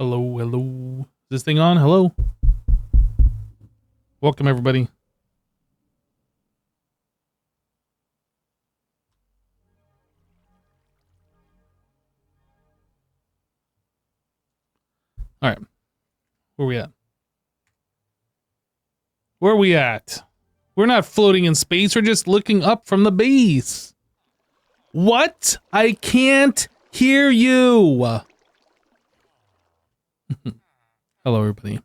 Hello, hello. Is this thing on? Hello. Welcome, everybody. All right. Where we at? Where are we at? We're not floating in space. We're just looking up from the base. What? I can't hear you. Hello, everybody.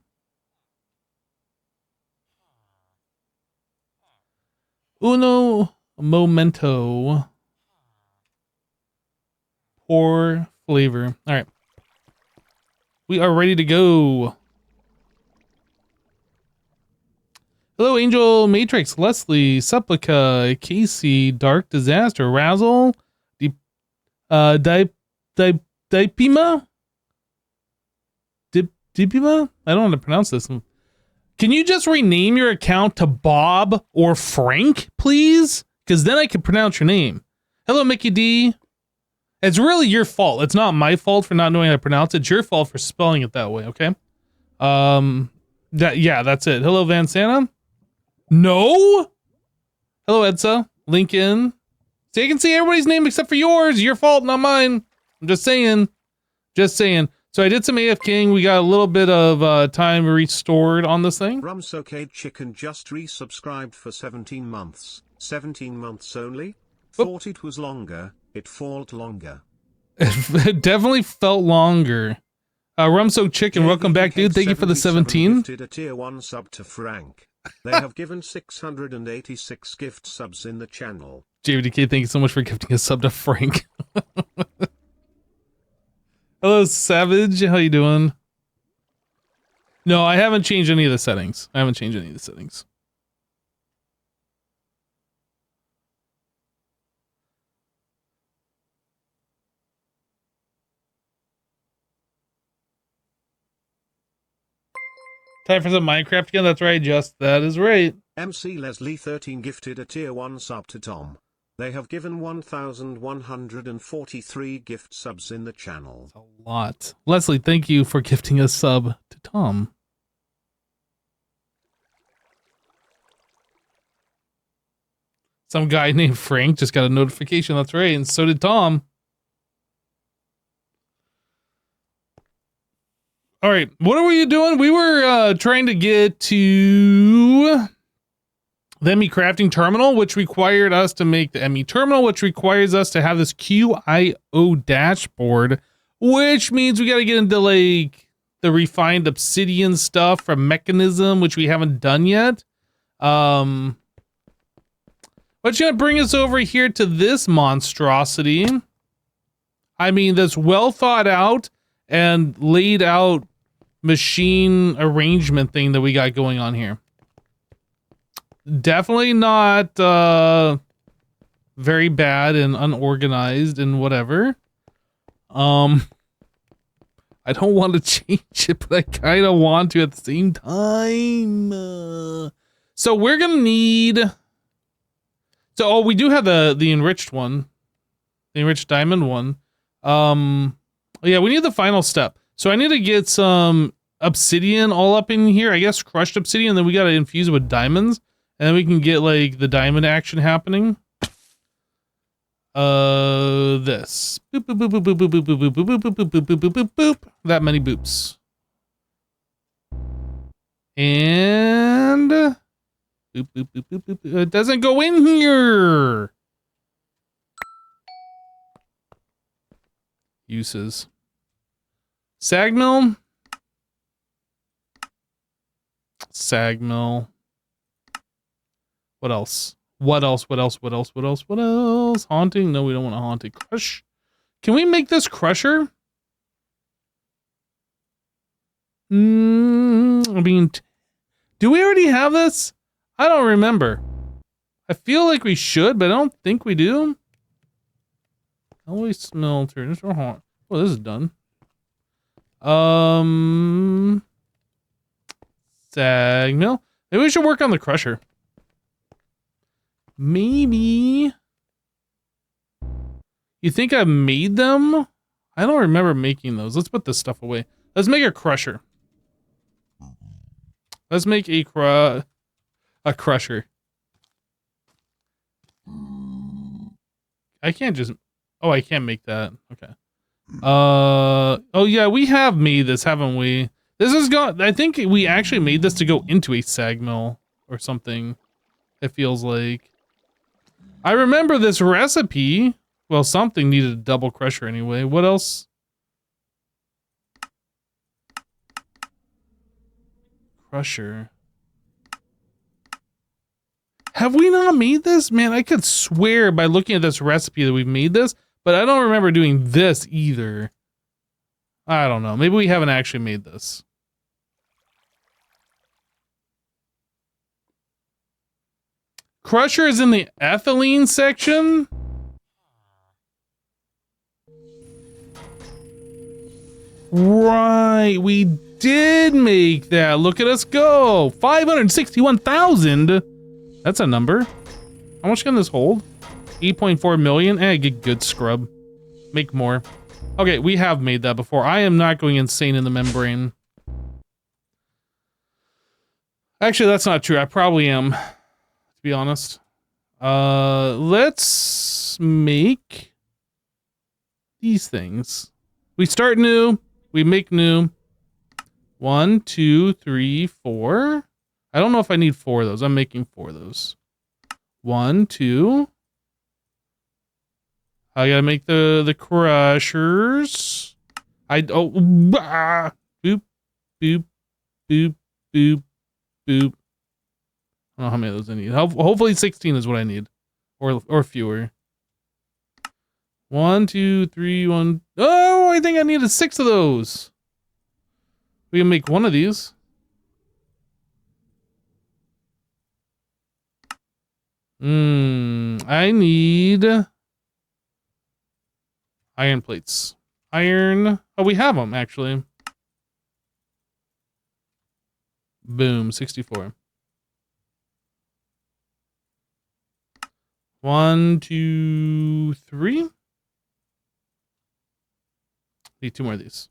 Uno momento. Poor flavor. All right. We are ready to go. Hello, Angel Matrix, Leslie, Supplica, Casey, Dark Disaster, Razzle, Dipima? Dipima? I don't know how to pronounce this. Can you just rename your account to Bob or Frank, please? Because then I can pronounce your name. Hello, Mickey D. It's really your fault. It's not my fault for not knowing how to pronounce it. It's your fault for spelling it that way, okay? That's it. Hello, Van Santa. No? Hello, Edsa. Lincoln. So you can see everybody's name except for yours. Your fault, not mine. I'm just saying. Just saying. So I did some AFKing. We got a little bit of time restored on this thing. Rumsocade Chicken just resubscribed for 17 months. 17 months only? Thought it was longer. It felt longer. It definitely felt longer. Rumso Chicken, welcome back, dude. Thank you for the 17. Gifted a tier 1 sub to Frank. They have given 686 gift subs in the channel. JVDK, thank you so much for gifting a sub to Frank. Hello, Savage. How you doing? No, I haven't changed any of the settings. Time for some Minecraft again? That's right, that is right. MC Leslie 13 gifted a tier 1 sub to Tom. They have given 1,143 gift subs in the channel. That's a lot. Leslie, thank you for gifting a sub to Tom. Some guy named Frank just got a notification. That's right, and so did Tom. All right, what are we doing? We were trying to get to the ME crafting terminal, which required us to make the ME terminal, which requires us to have this QIO dashboard, which means we got to get into like the refined obsidian stuff from Mechanism, which we haven't done yet. What's gonna bring us over here to this monstrosity? I mean, that's well thought out and laid out machine arrangement thing that we got going on here. Definitely not very bad and unorganized and whatever. I don't want to change it, but I kind of want to at the same time. So we're gonna need. So we do have the enriched one, the enriched diamond one. Yeah, we need the final step. So I need to get some obsidian all up in here. I guess crushed obsidian. Then we got to infuse it with diamonds. And then we can get like the diamond action happening. This. Boop, boop, boop, boop, boop, boop, boop, boop, boop, boop, boop, boop, boop, boop, boop, boop. That many boops. And boop, boop, boop, boop, boop. It doesn't go in here. Uses. Sag mill. Sag mill. What else? What else? Haunting? No, we don't want a haunting. Crush. Can we make this crusher? I mean, do we already have this? I don't remember. I feel like we should, but I don't think we do. Always smelter. This is haunt. Oh, this is done. Sag mill. Maybe we should work on the crusher. Maybe. You think I made them? I don't remember making those. Let's put this stuff away. Let's make a crusher. Let's make a crusher. I can't just... Oh, I can't make that. Okay. Oh yeah, we have made this, haven't we? This is I think we actually made this to go into a sag mill or something. It feels like. I remember this recipe. Well, something needed a double crusher anyway. What else? Crusher. Have we not made this? Man, I could swear by looking at this recipe that we've made this, but I don't remember doing this either. I don't know. Maybe we haven't actually made this. Crusher is in the ethylene section? Right, we did make that. Look at us go. 561,000. That's a number. How much can this hold? 8.4 million? Get good scrub. Make more. Okay, we have made that before. I am not going insane in the membrane. Actually, that's not true. I probably am, to be honest. Let's make these things. We start new. We make new. 1, 2, 3, 4. I don't know if I need 4 of those. I'm making 4 of those. 1, 2. I gotta make the crushers. Boop, boop, boop, boop, boop. I don't know how many of those I need. Hopefully 16 is what I need, or fewer. 1, 2, 3, 1. Oh, I think I needed 6 of those. We can make 1 of these. I need iron plates. Iron. Oh, we have them actually. Boom, 64. 1, 2, 3. Need 2 more of these.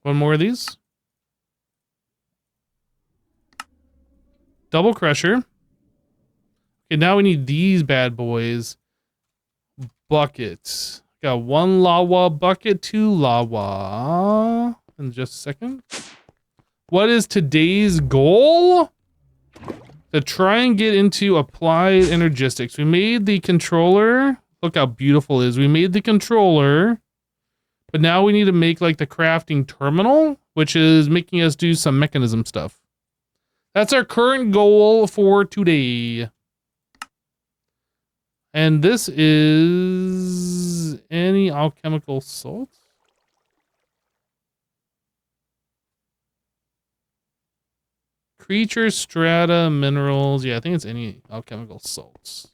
One more of these. Double crusher. Okay, now we need these bad boys. Buckets. Got 1 lava bucket, 2 lava. In just a second. What is today's goal? To try and get into applied energistics. We made the controller. Look how beautiful it is. We made the controller. But now we need to make like the crafting terminal, which is making us do some mechanism stuff. That's our current goal for today. And this is any alchemical salt. Creature strata minerals. Yeah, I think it's any alchemical salts.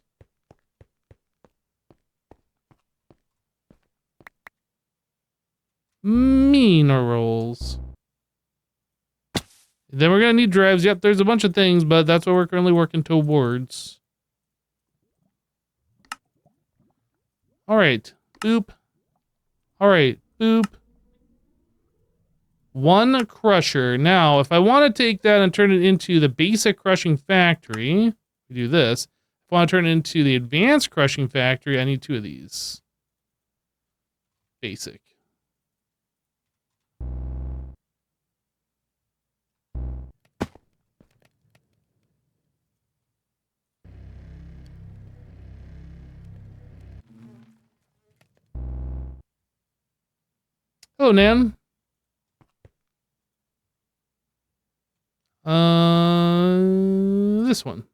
Minerals. Then we're gonna need drives. Yep, there's a bunch of things, but that's what we're currently working towards. All right, boop. All right, boop. 1 crusher. Now, if I want to take that and turn it into the basic crushing factory, we do this. If I want to turn it into the advanced crushing factory, I need 2 of these. Basic. Hello, Nan. This one.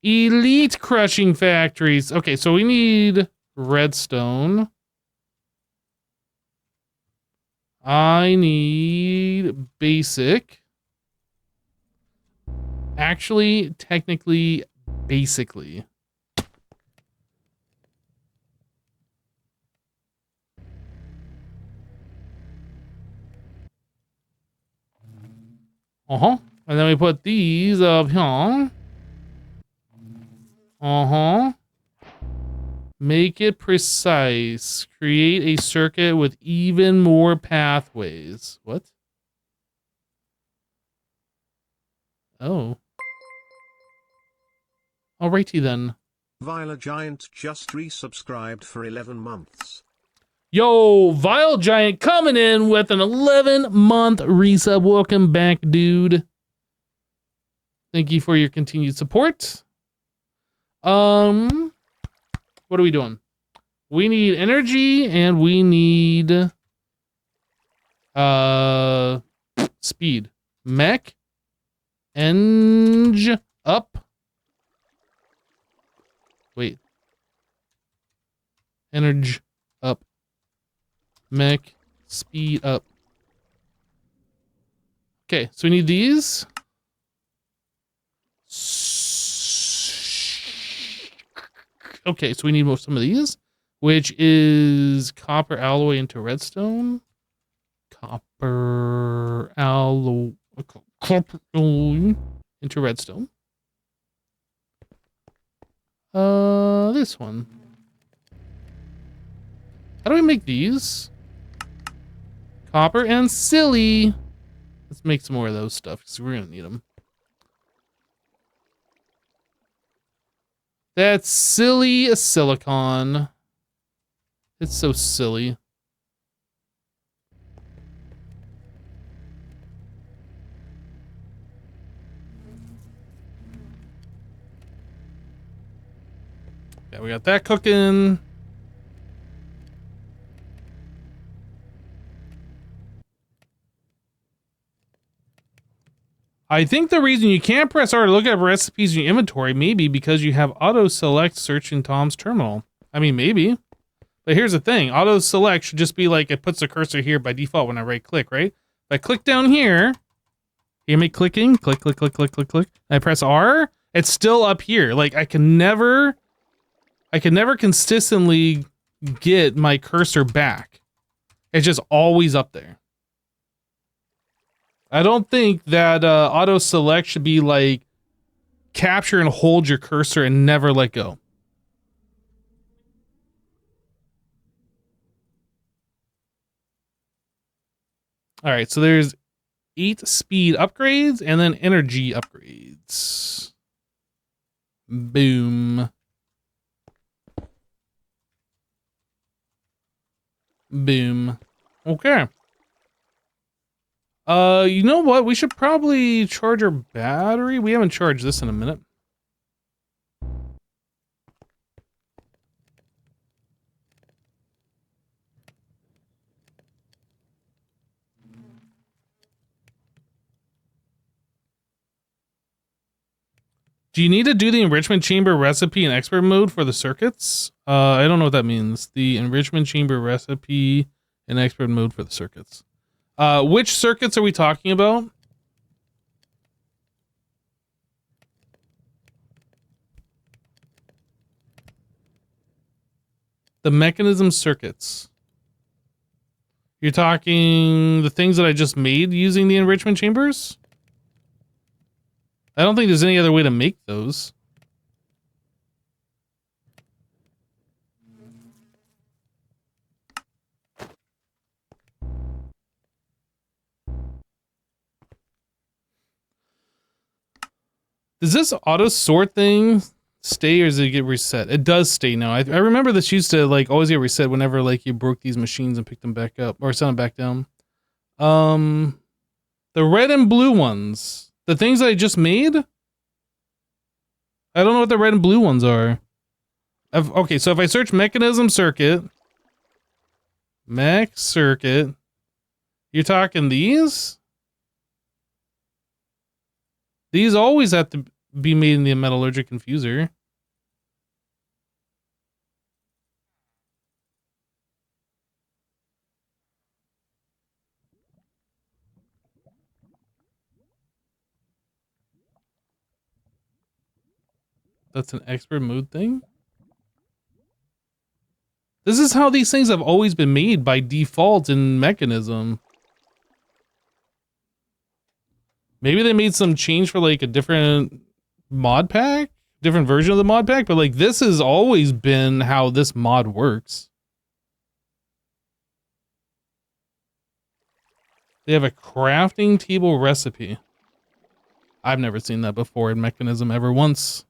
Elite crushing factories. Okay, so we need redstone. I need basic. Actually, technically, basically. Uh-huh. And then we put these up here. Uh-huh. Make it precise. Create a circuit with even more pathways. What? Oh. Alrighty then. Viola Giant just resubscribed for 11 months. Yo, Vile Giant coming in with an 11-month resub. Welcome back, dude. Thank you for your continued support. What are we doing? We need energy and we need speed. Mech. Eng up. Wait. Energy up. Mech speed up. Okay, so we need these. Okay, so we need some of these, which is copper alloy into redstone. Copper alloy into redstone. This one. How do we make these? Copper and silly. Let's make some more of those stuff because we're gonna need them. That's silly silicon. It's so silly. Yeah, we got that cooking. I think the reason you can't press R to look at recipes in your inventory may be because you have auto select search in Tom's terminal. I mean, maybe. But here's the thing. Auto select should just be like it puts the cursor here by default when I right click, right? If I click down here, hear me clicking, click, click, click, click, click, click. And I press R, it's still up here. Like I can never consistently get my cursor back. It's just always up there. I don't think that auto select should be like capture and hold your cursor and never let go. All right, so there's 8 speed upgrades and then energy upgrades. Boom. Boom. Okay. You know what? We should probably charge our battery. We haven't charged this in a minute. Do you need to do the enrichment chamber recipe in expert mode for the circuits? I don't know what that means. The enrichment chamber recipe in expert mode for the circuits. Which circuits are we talking about? The mechanism circuits. You're talking the things that I just made using the enrichment chambers? I don't think there's any other way to make those. Does this auto sort thing stay or does it get reset? It does stay now. I remember this used to like always get reset whenever like you broke these machines and picked them back up or sent them back down. The red and blue ones, the things that I just made. I don't know what the red and blue ones are. Okay, so if I search mechanism circuit, mech circuit, you're talking these? These always have to be made in the metallurgic infuser. That's an expert mode thing? This is how these things have always been made by default in mechanism. Maybe they made some change for like a different mod pack, different version of the mod pack, but like this has always been how this mod works. They have a crafting table recipe. I've never seen that before in Mechanism ever once.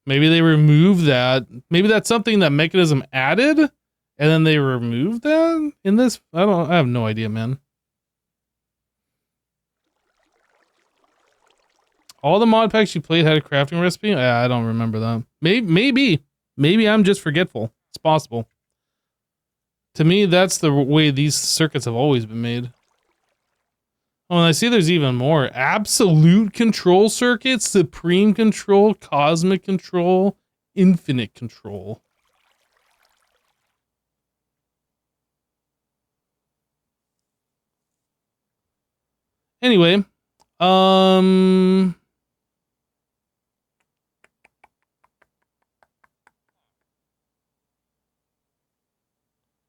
Maybe they removed that. Maybe that's something that Mechanism added and then they removed that in this. I have no idea, man. All the mod packs you played had a crafting recipe? I don't remember that. Maybe I'm just forgetful. It's possible. To me, that's the way these circuits have always been made. Oh, and I see there's even more. Absolute control circuit, supreme control, cosmic control, infinite control. Anyway, you've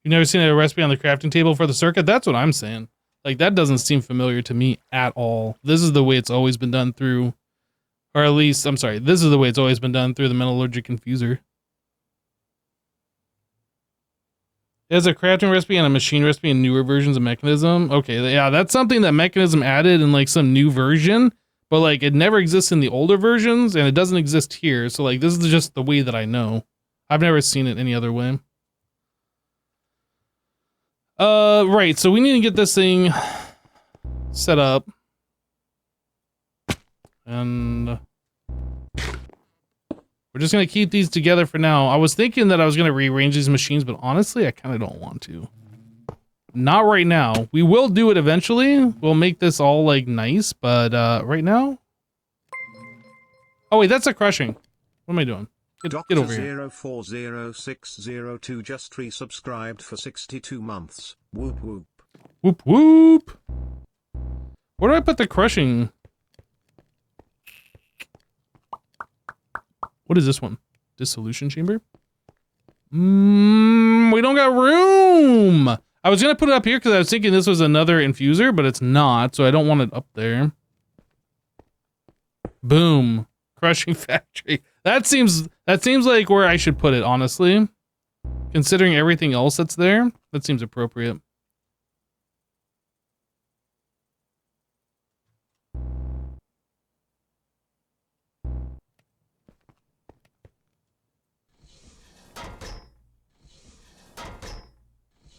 never seen a recipe on the crafting table for the circuit? That's what I'm saying. Like, that doesn't seem familiar to me at all. This is the way it's always been done through, or at least, I'm sorry, this is the way it's always been done through the metallurgic infuser. There's a crafting recipe and a machine recipe in newer versions of Mechanism. Okay, yeah, that's something that Mechanism added in like some new version, but like it never exists in the older versions and it doesn't exist here. So like this is just the way that I know. I've never seen it any other way. Right, so we need to get this thing set up. And we're just going to keep these together for now. I was thinking that I was going to rearrange these machines, but honestly, I kind of don't want to. Not right now. We will do it eventually. We'll make this all like nice, but right now. Oh wait, that's a crushing. What am I doing? Get over here. 040602 just resubscribed for 62 months. Whoop whoop. Whoop whoop. Where do I put the crushing? What is this one? Dissolution chamber? We don't got room. I was gonna put it up here because I was thinking this was another infuser, but it's not, so I don't want it up there. Boom. Crushing factory. That seems like where I should put it, honestly. Considering everything else that's there, that seems appropriate.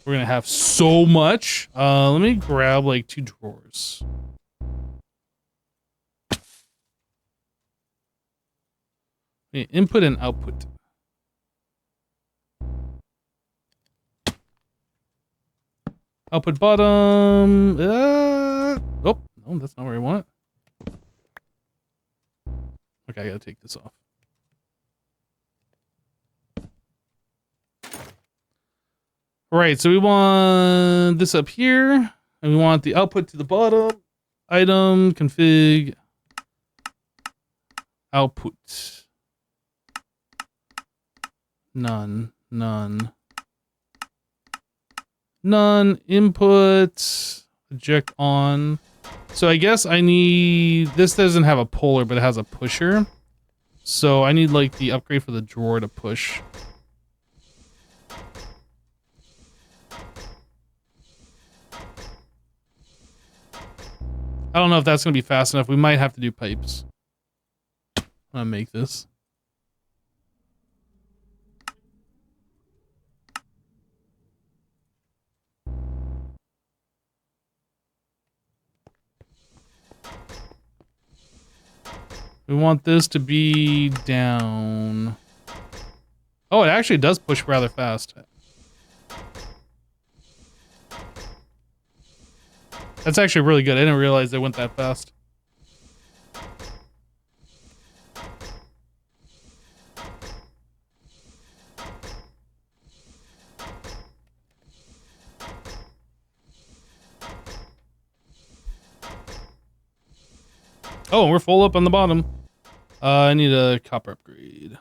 We're gonna have so much. Let me grab like 2 drawers. Input and output. Output bottom. Oh, no, that's not where I want it. Okay, I gotta take this off. Right, so we want this up here, and we want the output to the bottom. Item, config, output. None. Input, eject on. So I guess I need, this doesn't have a puller, but it has a pusher. So I need like the upgrade for the drawer to push. I don't know if that's going to be fast enough. We might have to do pipes. I'm going to make this. We want this to be down. Oh, it actually does push rather fast. That's actually really good. I didn't realize it went that fast. Oh, we're full up on the bottom. I need a copper upgrade.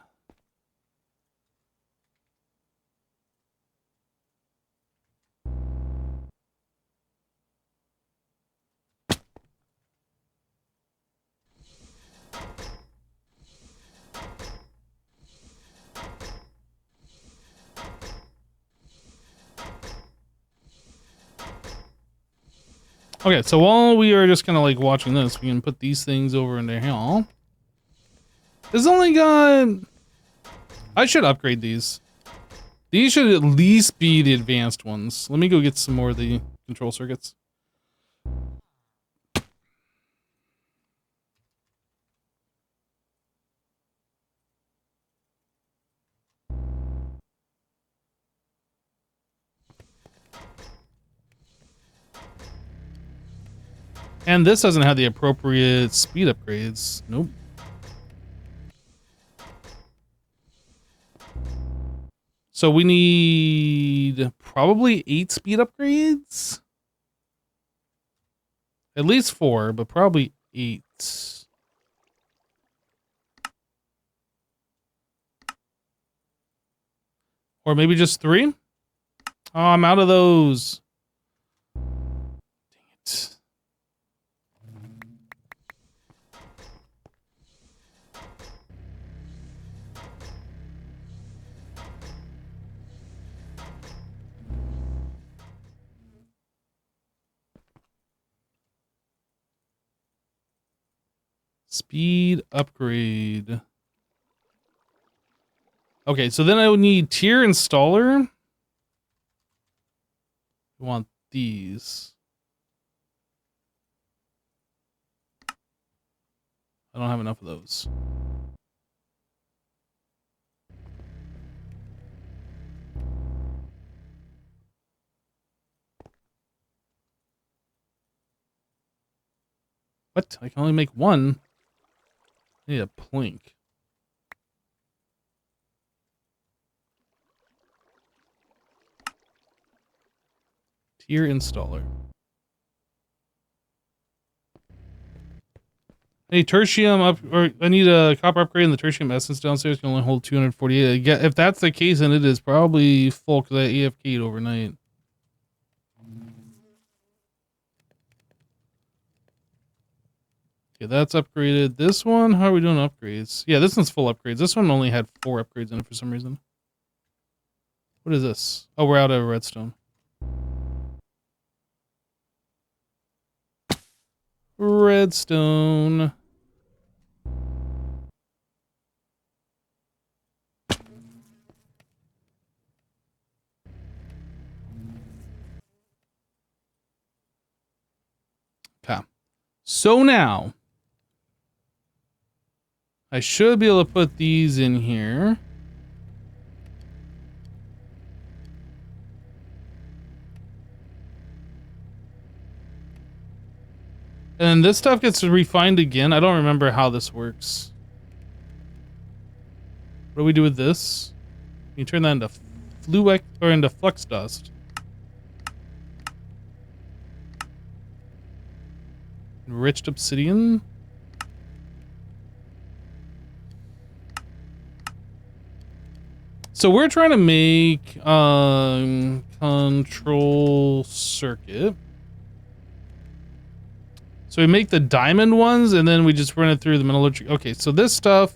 Okay, so while we are just kind of like watching this, we can put these things over in there. This only got... I should upgrade these. These should at least be the advanced ones. Let me go get some more of the control circuits. And this doesn't have the appropriate speed upgrades. Nope. So we need probably 8 speed upgrades. At least 4, but probably 8. Or maybe just 3? Oh, I'm out of those. Dang it. Speed upgrade. Okay, so then I would need tier installer. I want these. I don't have enough of those. What? I can only make one. I need a plink. Tier installer. I need tertium up, or I need a copper upgrade, and the tertium essence downstairs can only hold 248. If that's the case, then it is probably full because I AFK'd overnight. Okay, that's upgraded. This one, how are we doing upgrades? Yeah, this one's full upgrades. This one only had 4 upgrades in it for some reason. What is this? Oh, we're out of redstone. Redstone. Okay. So now, I should be able to put these in here. And this stuff gets refined again. I don't remember how this works. What do we do with this? You turn that into fluix or into flux dust. Enriched obsidian. So we're trying to make control circuit. So we make the diamond ones, and then we just run it through the metallurgy. Okay, so this stuff,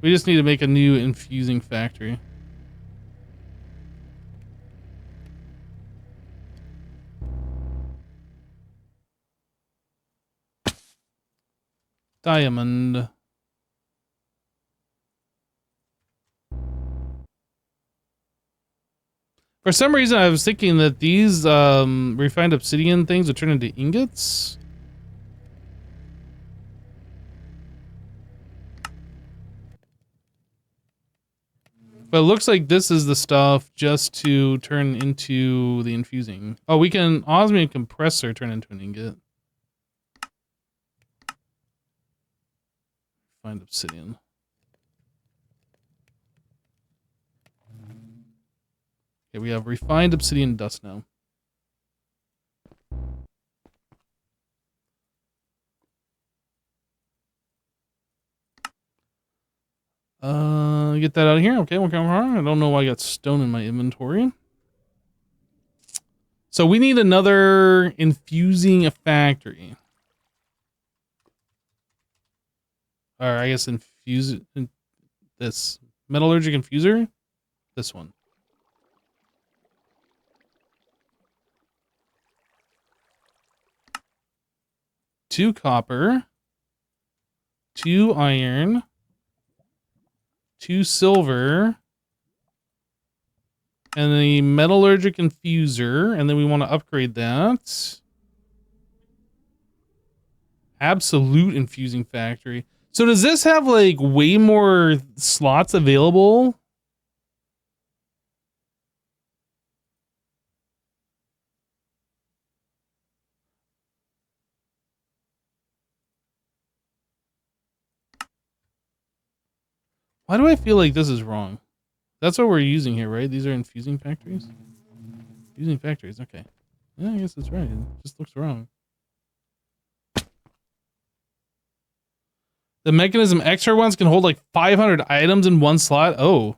we just need to make a new infusing factory. Diamond. For some reason, I was thinking that these refined obsidian things would turn into ingots. But it looks like this is the stuff just to turn into the infusing. Oh, we can osmium compressor turn into an ingot. Find obsidian. Okay, we have refined obsidian dust now. Get that out of here. Okay, we'll come on. I don't know why I got stone in my inventory. So we need another infusing factory. Or I guess infuse this metallurgic infuser. This one. 2 copper, 2 iron, 2 silver, and the metallurgic infuser, and then we want to upgrade that. Absolute infusing factory. So does this have like way more slots available? Why do I feel like this is wrong? That's what we're using here, right? These are infusing factories? Infusing factories, okay. Yeah, I guess that's right. It just looks wrong. The mechanism extra ones can hold like 500 items in one slot. Oh.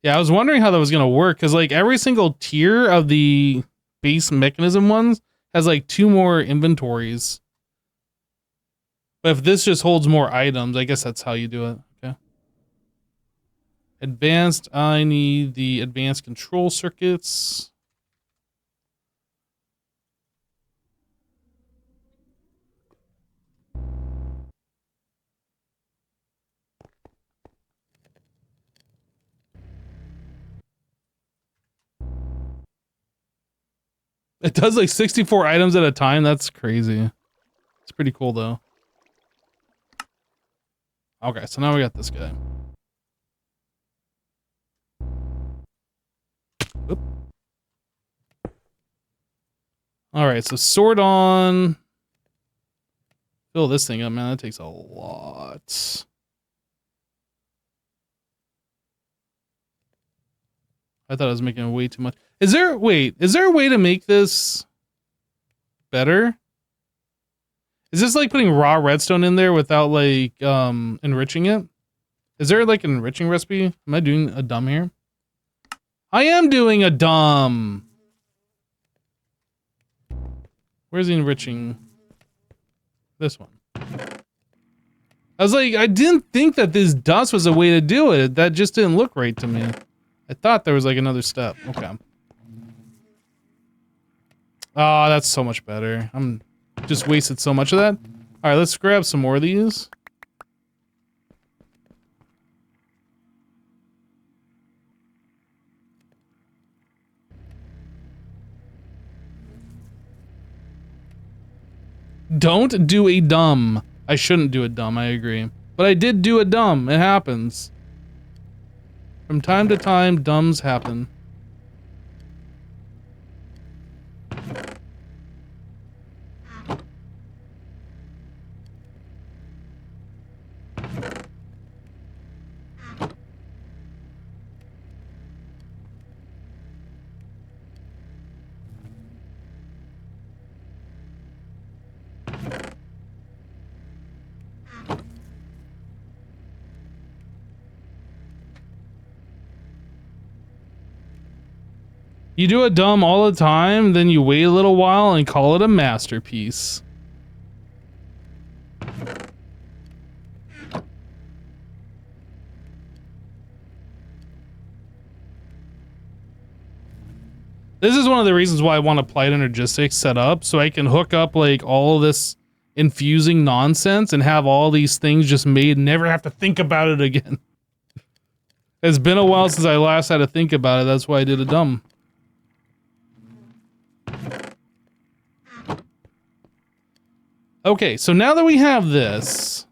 Yeah, I was wondering how that was going to work, because like every single tier of the base mechanism ones has like 2 more inventories. But if this just holds more items, I guess that's how you do it. Okay. Advanced, I need the advanced control circuits. It does like 64 items at a time. That's crazy. It's pretty cool though. Okay, so now we got this guy. Oop. All right, so sort on. Fill this thing up, man. That takes a lot. I thought I was making way too much. Is there a way to make this better? Is this like putting raw redstone in there without like enriching it? Is there like an enriching recipe? Am I doing a dumb here? I am doing a dumb. Where's the enriching? This one. I was like, I didn't think that this dust was a way to do it. That just didn't look right to me. I thought there was like another step. Okay. Oh, that's so much better. I'm just wasted so much of that. All right, let's grab some more of these. Don't do a dumb. I shouldn't do a dumb, I agree. But I did do a dumb. It happens. From time to time, dumbs happen. You do a dumb all the time, then you wait a little while and call it a masterpiece. This is one of the reasons why I want Applied Energistics set up, so I can hook up like all of this infusing nonsense and have all these things just made and never have to think about it again. It's been a while since I last had to think about it, that's why I did a dumb. Okay, so now that we have this,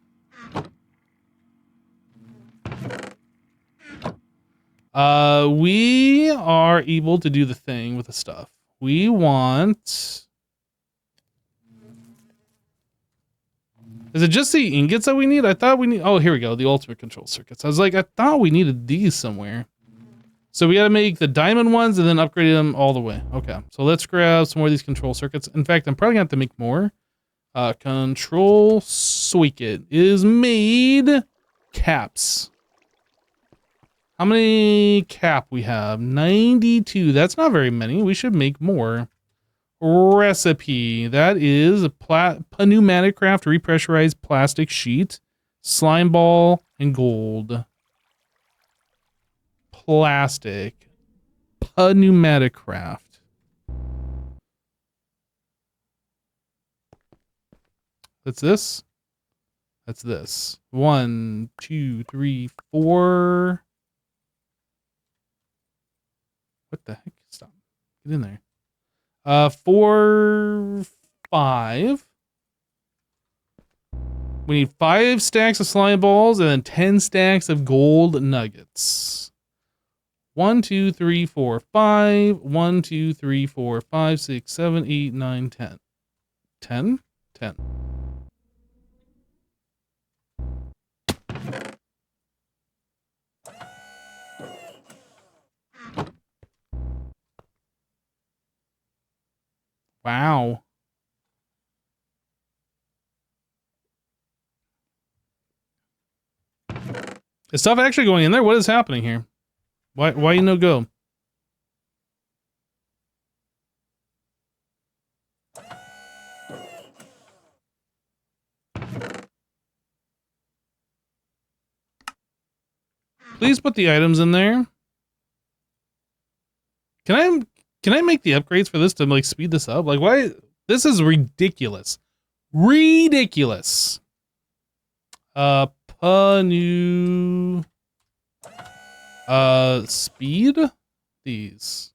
we are able to do the thing with the stuff. We want... Is it just the ingots that we need? I thought we need... Oh, here we go, the ultimate control circuits. I was like, I thought we needed these somewhere. So we gotta make the diamond ones and then upgrade them all the way. Okay, so let's grab some more of these control circuits. In fact, I'm probably gonna have to make more. Control circuit is made caps. How many cap we have? 92. That's not very many. We should make more. Recipe. That is a pneumatic craft repressurized plastic sheet, slime ball, and gold. Plastic. Pneumatic craft. That's this. That's this. 1, 2, 3, 4. What the heck? Stop. Get in there. 4, 5. We need 5 stacks of slime balls and then 10 stacks of gold nuggets. 1, 2, 3, 4, 5. 1, 2, 3, 4, 5, 6, 7, 8, 9, 10. 10? 10. Wow. Is stuff actually going in there? What is happening here? Why you no go? Please put the items in there. Can I make the upgrades for this to like speed this up? Like why? This is ridiculous. Ridiculous. New speed these.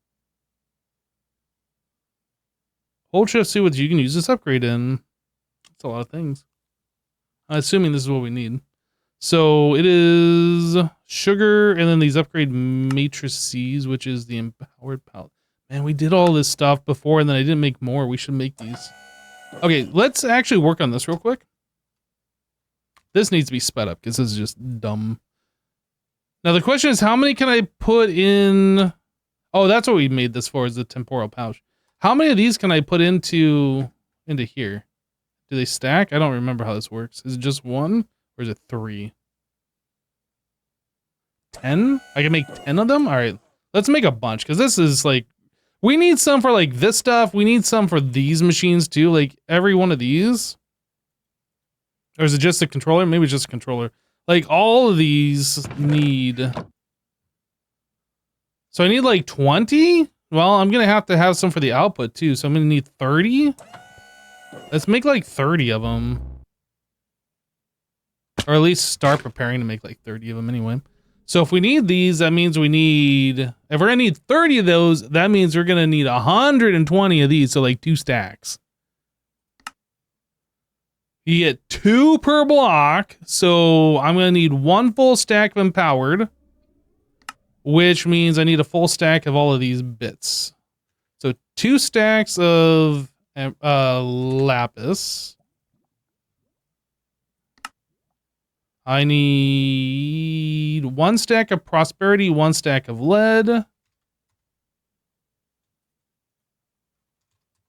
Hold shift see what you can use this upgrade in. That's a lot of things. I'm assuming this is what we need. So it is sugar and then these upgrade matrices, which is the empowered palette. Man, we did all this stuff before and then I didn't make more. We should make these. Okay, let's actually work on this real quick. This needs to be sped up because this is just dumb. Now the question is, how many can I put in? Oh, that's what we made this for, is the temporal pouch. How many of these can I put into here? Do they stack? I don't remember how this works. Is it just 1 or is it 3? 10? I can make 10 of them? All right, let's make a bunch because this is like, we need some for like this stuff. We need some for these machines too. Like every one of these. Or is it just a controller? Maybe it's just a controller. Like all of these need. So I need like 20? Well, I'm going to have some for the output too. So I'm going to need 30. Let's make like 30 of them. Or at least start preparing to make like 30 of them anyway. So if we need these, that means we need, if we're going to need 30 of those, that means we're going to need 120 of these. So like 2 stacks. You get 2 per block. So I'm going to need 1 full stack of empowered. Which means I need a full stack of all of these bits. So 2 stacks of lapis. I need 1 stack of prosperity, 1 stack of lead.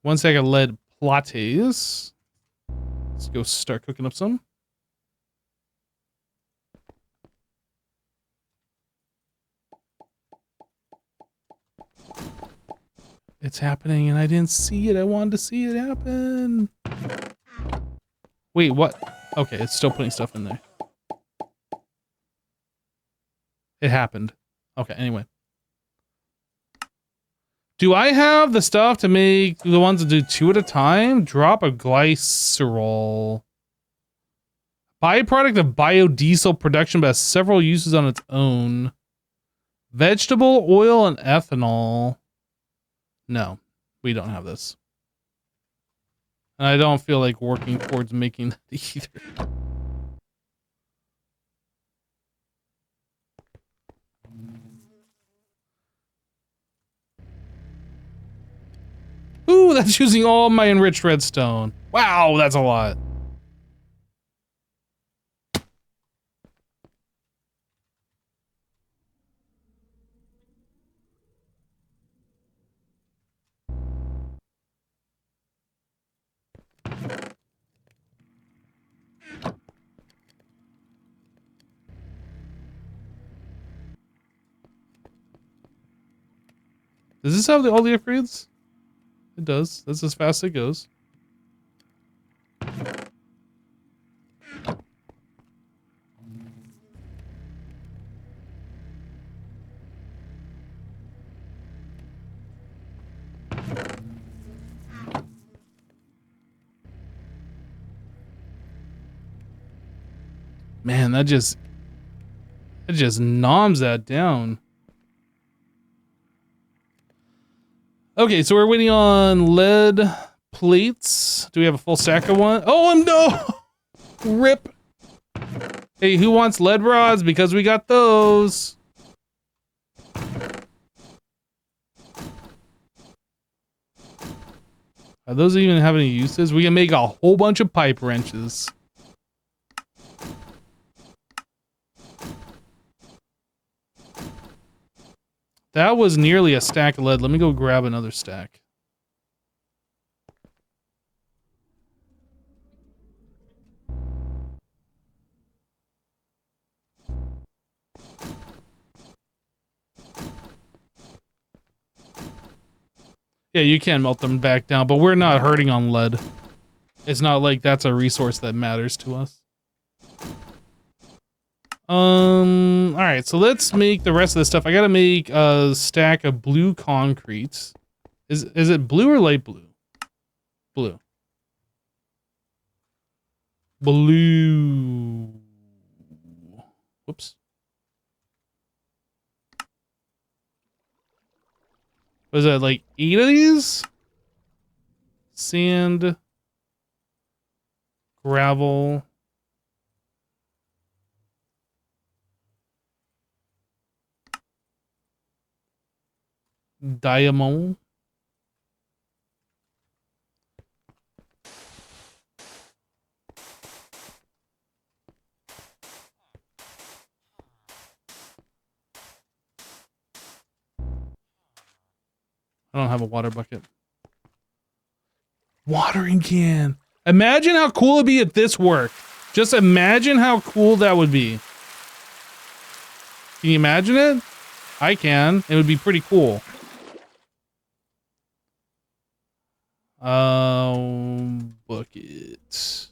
1 stack of lead plates. Let's go start cooking up some. It's happening and I didn't see it. I wanted to see it happen. Wait, what? Okay, it's still putting stuff in there. It happened. Okay, anyway. Do I have the stuff to make the ones that do 2 at a time? Drop a glycerol. Byproduct of biodiesel production but has several uses on its own. Vegetable oil and ethanol. No, we don't have this. And I don't feel like working towards making that either. Ooh, that's using all my enriched redstone. Wow, that's a lot. Does this have all the upgrades? It does. That's as fast as it goes. Man, that just noms that down. Okay, so we're waiting on lead plates. Do we have a full stack of one? Oh no! Rip. Hey, who wants lead rods? Because we got those. Are those even have any uses? We can make a whole bunch of pipe wrenches. That was nearly a stack of lead. Let me go grab another stack. Yeah, you can melt them back down, but we're not hurting on lead. It's not like that's a resource that matters to us. Alright, so let's make the rest of this stuff. I gotta make a stack of blue concrete. Is it blue or light blue? Blue. Blue. Whoops. Was that like 8 of these? Sand. Gravel. Diamond. I don't have a water bucket. Watering can. Imagine how cool it'd be if this worked. Just imagine how cool that would be. Can you imagine it? I can. It would be pretty cool. Bucket.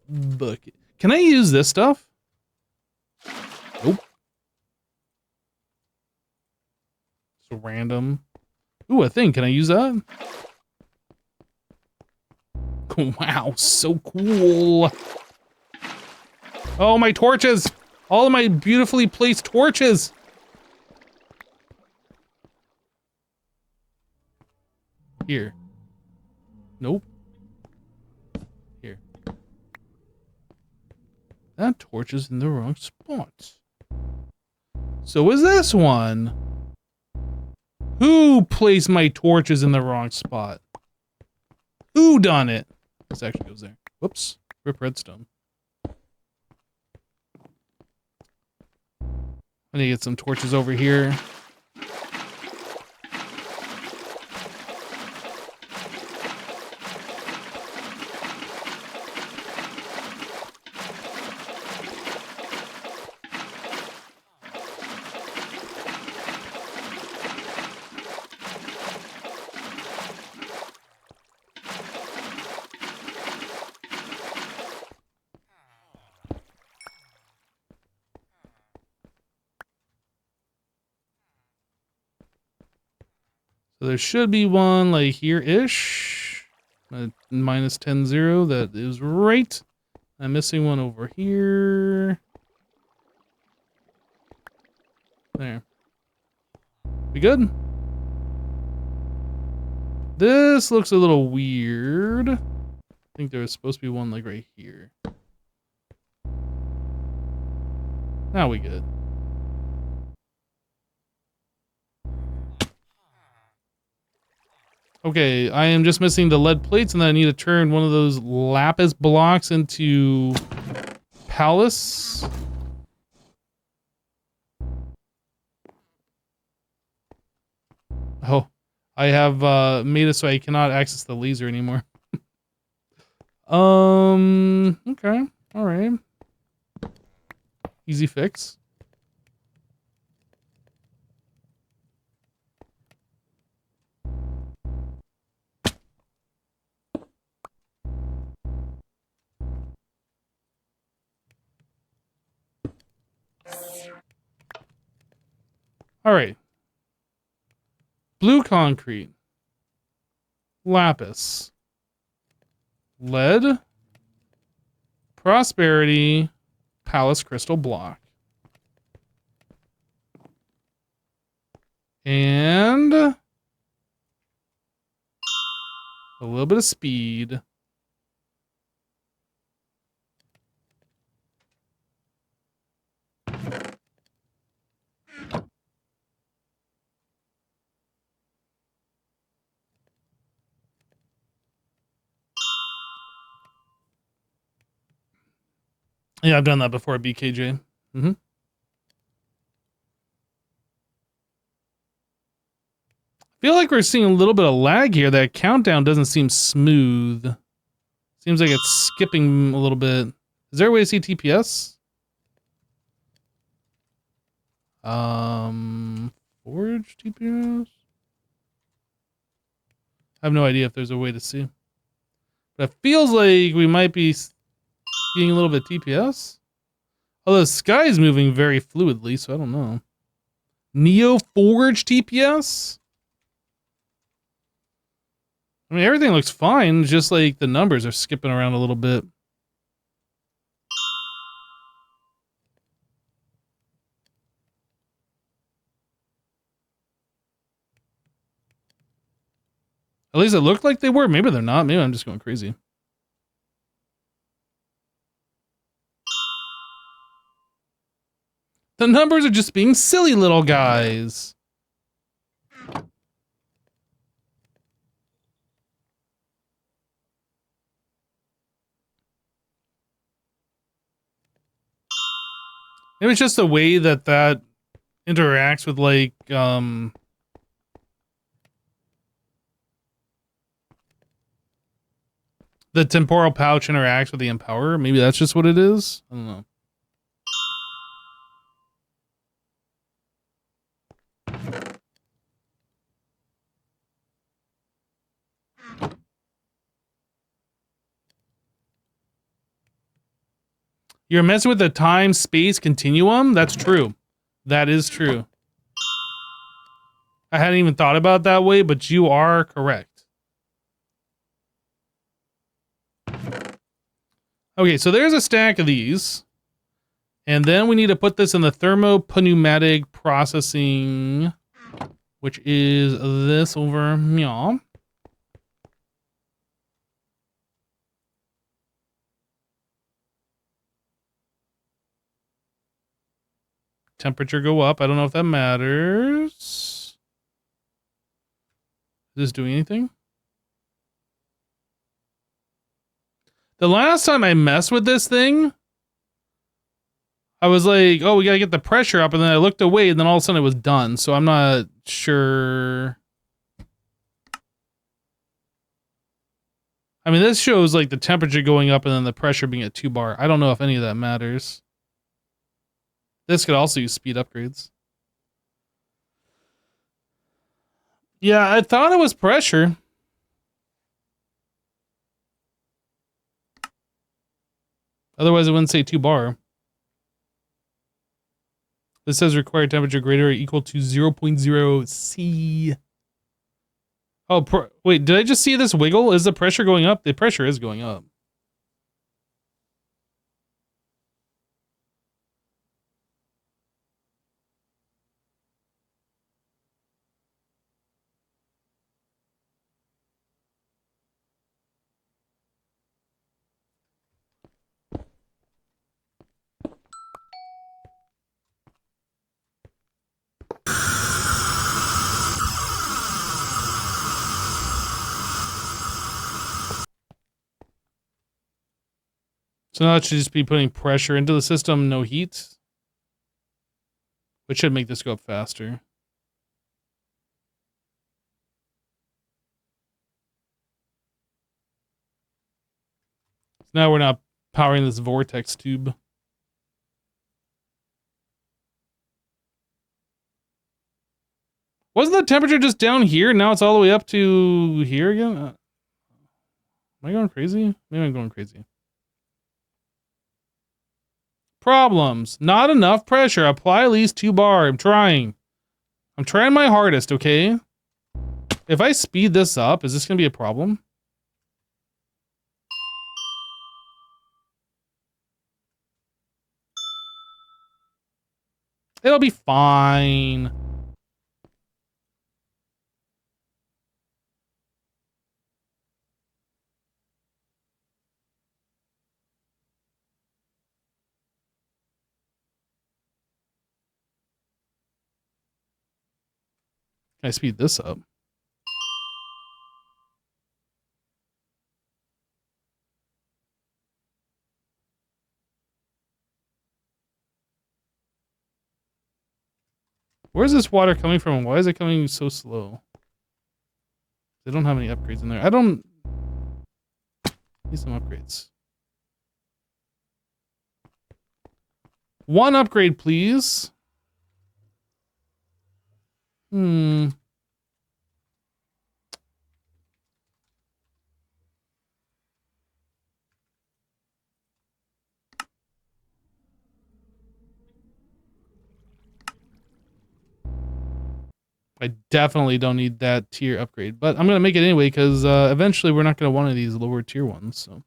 Bucket. Can I use this stuff? Nope. It's random. Ooh, a thing. Can I use that? Wow, so cool. Oh, my torches. All of my beautifully placed torches. Here. Nope. Here. That torch is in the wrong spot. So is this one. Who placed my torches in the wrong spot? Who done it? This actually goes there. Whoops. Rip redstone. I need to get some torches over here. So there should be one like here-ish. Minus 10, 0. That is right. I'm missing one over here. There. We good? This looks a little weird. I think there was supposed to be one like right here. Now we good. Okay, I am just missing the lead plates, and then I need to turn one of those lapis blocks into palace. Oh, I have made it so I cannot access the laser anymore. Okay, all right. Easy fix. All right. Blue concrete. Lapis. Lead. Prosperity. Palace crystal block. And a little bit of speed. Yeah, I've done that before at BKJ. Mm-hmm. Feel like we're seeing a little bit of lag here. That countdown doesn't seem smooth. Seems like it's skipping a little bit. Is there a way to see TPS? Forge TPS? I have no idea if there's a way to see. But it feels like we might be seeing a little bit of TPS. Although the sky is moving very fluidly, so I don't know. Neo Forge TPS? I mean, everything looks fine, just like the numbers are skipping around a little bit. At least it looked like they were. Maybe they're not. Maybe I'm just going crazy. The numbers are just being silly little guys. Maybe it's just the way that interacts with, like, the temporal pouch interacts with the Empower. Maybe that's just what it is. I don't know. You're messing with the time-space continuum? That's true. That is true. I hadn't even thought about it that way, but you are correct. Okay, so there's a stack of these. And then we need to put this in the thermopneumatic processing, which is this over here. Temperature go up. I don't know if that matters. Is this doing anything? The last time I messed with this thing, I was like, oh, we gotta get the pressure up, and then I looked away, and then all of a sudden it was done. So I'm not sure. I mean, this shows like the temperature going up and then the pressure being at 2 bar. I don't know if any of that matters. This could also use speed upgrades. Yeah, I thought it was pressure. Otherwise, it wouldn't say 2 bar. This says required temperature greater or equal to 0.0 C. Oh, wait, did I just see this wiggle? Is the pressure going up? The pressure is going up. So now it should just be putting pressure into the system, no heat. Which should make this go up faster. So now we're not powering this vortex tube. Wasn't the temperature just down here? Now it's all the way up to here again? Am I going crazy? Maybe I'm going crazy. Problems. Not enough pressure. Apply at least 2 bar. I'm trying my hardest, okay? If I speed this up, is this going to be a problem? It'll be fine. Can I speed this up? Where's this water coming from? Why is it coming so slow? They don't have any upgrades in there. I don't need some upgrades. One upgrade, please. I definitely don't need that tier upgrade, but I'm going to make it anyway because eventually we're not going to want one of these lower tier ones. So.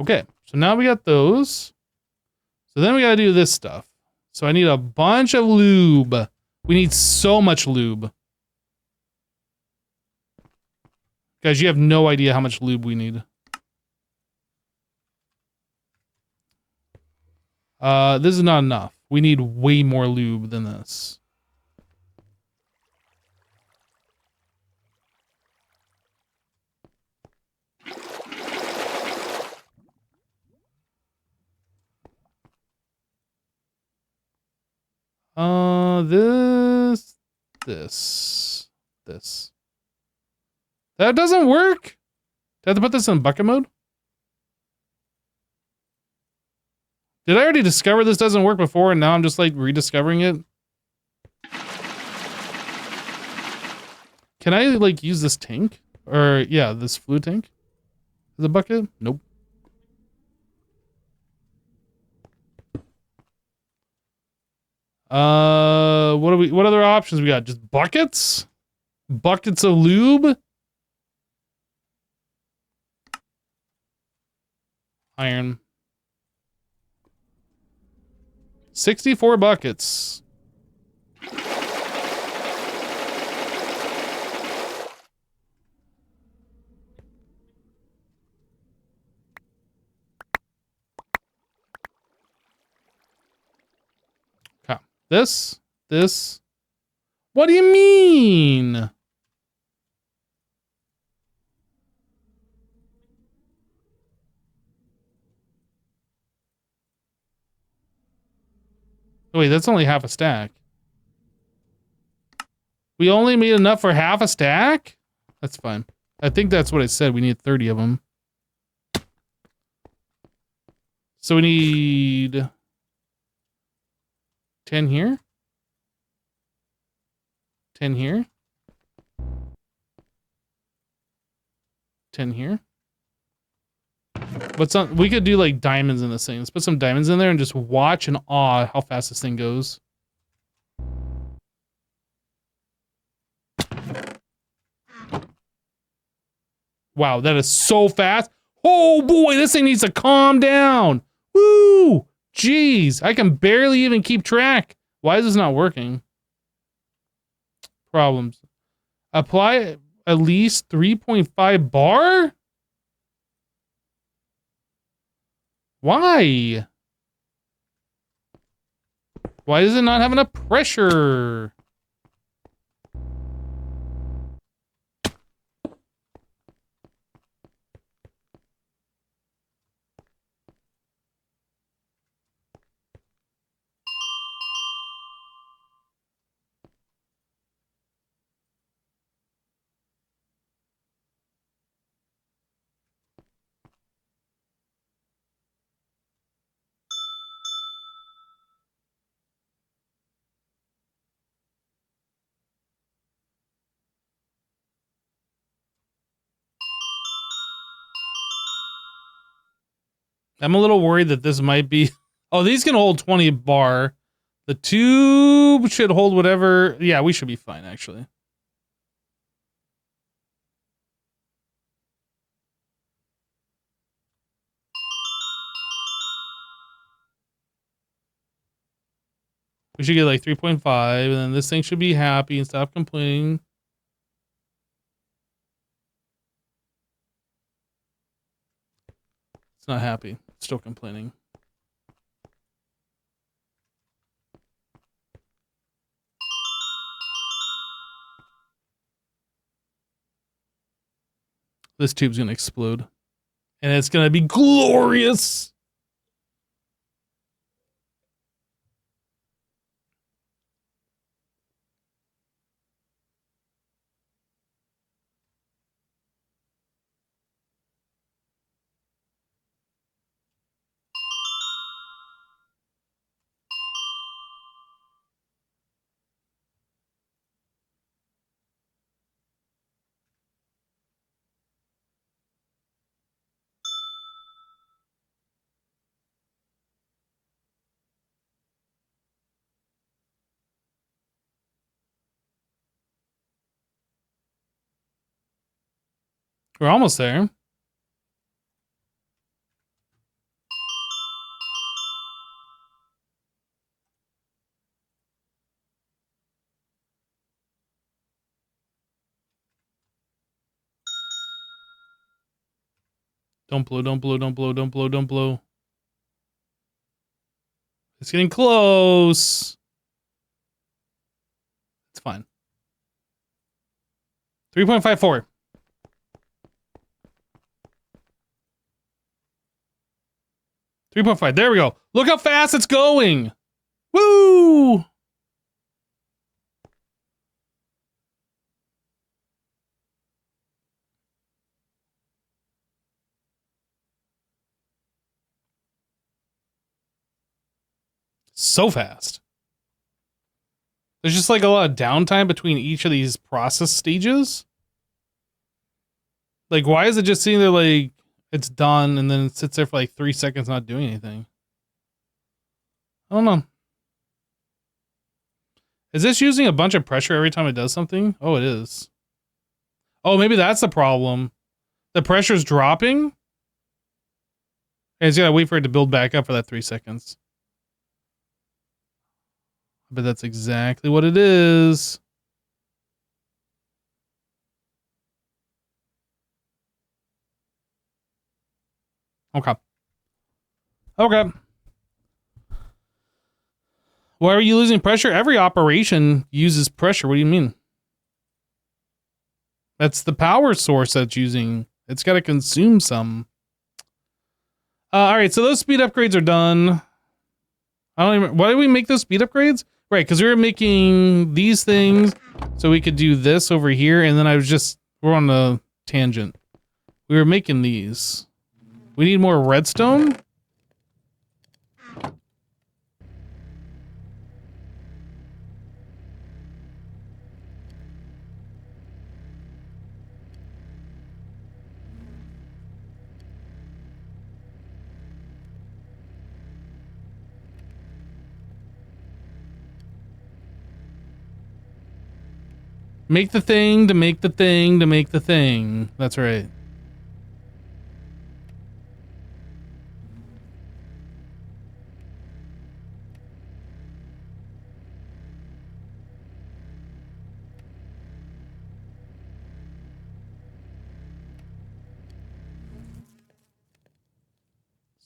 Okay, so now we got those. So then we got to do this stuff. So I need a bunch of lube. We need so much lube. Guys, you have no idea how much lube we need. This is not enough. We need way more lube than this. This. That doesn't work? Do I have to put this in bucket mode? Did I already discover this doesn't work before and now I'm just like rediscovering it? Can I like use this tank? Or yeah, this fluid tank? The bucket? Nope. What other options we got? Just buckets? Buckets of lube? Iron. 64 buckets. Okay. This. What do you mean? Wait, that's only half a stack. We only made enough for half a stack? That's fine. I think that's what I said. We need 30 of them. So we need 10 here. 10 here. 10 here. What's on? We could do like diamonds in this thing. Let's put some diamonds in there and just watch in awe how fast this thing goes. Wow, that is so fast. Oh boy, this thing needs to calm down. Woo! Jeez, I can barely even keep track. Why is this not working? Problems. Apply at least 3.5 bar? Why? Why does it not have enough pressure? I'm a little worried that this might be... Oh, these can hold 20 bar. The tube should hold whatever... Yeah, we should be fine, actually. We should get like 3.5, and then this thing should be happy and stop complaining. It's not happy. It's still complaining. This tube's gonna explode. And it's gonna be glorious! We're almost there. Don't blow, don't blow, don't blow, don't blow, don't blow. It's getting close. It's fine. 3.54. 3.5. There we go. Look how fast it's going. Woo! So fast. There's just like a lot of downtime between each of these process stages. Like, why is it just sitting there like it's done and then it sits there for like 3 seconds not doing anything? I don't know. Is this using a bunch of pressure every time it does something? Oh, it is. Oh, maybe that's the problem. The pressure's dropping? And it's gotta wait for it to build back up for that 3 seconds. But that's exactly what it is. Okay. Okay. Why are you losing pressure? Every operation uses pressure. What do you mean? That's the power source that's using. It's got to consume some. All right, so those speed upgrades are done. I don't even... Why did we make those speed upgrades? Right, because we were making these things so we could do this over here, and then we're on a tangent. We were making these. We need more redstone? Make the thing to make the thing to make the thing. That's right.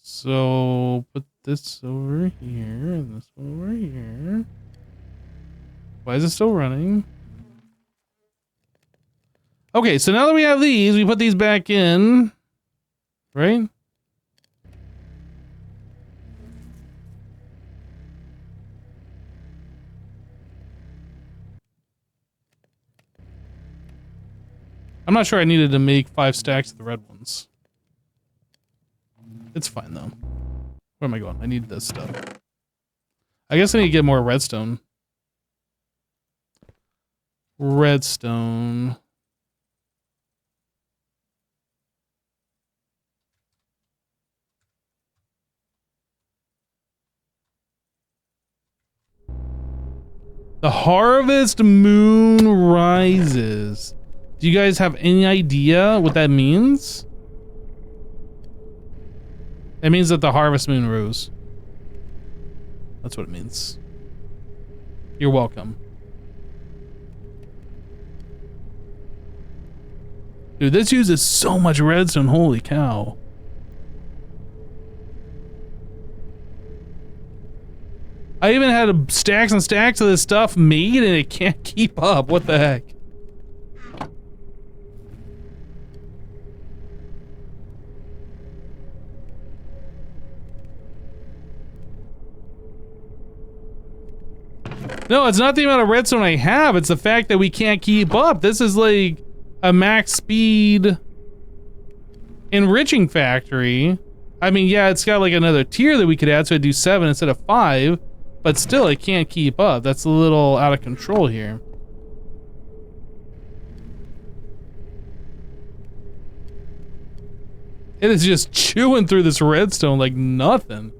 So put this over here and this one over here. Why is it still running? Okay, so now that we have these, we put these back in, right? I'm not sure I needed to make 5 stacks of the red ones. It's fine though. Where am I going? I need this stuff. I guess I need to get more redstone. Redstone. The harvest moon rises. Do you guys have any idea what that means? It means that the harvest moon rose. That's what it means. You're welcome. Dude, this uses so much redstone, holy cow. I even had stacks and stacks of this stuff made and it can't keep up. What the heck? No, it's not the amount of redstone I have. It's the fact that we can't keep up. This is like a max speed enriching factory. I mean, yeah, it's got like another tier that we could add, so I'd do 7 instead of 5. But still, it can't keep up. That's a little out of control here. It is just chewing through this redstone like nothing.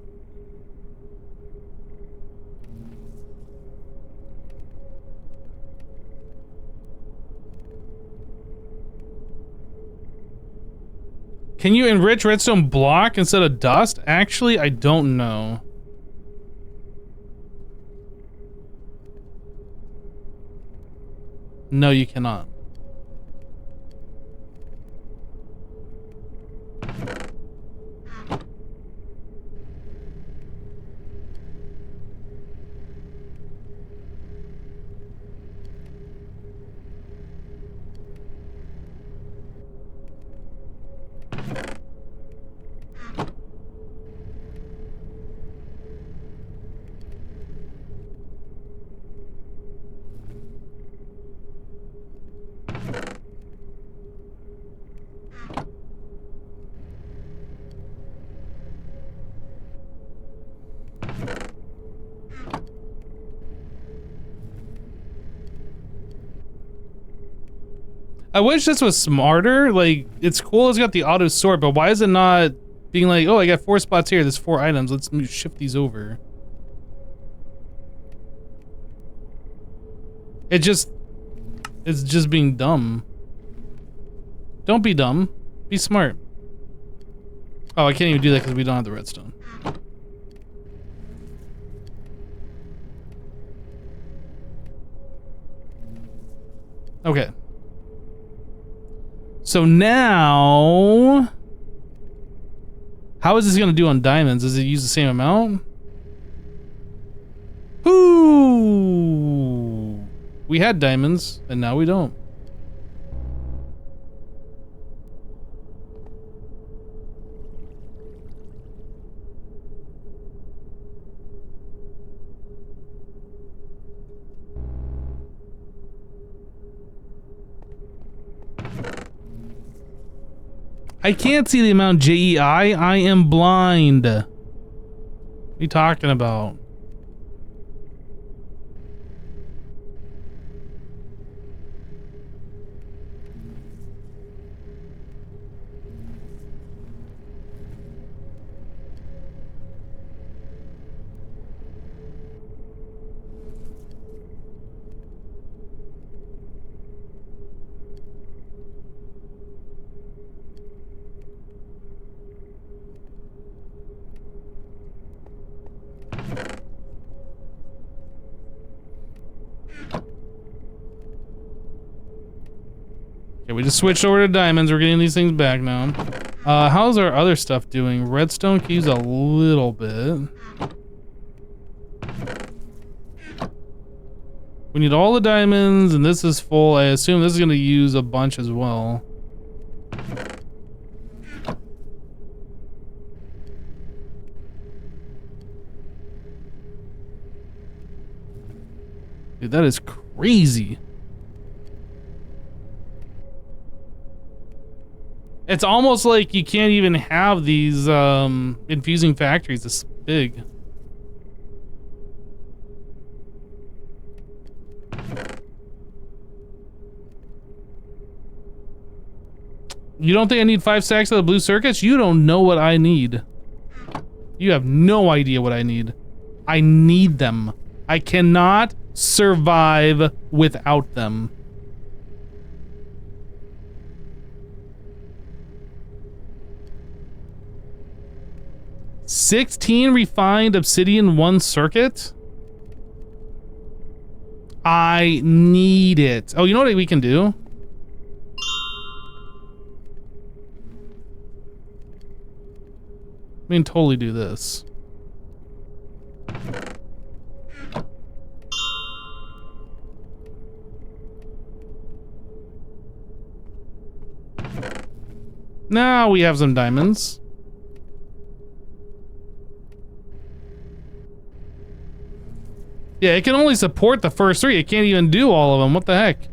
Can you enrich redstone block instead of dust? Actually, I don't know. No, you cannot. I wish this was smarter. Like, it's cool it's got the auto sort, but why is it not being like, oh, I got 4 spots here, there's 4 items, let's shift these over. It's just being dumb. Don't be dumb, be smart. Oh, I can't even do that because we don't have the redstone. Okay. So now, how is this gonna do on diamonds? Does it use the same amount? Ooh, we had diamonds and now we don't. I can't see the amount JEI. I am blind. What are you talking about? Okay, we just switched over to diamonds. We're getting these things back now. How's our other stuff doing? Redstone can use a little bit. We need all the diamonds, and this is full. I assume this is going to use a bunch as well. Dude, that is crazy. It's almost like you can't even have these infusing factories this big. You don't think I need 5 stacks of the blue circuits? You don't know what I need. You have no idea what I need. I need them. I cannot survive without them. "16 refined obsidian 1 circuit? I need it." Oh, you know what we can do? We can totally do this. Now we have some diamonds. Yeah, it can only support the first 3. It can't even do all of them. What the heck?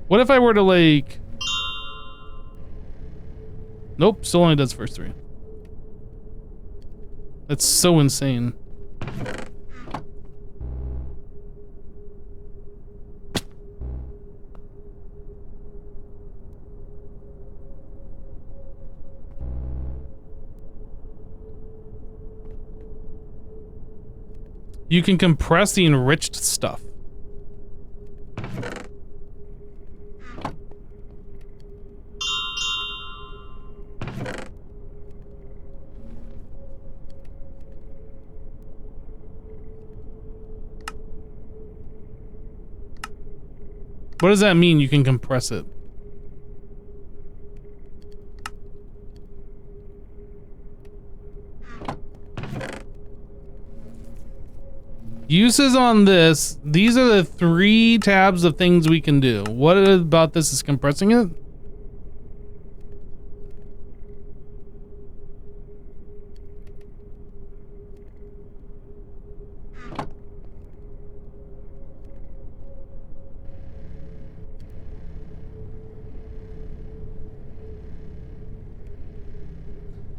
What if I were to like... Nope, still only does first 3. That's so insane. You can compress the enriched stuff. What does that mean, you can compress it? Uses on this. These are the 3 tabs of things we can do. What about this is compressing it?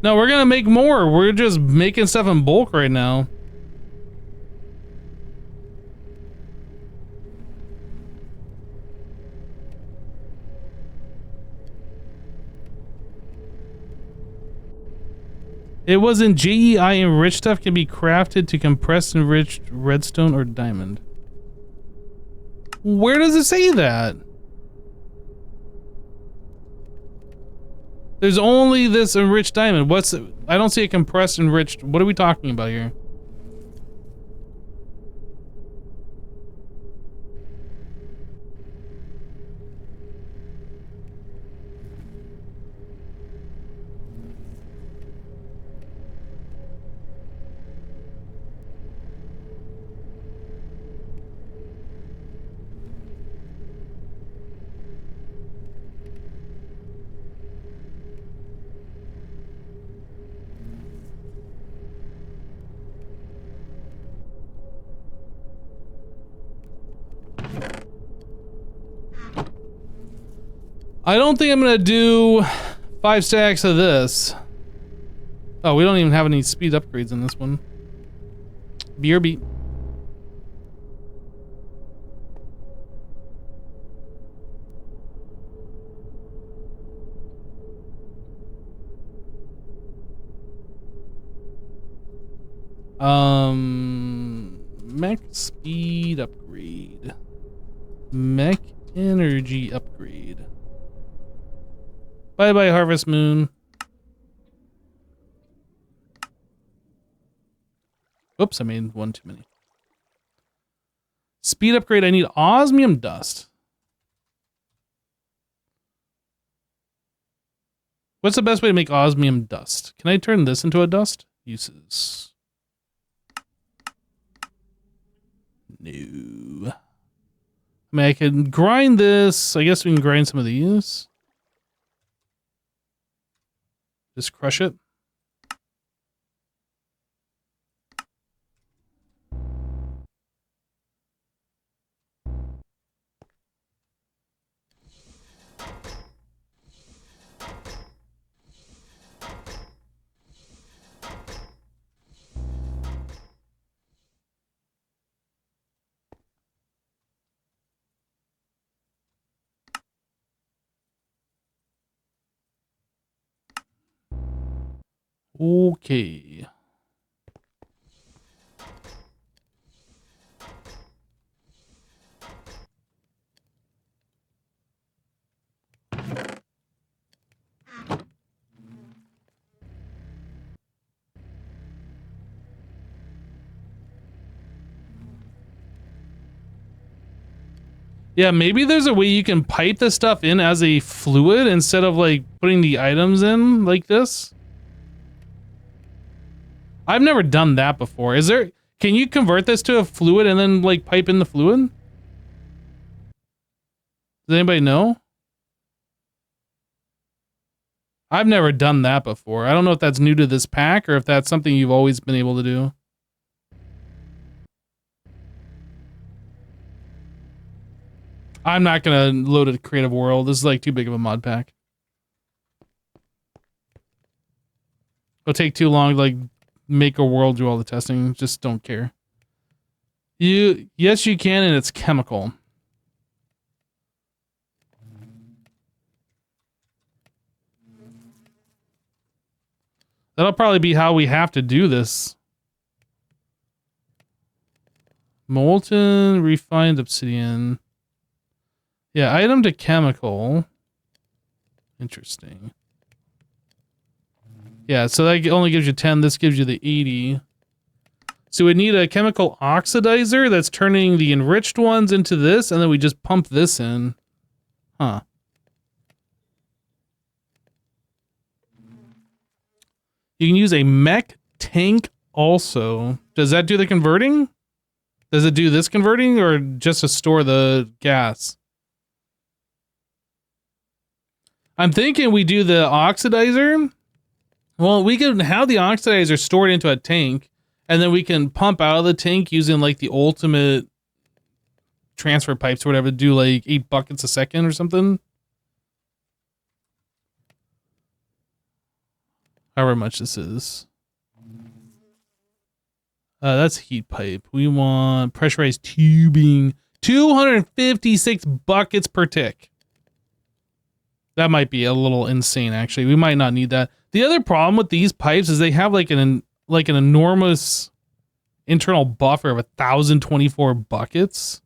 No, we're gonna make more. We're just making stuff in bulk right now. It was in JEI. Enriched stuff can be crafted to compress enriched redstone or diamond. Where does it say that? There's only this enriched diamond. I don't see a compressed enriched. What are we talking about here? I don't think I'm gonna do 5 stacks of this. Oh, we don't even have any speed upgrades in this one. BRB. Mech speed upgrade. Mech energy upgrade. Bye bye, Harvest Moon. Oops, I made one too many. Speed upgrade, I need osmium dust. What's the best way to make osmium dust? Can I turn this into a dust? Uses. No. I mean, I can grind this. I guess we can grind some of these. Just crush it. Okay. Yeah, maybe there's a way you can pipe this stuff in as a fluid instead of like putting the items in like this. I've never done that before. Is there, can you convert this to a fluid and then like pipe in the fluid? Does anybody know? I've never done that before. I don't know if that's new to this pack or if that's something you've always been able to do. I'm not gonna load a creative world. This is like too big of a mod pack. It'll take too long to like make a world do all the testing. Just don't care. Yes, you can, and it's chemical. That'll probably be how we have to do this. Molten, refined obsidian. Yeah, item to chemical. Interesting. Yeah, so that only gives you 10. This gives you the 80. So we need a chemical oxidizer that's turning the enriched ones into this, and then we just pump this in. Huh. You can use a mech tank also. Does that do the converting? Does it do this converting or just to store the gas? I'm thinking we do the oxidizer. Well, we can have the oxidizer stored into a tank, and then we can pump out of the tank using like the ultimate transfer pipes or whatever, do like 8 buckets a second or something. However much this is. That's heat pipe. We want pressurized tubing. 256 buckets per tick. That might be a little insane, actually. We might not need that. The other problem with these pipes is they have like an enormous internal buffer of 1,024 buckets.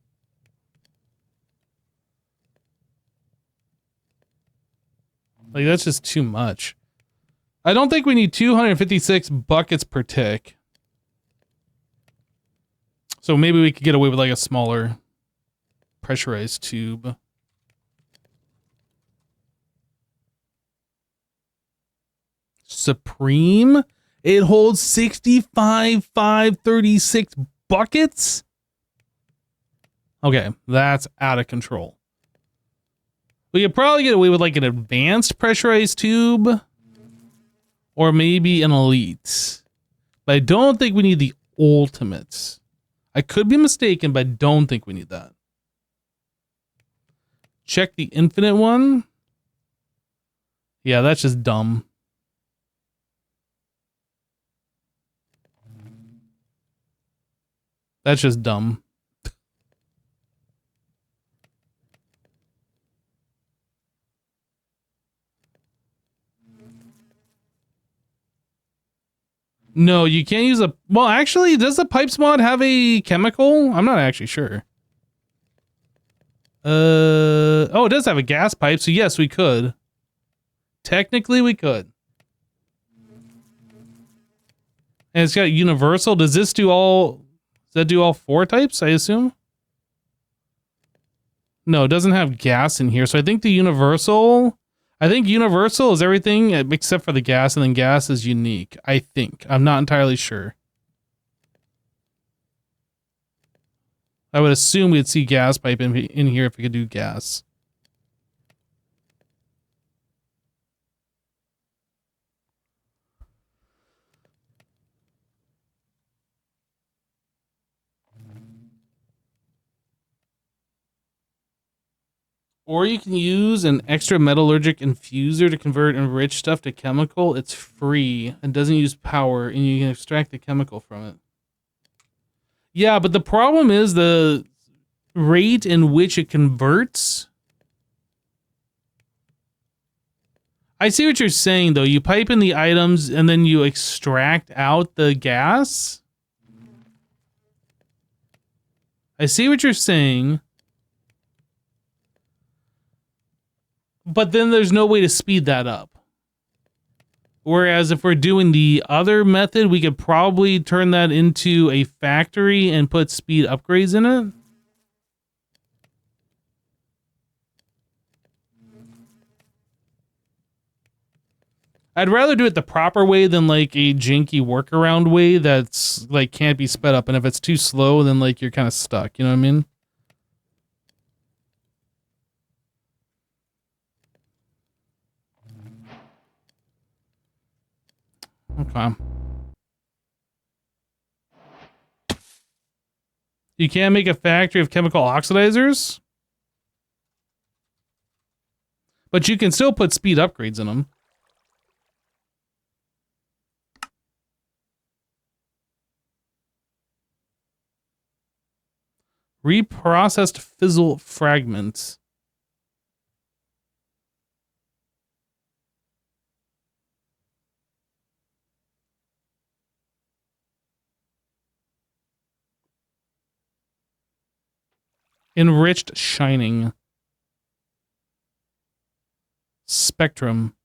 Like, that's just too much. I don't think we need 256 buckets per tick. So maybe we could get away with like a smaller pressurized tube. Supreme? It holds 65,536 buckets? Okay, that's out of control. We could probably get away with like an advanced pressurized tube. Or maybe an elite. But I don't think we need the ultimates. I could be mistaken, but I don't think we need that. Check the infinite one. Yeah, that's just dumb. That's just dumb. No, you can't use a... Well, actually, does the pipes mod have a chemical? I'm not actually sure. Oh, it does have a gas pipe, so yes, we could. Technically, we could. And it's got universal. Does this do all... Does that do all 4 types, I assume? No, it doesn't have gas in here, so I think the universal... I think universal is everything except for the gas, and then gas is unique. I think. I'm not entirely sure. I would assume we'd see gas pipe in here if we could do gas. Or you can use an extra metallurgic infuser to convert enriched stuff to chemical. It's free and doesn't use power, and you can extract the chemical from it. Yeah, but the problem is the rate in which it converts. I see what you're saying, though. You pipe in the items and then you extract out the gas. I see what you're saying. But then there's no way to speed that up. Whereas if we're doing the other method, we could probably turn that into a factory and put speed upgrades in it. I'd rather do it the proper way than like a janky workaround way that's like can't be sped up. And if it's too slow, then like you're kind of stuck. You know what I mean? Okay. You can't make a factory of chemical oxidizers, but you can still put speed upgrades in them. Reprocessed fizzle fragments. Enriched shining. Spectrum.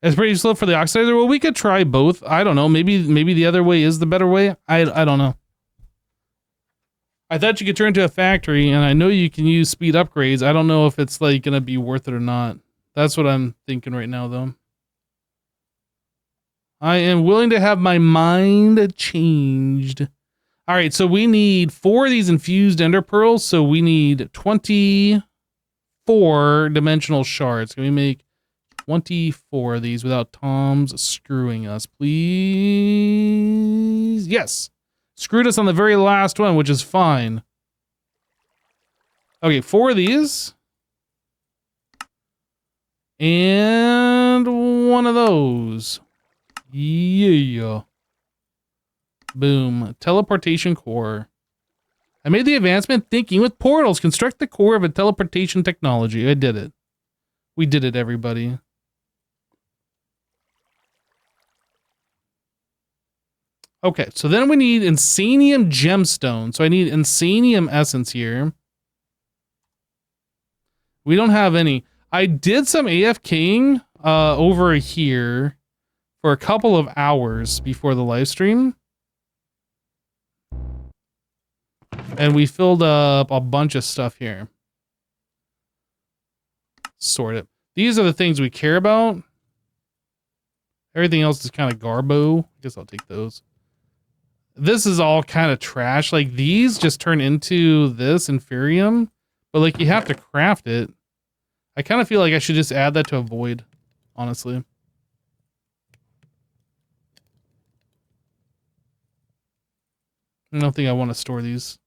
It's pretty slow for the oxidizer. Well, we could try both. I don't know. Maybe the other way is the better way. I don't know. I thought you could turn into a factory, and I know you can use speed upgrades. I don't know if it's like gonna be worth it or not. That's what I'm thinking right now, though. I am willing to have my mind changed. All right, so we need 4 of these infused ender pearls. So we need 24 dimensional shards. Can we make 24 of these without Tom's screwing us, please? Yes. Screwed us on the very last one, which is fine. Okay, 4 of these. And 1 of those. Yeah. Boom. Teleportation core. I made the advancement thinking with portals. Construct the core of a teleportation technology. I did it. We did it, everybody. Okay, so then we need Insanium gemstone. So I need Insanium essence here. We don't have any. I did some AFKing over here for a couple of hours before the live stream. And we filled up a bunch of stuff here. Sort it. These are the things we care about. Everything else is kind of garbo. I guess I'll take those. This is all kind of trash. Like these just turn into this Inferium, but like you have to craft it. I kind of feel like I should just add that to a void, honestly. I don't think I want to store these.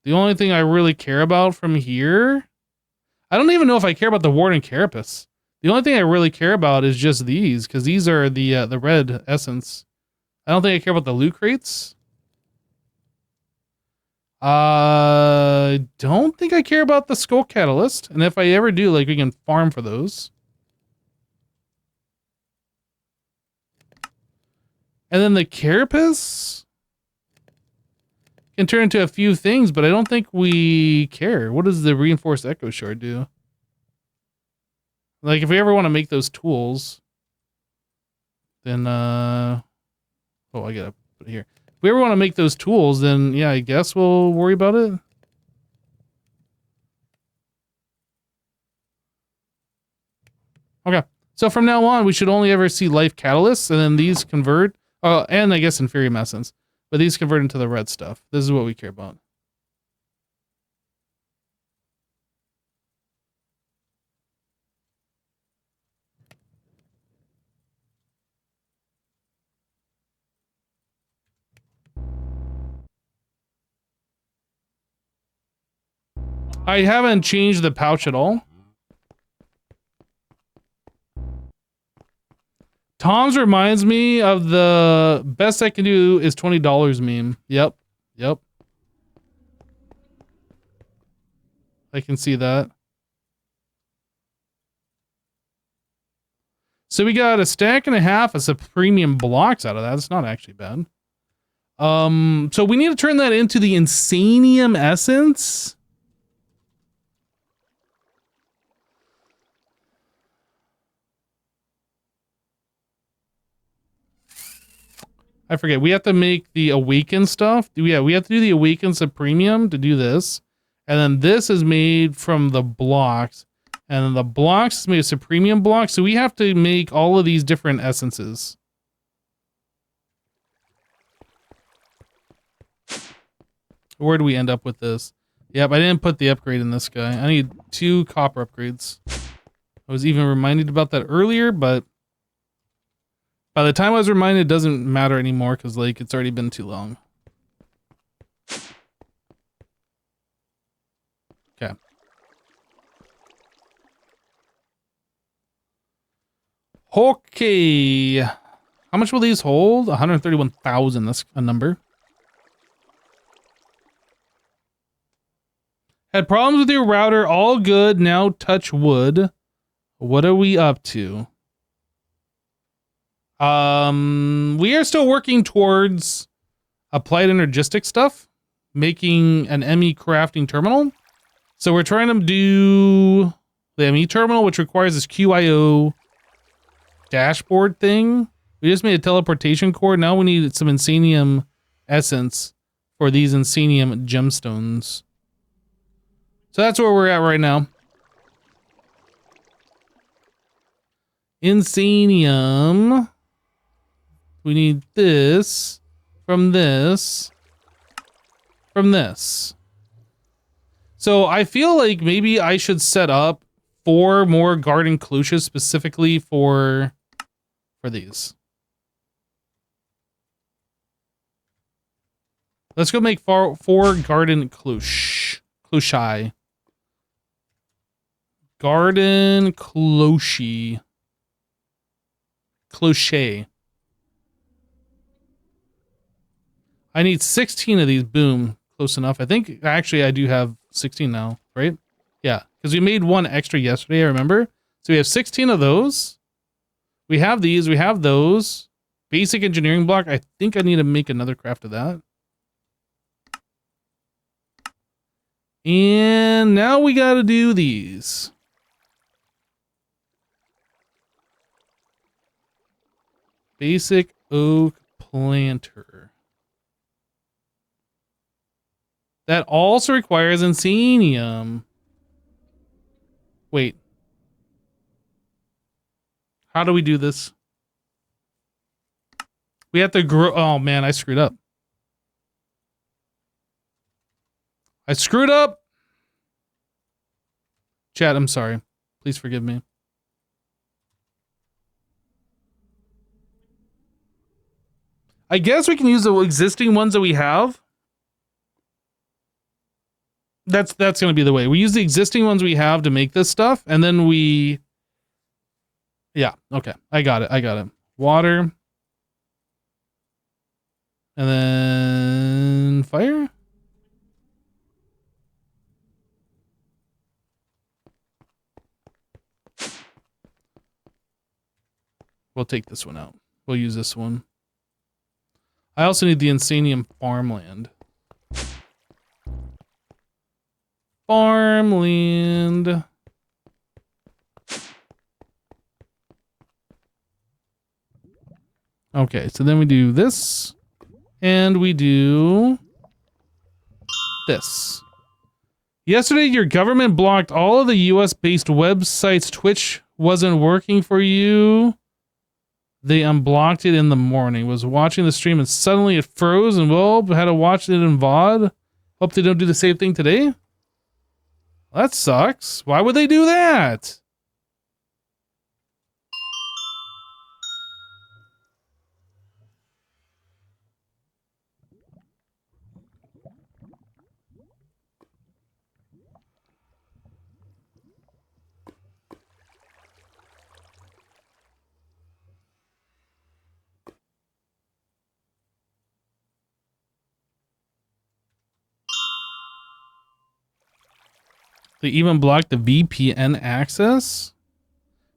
The only thing I really care about from here, I don't even know if I care about the Warden Carapace. The only thing I really care about is just these, because these are the red essence. I don't think I care about the loot crates. I don't think I care about the skull catalyst. And if I ever do, like, we can farm for those. And then the carapace can turn into a few things, but I don't think we care. What does the reinforced echo shard do? Like, if we ever want to make those tools, then, oh, I gotta put it here. If we ever want to make those tools, then, yeah, I guess we'll worry about it. Okay. So from now on, we should only ever see life catalysts, and then these convert, and I guess Inferium essence, but these convert into the red stuff. This is what we care about. I haven't changed the pouch at all. Tom's reminds me of the best I can do is $20 meme. Yep. Yep. I can see that. So we got a stack and a half of some premium blocks out of that. It's not actually bad. So we need to turn that into the Insanium Essence. I forget. We have to make the Awaken stuff. Yeah, we have to do the Awaken Supremium to do this. And then this is made from the blocks. And then the blocks is made of Supremium blocks. So we have to make all of these different essences. Where do we end up with this? Yep, I didn't put the upgrade in this guy. I need 2 copper upgrades. I was even reminded about that earlier, but by the time I was reminded, it doesn't matter anymore because, like, it's already been too long. Okay. Okay. How much will these hold? 131,000. That's a number. Had problems with your router. All good. Now touch wood. What are we up to? We are still working towards applied energistic stuff, making an ME crafting terminal. So we're trying to do the ME terminal, which requires this QIO dashboard thing. We just made a teleportation core. Now we need some Insanium essence for these Insanium gemstones. So that's where we're at right now. Insanium. We need this from this from this. So I feel like maybe I should set up 4 more garden cloches specifically for these. Let's go make 4 garden cloche. Garden cloche. Cloche. I need 16 of these. Boom. Close enough. I think actually I do have 16 now, right? Yeah, because we made 1 extra yesterday, I remember. So we have 16 of those. We have these. We have those. Basic engineering block. I think I need to make another craft of that. And now we got to do these. Basic oak planter. That also requires Insanium. Wait. How do we do this? We have to grow. Oh man, I screwed up. I screwed up. Chat, I'm sorry. Please forgive me. I guess we can use the existing ones that we have. That's going to be the way. We use the existing ones we have to make this stuff, and then we... Yeah, okay. I got it. Water. And then... fire? We'll take this one out. We'll use this one. I also need the Insanium farmland. Farmland. Okay, so then we do this. And we do this. Yesterday, your government blocked all of the US-based websites. Twitch wasn't working for you. They unblocked it in the morning. Was watching the stream and suddenly it froze and well, had to watch it in VOD. Hope they don't do the same thing today. That sucks. Why would they do that? They even block the VPN access.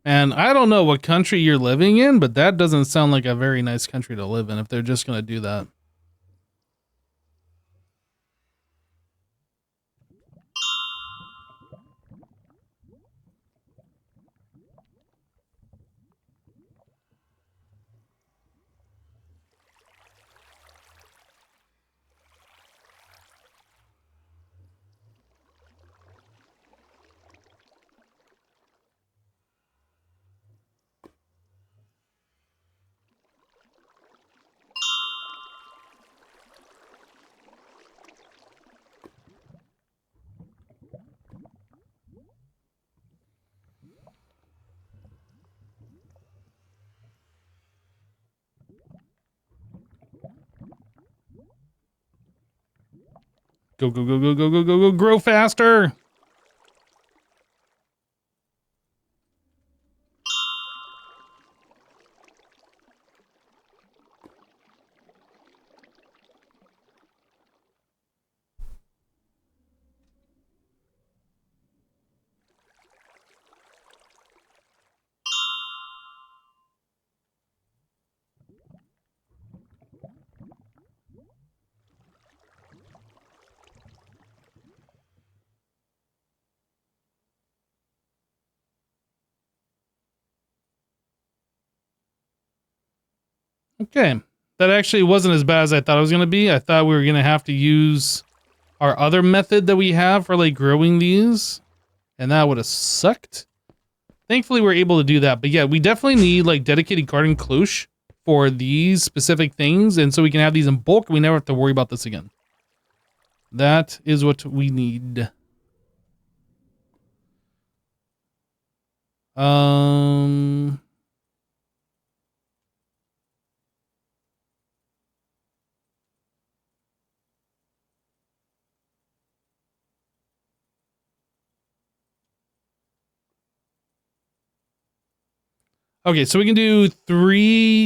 And I don't know what country you're living in, but that doesn't sound like a very nice country to live in if they're just going to do that. Go, go, go, go, go, go, go, go, grow faster. Okay. That actually wasn't as bad as I thought it was going to be. I thought we were going to have to use our other method that we have for like growing these. And that would have sucked. Thankfully, we're able to do that. But yeah, we definitely need like dedicated garden cloche for these specific things. And so we can have these in bulk. We never have to worry about this again. That is what we need. Okay, so we can do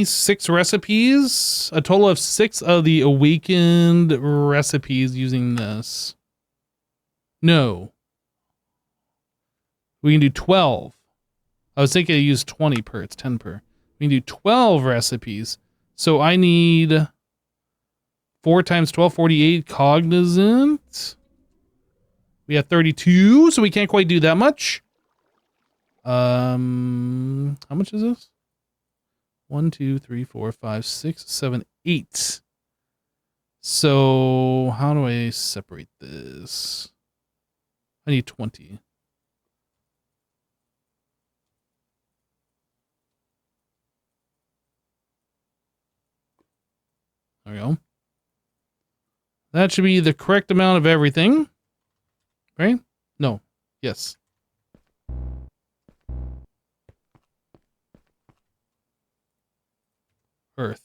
6 recipes, a total of 6 of the awakened recipes using this. No. We can do 12. I was thinking I use 20 per, it's 10 per. We can do 12 recipes. So I need 4 times 12, 48 cognizant. We have 32, so we can't quite do that much. How much is this? 1, 2, 3, 4, 5, 6, 7, 8. So how do I separate this? I need 20. There we go. That should be the correct amount of everything. Right? No. Yes. Earth.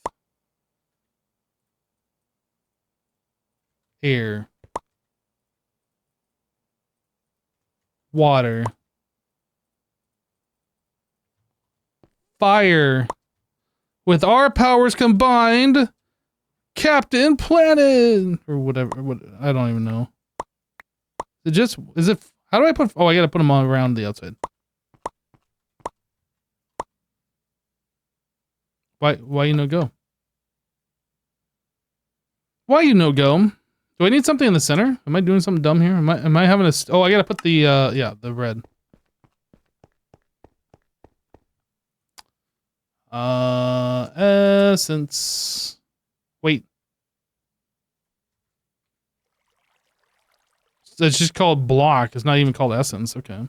Air. Water. Fire. With our powers combined, Captain Planet! Or whatever. What, I don't even know. How do I put, oh, I gotta put them all around the outside. Why you no go? Why you no go? Do I need something in the center? Am I doing something dumb here? Am I having a, oh, I gotta put the, yeah, the red. Essence. Wait. It's just called block. It's not even called essence. Okay.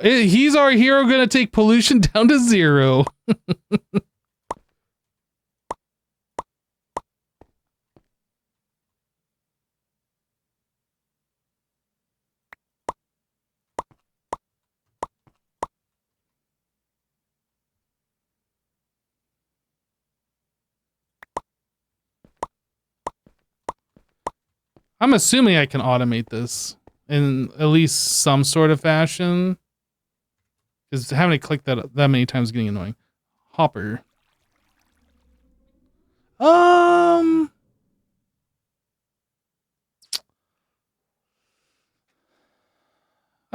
He's our hero gonna take pollution down to 0. I'm assuming I can automate this in at least some sort of fashion. Because having to click that many times is getting annoying. Hopper.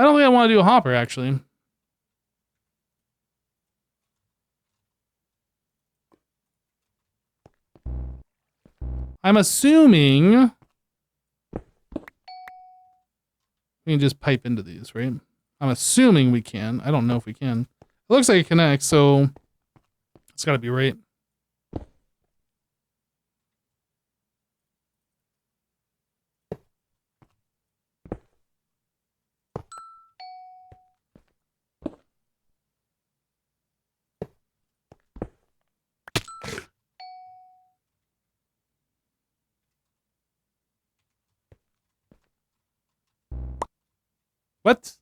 I don't think I want to do a hopper, actually. I'm assuming we can just pipe into these, right? I'm assuming we can. I don't know if we can. It looks like it connects, so it's got to be right. What?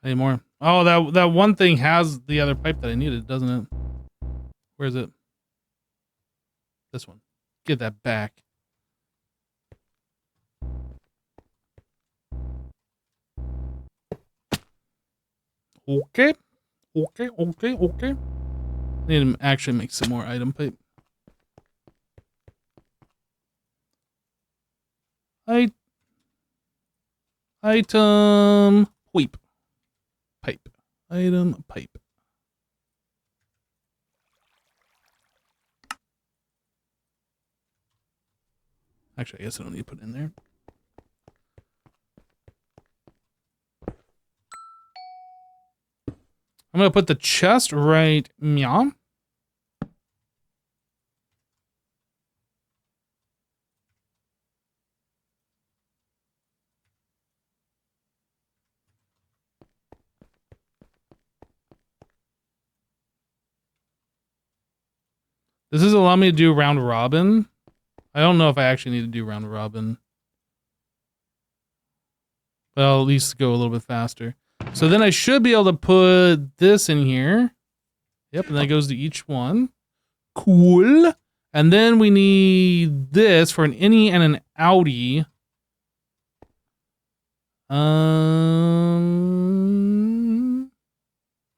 Any more? Oh, that one thing has the other pipe that I needed, doesn't it? Where is it? This one. Get that back. Okay. Okay, okay, okay. Need to actually make some more item pipe. Item pipe. Pipe. Item pipe. Actually, I guess I don't need to put it in there. I'm going to put the chest right meow. Does this allow me to do round robin? I don't know if I actually need to do round robin. But I'll at least go a little bit faster. So then I should be able to put this in here. Yep, and that goes to each one. Cool. And then we need this for an innie and an outie. I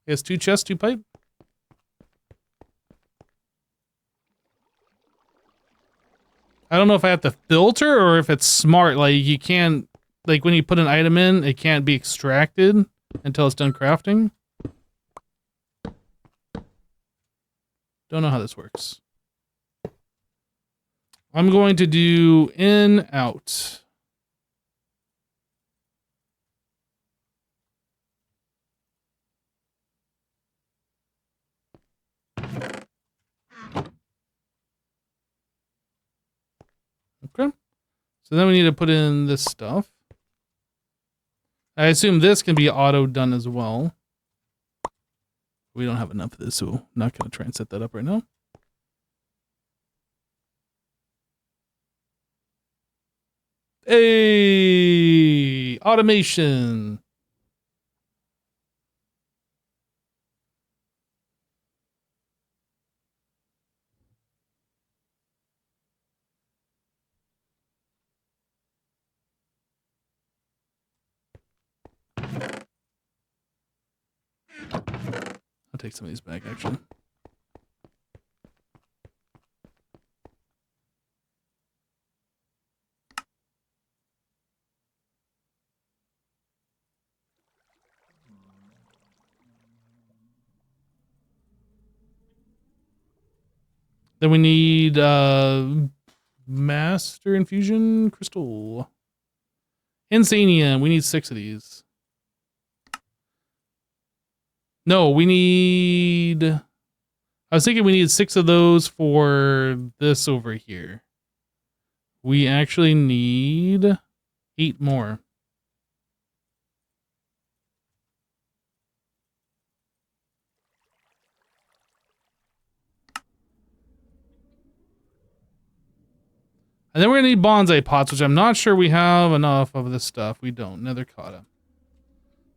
guess 2 chests, 2 pipe. I don't know if I have to filter or if it's smart. Like you can't, like when you put an item in, it can't be extracted until it's done crafting. Don't know how this works. I'm going to do in, out. Okay. So then we need to put in this stuff. I assume this can be auto done as well. We don't have enough of this, so I'm not going to try and set that up right now. Hey, automation. I'll take some of these back, actually. Then we need Master Infusion Crystal. Insanium. We need 6 of these. No, we need... I was thinking we need 6 of those for this over here. We actually need 8 more. And then we're going to need bonsai pots, which I'm not sure we have enough of this stuff. We don't. Nether cotta.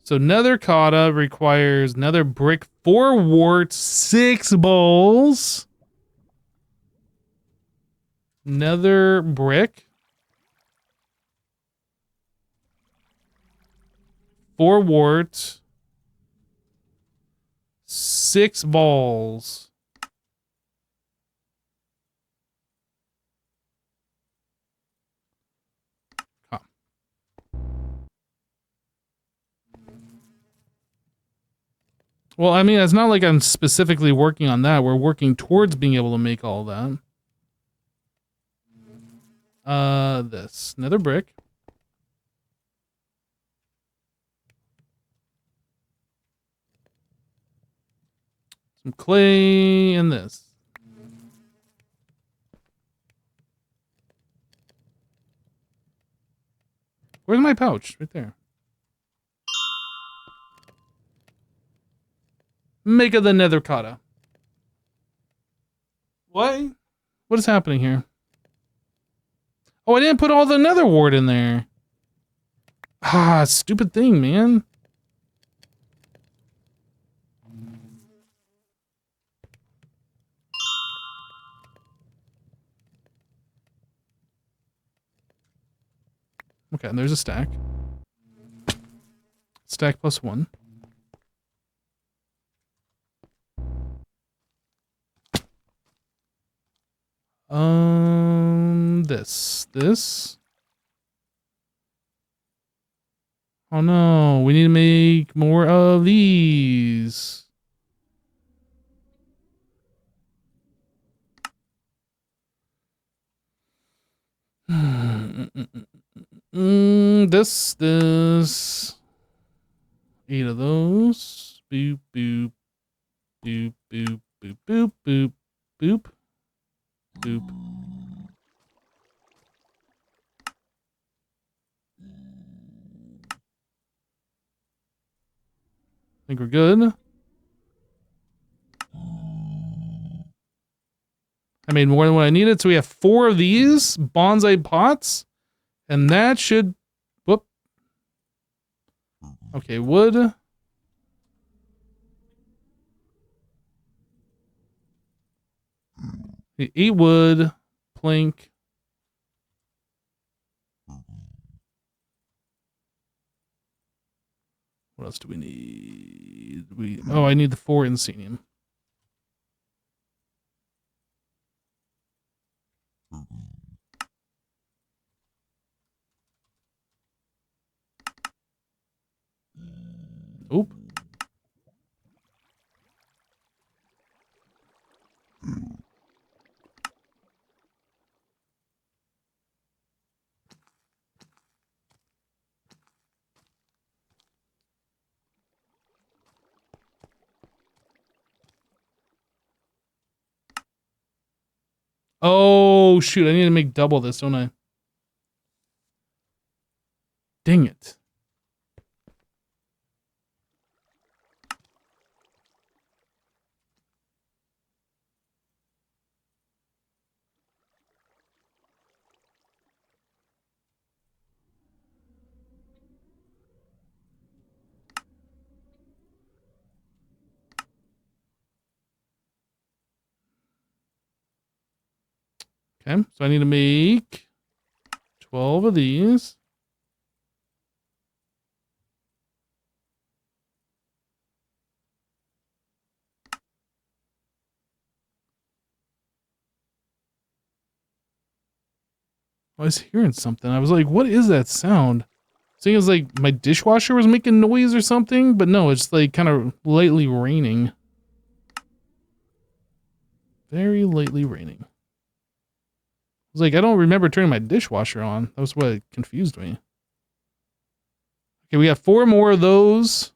So nether cotta requires nether brick, 4 warts, 6 bowls. Nether brick. 4 wart, 6 balls. Huh. Well, I mean, it's not like I'm specifically working on that. We're working towards being able to make all that. This nether brick. Some clay and this. Where's my pouch? Right there. Make of the nether cotta. What? What is happening here? Oh, I didn't put all the nether wart in there. Ah, stupid thing, man. Okay, and there's a stack. Stack plus 1. This. Oh no, we need to make more of these. This. 8 of those. Boop, boop, boop, boop, boop, boop, boop, boop, boop. I think we're good. I made more than what I needed, so we have 4 of these bonsai pots, and that should. Whoop. Okay, wood. The 8 wood, plank. What else do we need? I need the 4 insanium. Oop. Oh, shoot. I need to make double this, don't I? Dang it. Okay, so I need to make 12 of these. I was hearing something. I was like, what is that sound? I think it was like my dishwasher was making noise or something, but no, it's like kind of lightly raining. Very lightly raining. I was like, I don't remember turning my dishwasher on. That was what confused me. Okay, we got 4 more of those.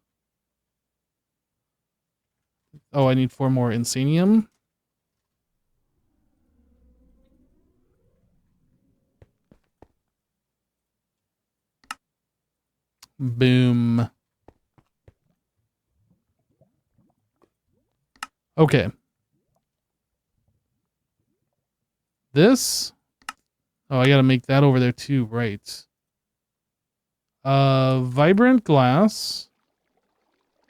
Oh, I need 4 more insanium. Boom. Okay. This. Oh, I gotta make that over there too, right. Vibrant glass.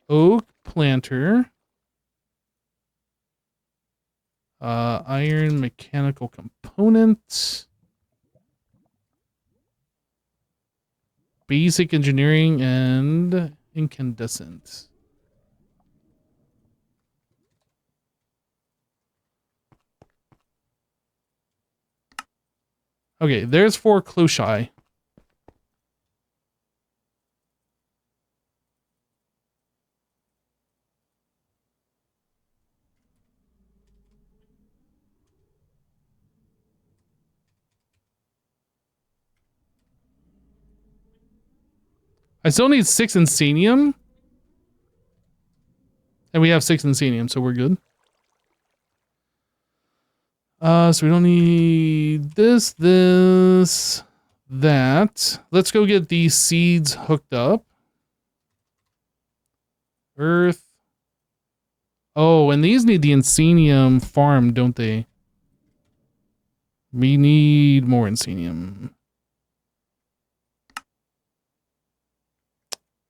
Oak planter. Iron mechanical component. Basic engineering and incandescent. Okay, there's 4 clochai. I still need 6 insanium. And we have 6 insanium, so we're good. So we don't need this, that. Let's go get these seeds hooked up. Earth. Oh, and these need the insanium farm, don't they? We need more insanium.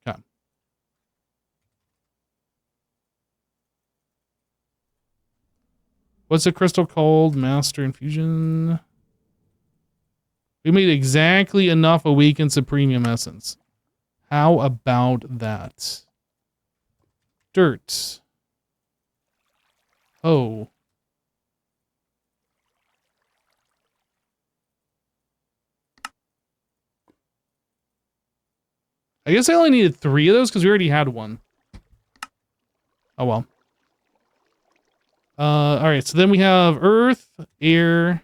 Okay. What's the crystal called? Master Infusion. We made exactly enough Awakened Supremium Essence. How about that? Dirt. Oh. I guess I only needed 3 of those because we already had one. Oh well. Alright, so then we have earth, air,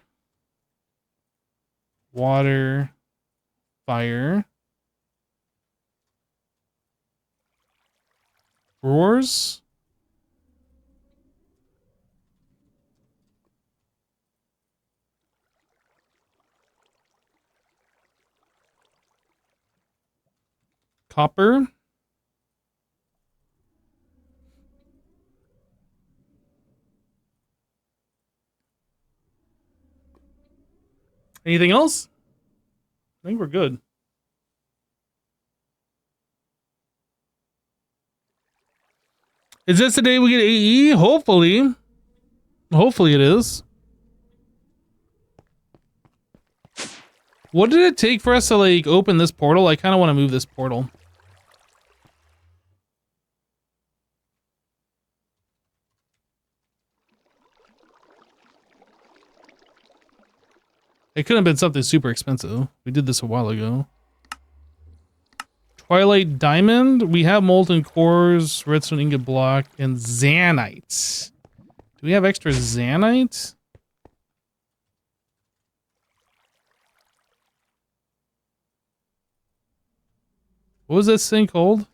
water, fire, roars, copper, anything else? I think we're good. Is this the day we get AE? Hopefully. Hopefully it is. What did it take for us to like open this portal? I kind of want to move this portal. It could have been something super expensive. We did this a while ago. Twilight Diamond. We have Molten Cores, Redstone Ingot Block, and Xanite. Do we have extra Xanite? What was this thing called?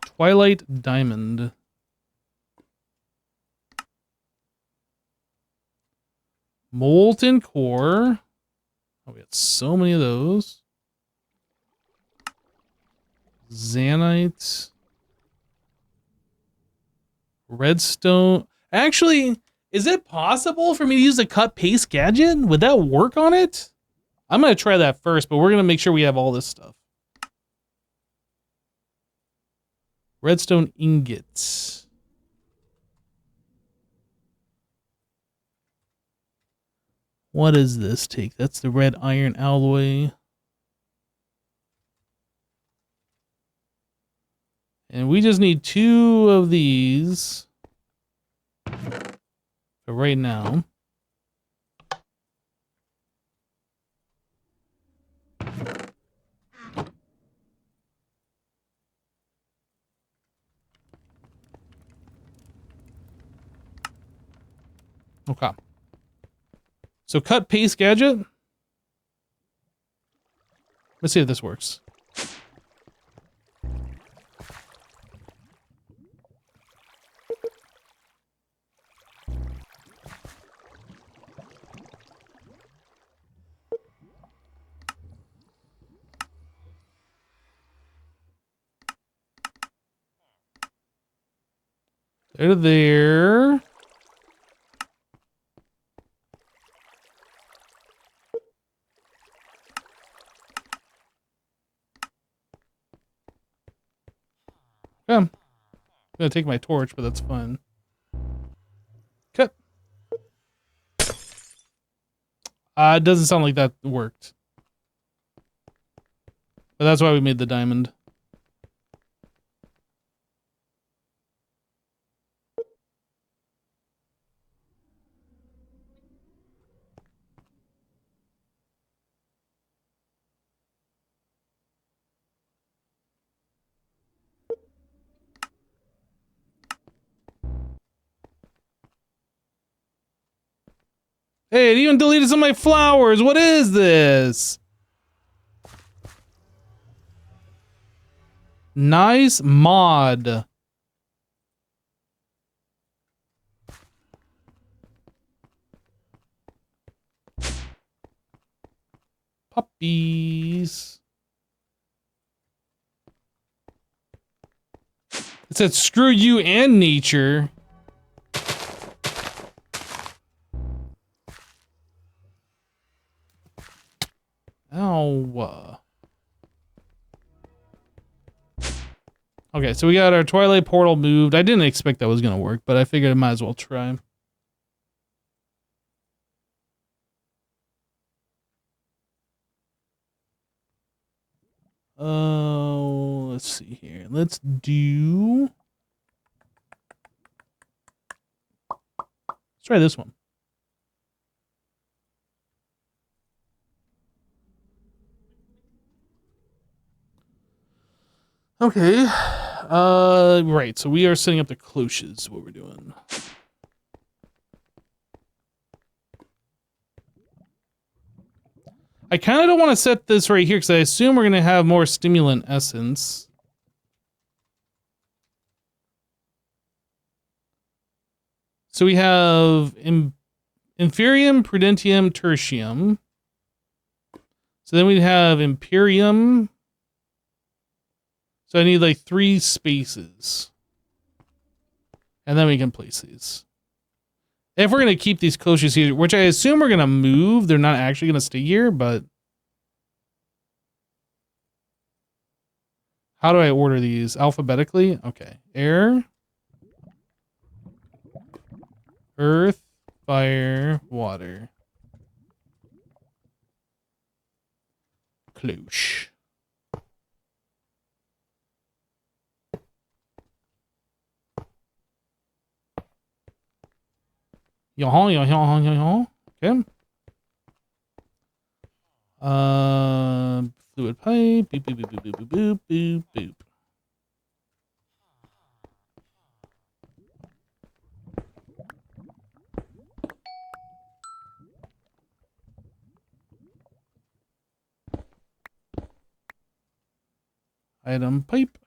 Twilight Diamond. Molten Core. Oh, we got so many of those. Xanite. Redstone. Actually, is it possible for me to use the cut paste gadget? Would that work on it? I'm going to try that first, but we're going to make sure we have all this stuff. Redstone ingots. What does this take? That's the red iron alloy. And we just need 2 of these for right now. Okay. So cut paste gadget. Let's see if this works. They're there. I'm gonna take my torch, but that's fine. Cut. It doesn't sound like that worked. But that's why we made the diamond. Hey, it even deleted some of my flowers. What is this? Nice mod. Puppies. It said screw you and nature. Ow. Okay, so we got our Twilight portal moved. I didn't expect that was going to work, but I figured I might as well try. Oh, let's see here. Let's try this one. Okay. Right. So we are setting up the cloches, what we're doing. I kind of don't want to set this right here because I assume we're going to have more stimulant essence. So we have Inferium, Prudentium, Tertium. So then we have Imperium. So I need like 3 spaces. And then we can place these. If we're going to keep these cloches here, which I assume we're going to move, they're not actually going to stay here, but... How do I order these? Alphabetically? Okay. Air. Earth. Fire. Water. Cloche. Okay. Fluid pipe. Boop, boop, boop, boop, boop, boop, boop, boop. Item pipe.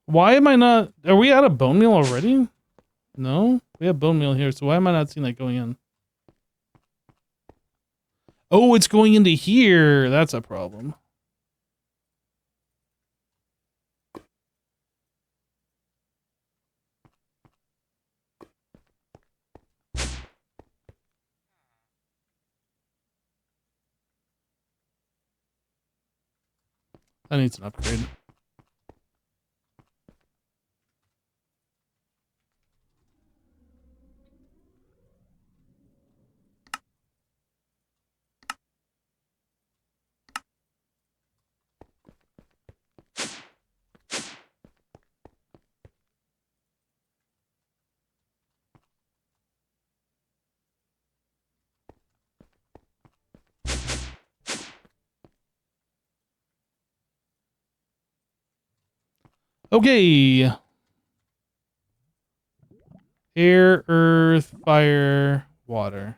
Why am I not... Are we out of bone meal already? No? We have bone meal here, so why am I not seeing that going in? Oh, it's going into here. That's a problem. That needs an upgrade. Okay. Air, earth, fire, water.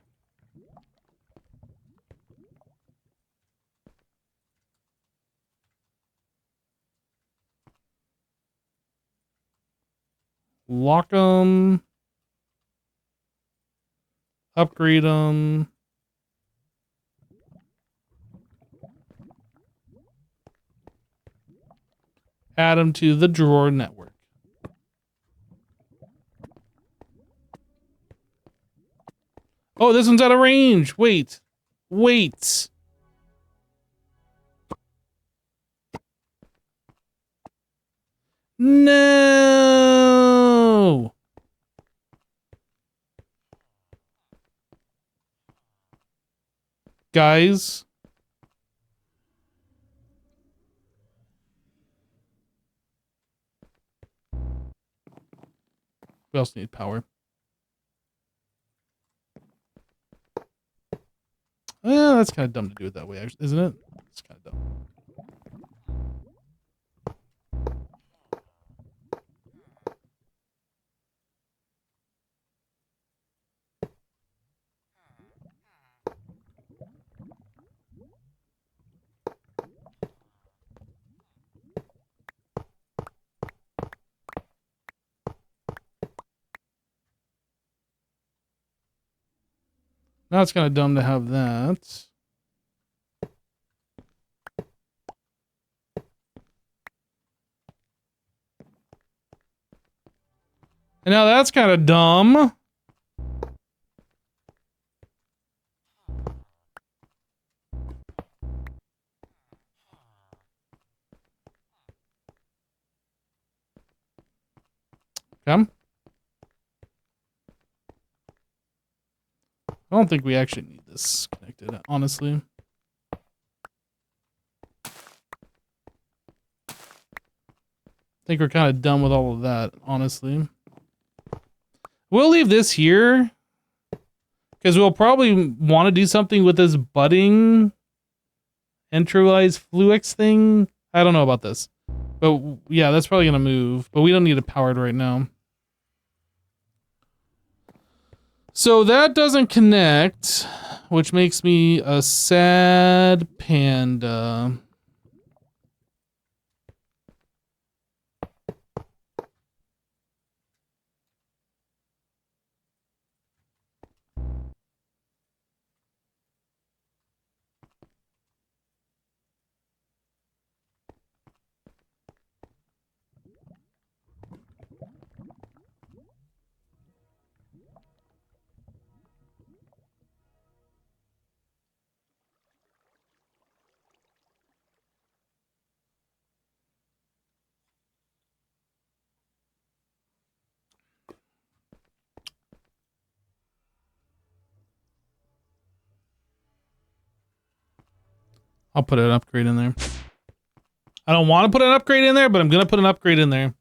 Lock them. Upgrade them. Add them to the drawer network. Oh, this one's out of range. Wait. Wait. No. Guys. We also need power. That's kind of dumb to do it that way, isn't it? It's kind of dumb. Now it's kind of dumb to have that. And now that's kind of dumb. Come. I don't think we actually need this connected, honestly. I think we're kind of done with all of that, honestly. We'll leave this here because we'll probably want to do something with this budding enterprise fluix thing. I don't know about this, but yeah, that's probably going to move, but we don't need it powered right now. So that doesn't connect, which makes me a sad panda. I'll put an upgrade in there. I don't want to put an upgrade in there, but I'm going to put an upgrade in there.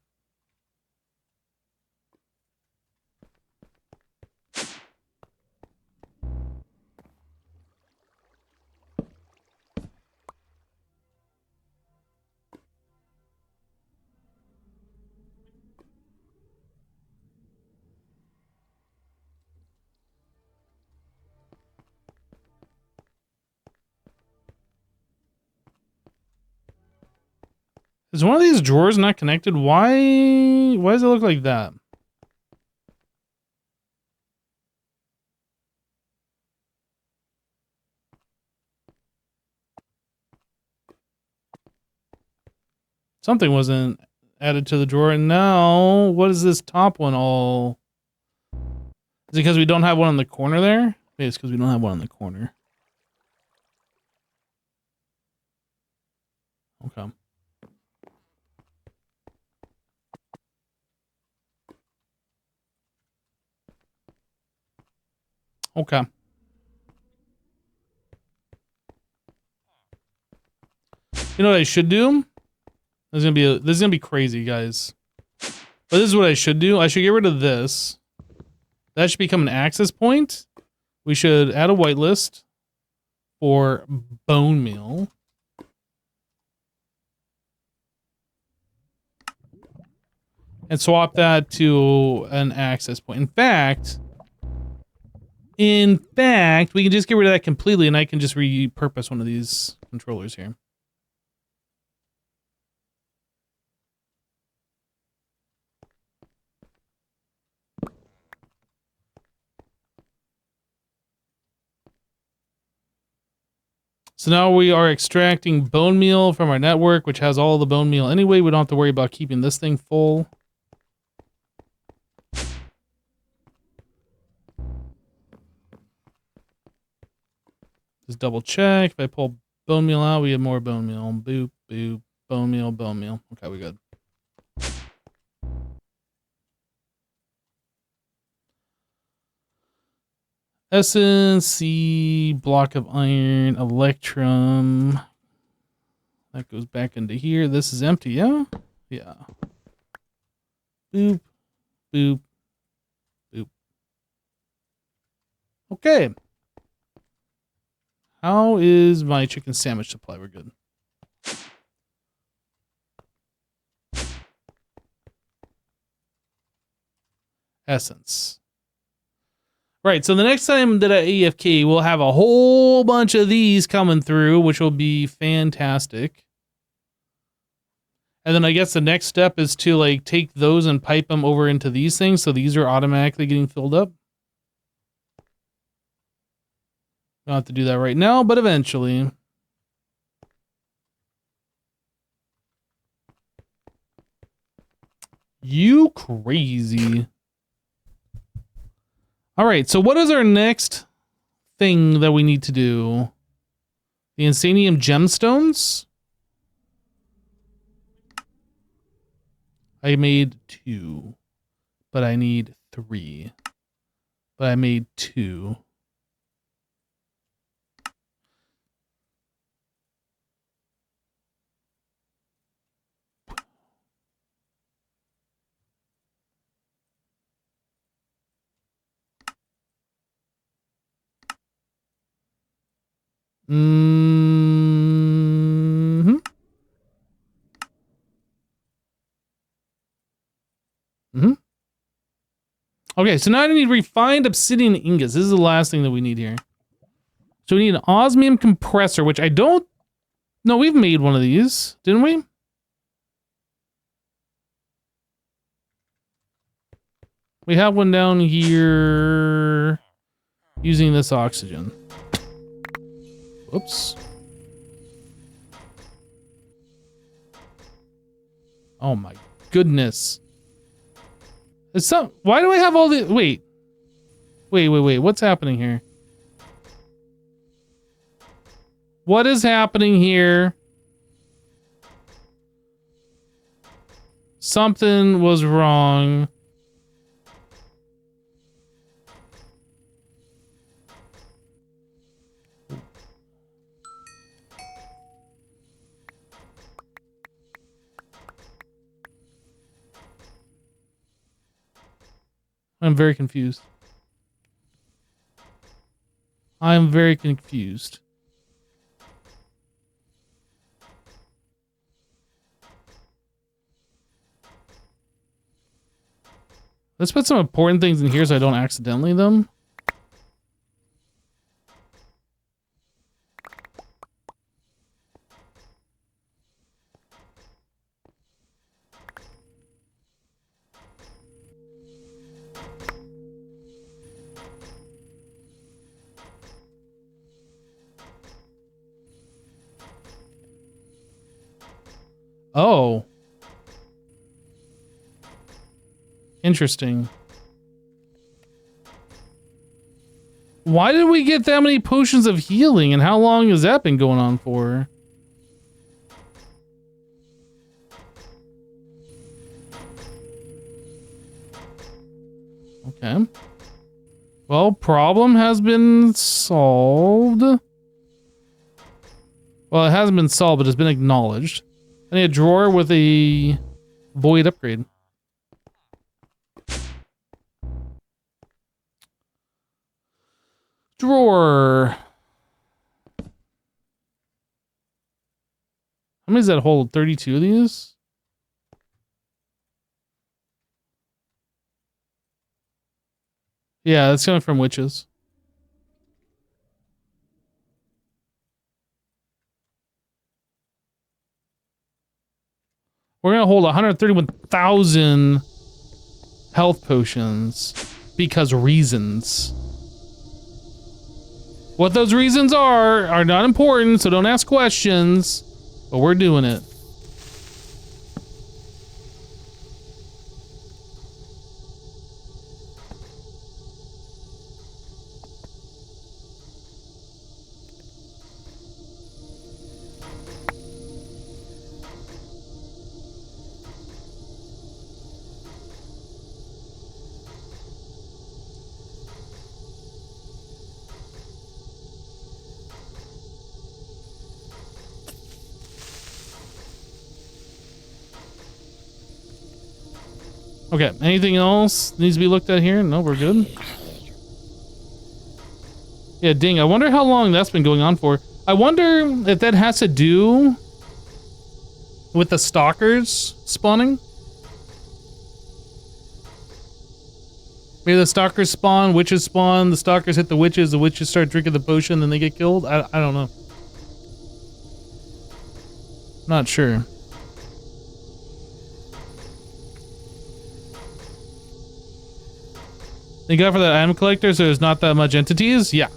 Is one of these drawers not connected? Why does it look like that? Something wasn't added to the drawer. And now, what is this top one all? Is it because we don't have one in the corner there? Maybe it's because we don't have one in the corner. Okay. Okay. You know what I should do? This is gonna be crazy, guys. But this is what I should do. I should get rid of this. That should become an access point. We should add a whitelist for bone meal. And swap that to an access point. In fact, we can just get rid of that completely and I can just repurpose one of these controllers here. So now we are extracting bone meal from our network, which has all the bone meal anyway. We don't have to worry about keeping this thing full. Just double check. If I pull bone meal out, we have more bone meal. Boop, boop, bone meal, bone meal. Okay, we good. Essence, C, block of iron, electrum. That goes back into here. This is empty, yeah? Yeah. Boop, boop, boop. Okay. How is my chicken sandwich supply? We're good. Essence. Right, so the next time that I AFK, we'll have a whole bunch of these coming through, which will be fantastic. And then I guess the next step is to like take those and pipe them over into these things, so these are automatically getting filled up. Don't have to do that right now, but eventually. You crazy. All right, so what is our next thing that we need to do? The Insanium gemstones? I made 2, but I need 3. But I made 2. Mm-hmm. Mm-hmm. Okay, so now I need refined obsidian ingots. This is the last thing that we need here. So we need an osmium compressor, which I don't... No, we've made one of these, didn't we? We have one down here using this oxygen. Whoops. Oh my goodness. It's some... Why do I have all the... Wait. Wait. What's happening here? What is happening here? Something was wrong. I'm very confused. I'm very confused. Let's put some important things in here so I don't accidentally them. Oh. Interesting. Why did we get that many potions of healing, and how long has that been going on for? Okay. Well, problem has been solved. Well, it hasn't been solved, but it's been acknowledged. I need a drawer with a void upgrade. Drawer. How many does that hold? 32 of these? Yeah, that's coming from witches. We're gonna hold 131,000 health potions because reasons. What those reasons are not important, so don't ask questions, but we're doing it. Okay, anything else needs to be looked at here? No, we're good. Yeah, ding. I wonder how long that's been going on for. I wonder if that has to do with the stalkers spawning. Maybe the stalkers spawn, witches spawn, the stalkers hit the witches start drinking the potion, then they get killed. I don't know. Not sure. Thank God for that item collector, so there's not that much entities. Yeah.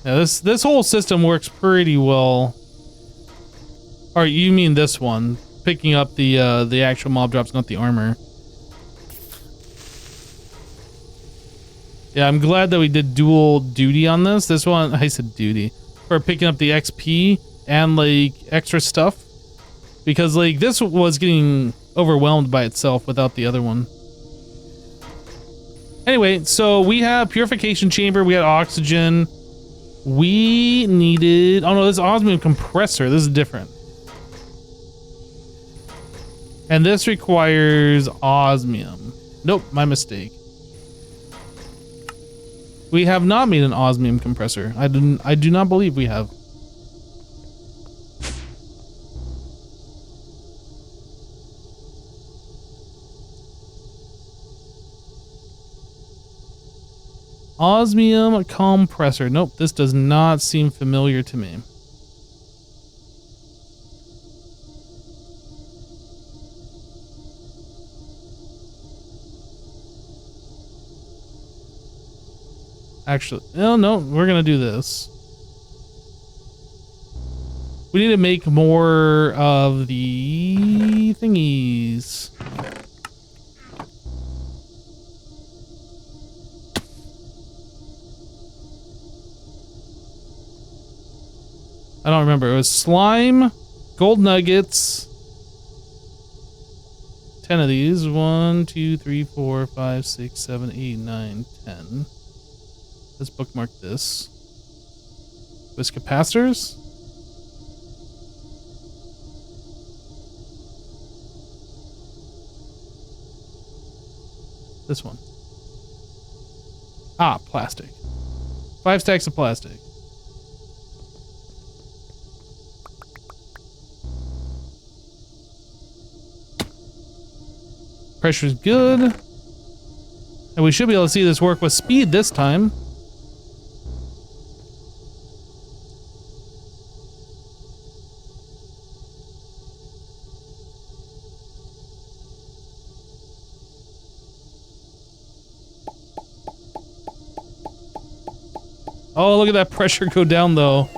Yeah, this whole system works pretty well. Or you mean this one? Picking up the actual mob drops, not the armor. Yeah, I'm glad that we did dual duty on this. This one, I said duty, for picking up the XP and like extra stuff, because like this was getting overwhelmed by itself without the other one. Anyway, so we have purification chamber, we had oxygen, we needed, oh no, this is osmium compressor, this is different. And this requires osmium. Nope, my mistake. We have not made an osmium compressor. I do not believe we have. Osmium compressor. Nope, this does not seem familiar to me. Actually, no, we're gonna do this. We need to make more of the thingies. I don't remember. It was slime, gold nuggets. 10 of these. 1, 2, 3, 4, 5, 6, 7, 8, 9, 10. Let's bookmark this. With capacitors? This one. Ah, plastic. 5 stacks of plastic. Pressure's good. And we should be able to see this work with speed this time. Oh, look at that pressure go down though.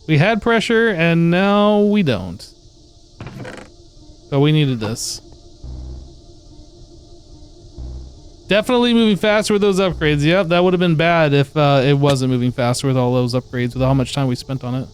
We had pressure and now we don't. But we needed this. Definitely moving faster with those upgrades. Yep, that would have been bad if it wasn't moving faster with all those upgrades, with how much time we spent on it.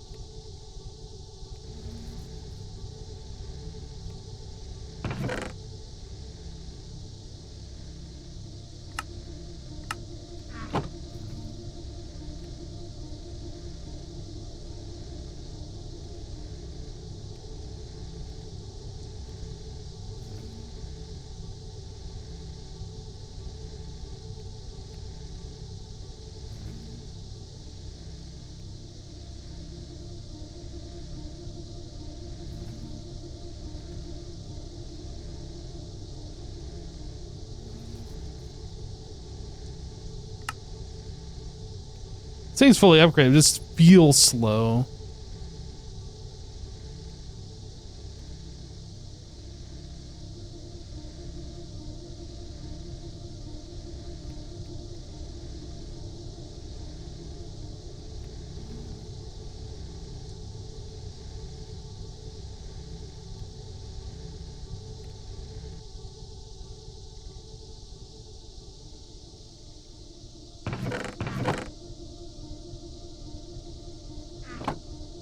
This thing's fully upgraded. It just feels slow.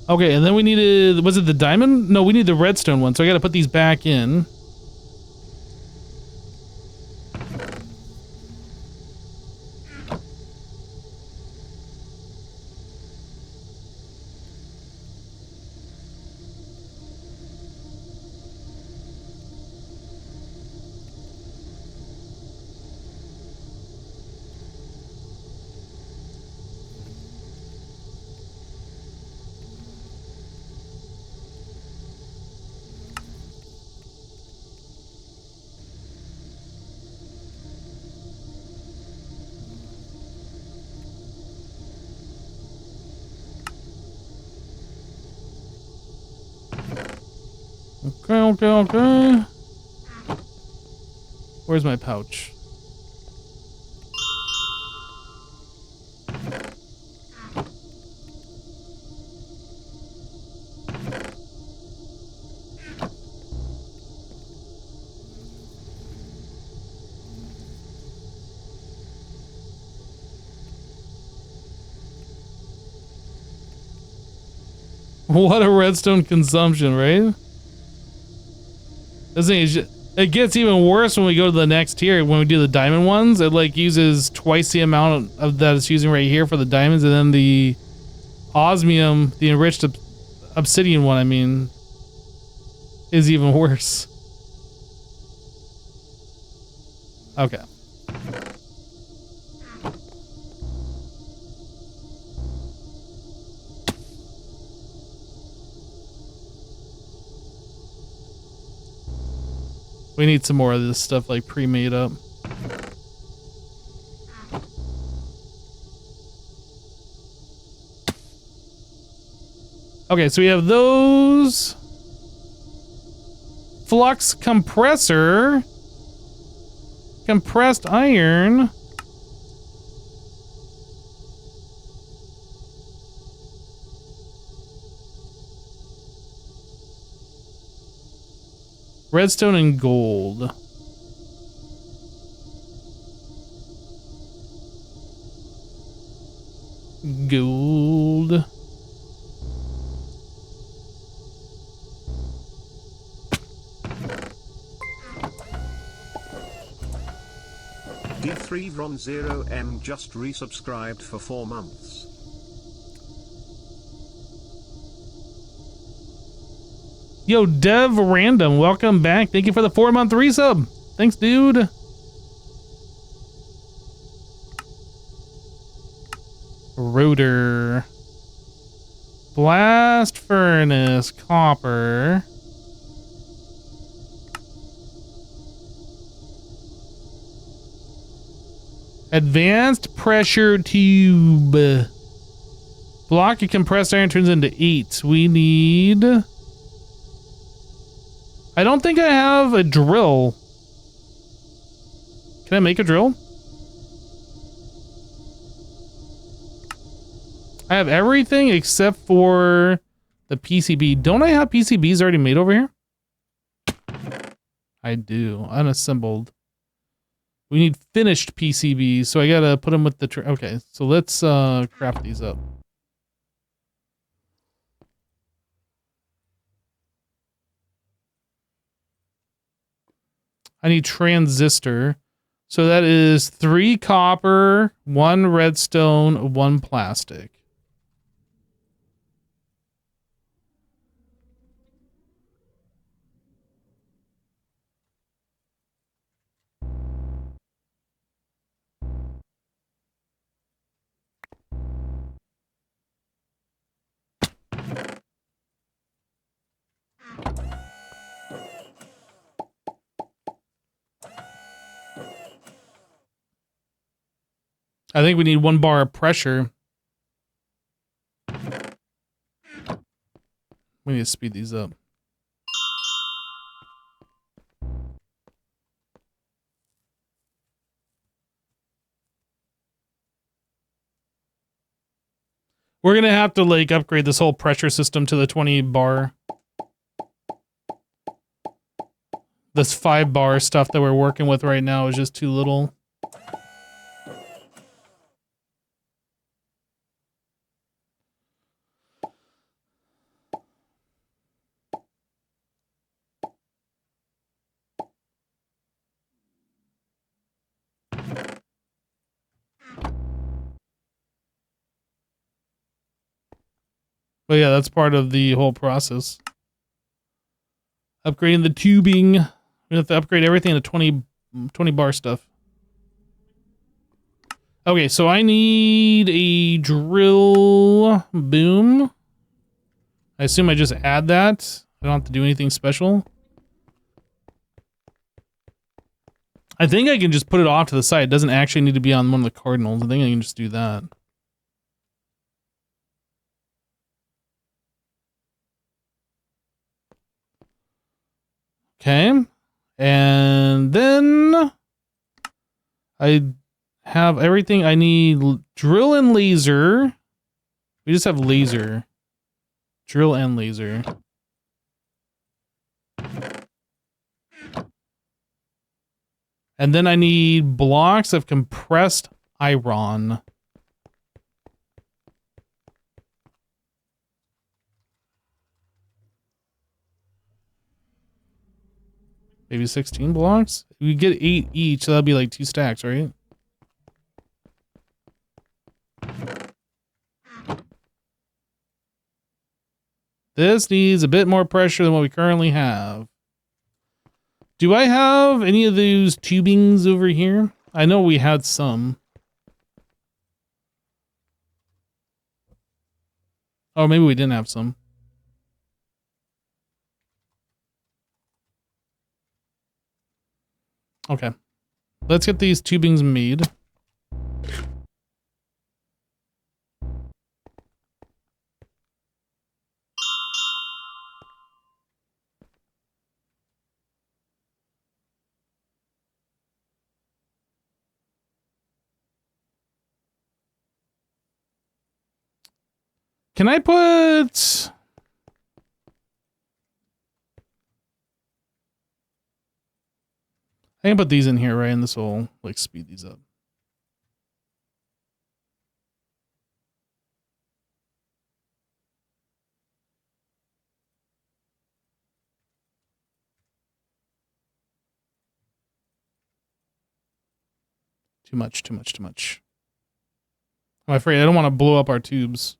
Okay, and then we needed, was it the diamond? No, we need the redstone one, so I gotta put these back in. Okay. Where's my pouch? What a redstone consumption, right? This thing is it gets even worse when we go to the next tier. When we do the diamond ones, it like uses twice the amount of that it's using right here for the diamonds, and then the osmium, the enriched obsidian one, I mean, is even worse. Okay. We need some more of this stuff like pre-made up. Okay, so we have those. Flux compressor. Compressed iron. Redstone and gold. Gold. D3Ron0M just resubscribed for 4 months. Yo, Dev Random, welcome back. Thank you for the 4-month resub. Thanks, dude. Rotor. Blast furnace, copper. Advanced pressure tube. Block of compressed iron turns into 8. We need... I don't think I have a drill. Can I make a drill? I have everything except for the PCB. Don't I have PCBs already made over here? I do. Unassembled. We need finished PCBs, so I gotta put them with the... Okay, so let's craft these up. I need transistor. So that is 3 copper, 1 redstone, 1 plastic. I think we need 1 bar of pressure. We need to speed these up. We're going to have to like upgrade this whole pressure system to the 20 bar. This 5 bar stuff that we're working with right now is just too little. But yeah, that's part of the whole process. Upgrading the tubing. We have to upgrade everything to 20 bar stuff. Okay, so I need a drill boom. I assume I just add that. I don't have to do anything special. I think I can just put it off to the side. It doesn't actually need to be on one of the cardinals. I think I can just do that. Okay. And then I have everything I need. Drill and laser. We just have laser. Drill and laser. And then I need blocks of compressed iron. Maybe 16 blocks? We get 8 each, so that'll be like 2 stacks, right? This needs a bit more pressure than what we currently have. Do I have any of those tubings over here? I know we had some. Oh, maybe we didn't have some. Okay. Let's get these tubings made. Can I put... I can put these in here, right? And this will, like, speed these up. Too much, too much, too much. I'm afraid I don't want to blow up our tubes.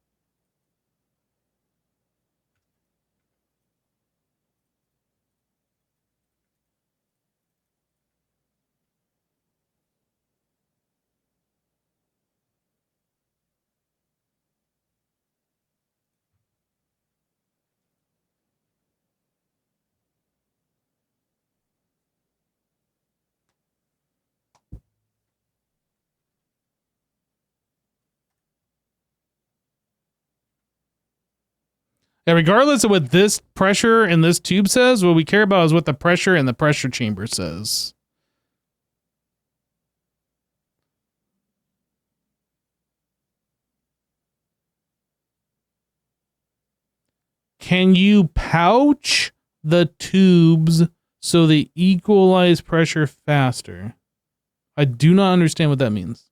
Yeah, regardless of what this pressure in this tube says, what we care about is what the pressure in the pressure chamber says. Can you pouch the tubes so they equalize pressure faster? I do not understand what that means.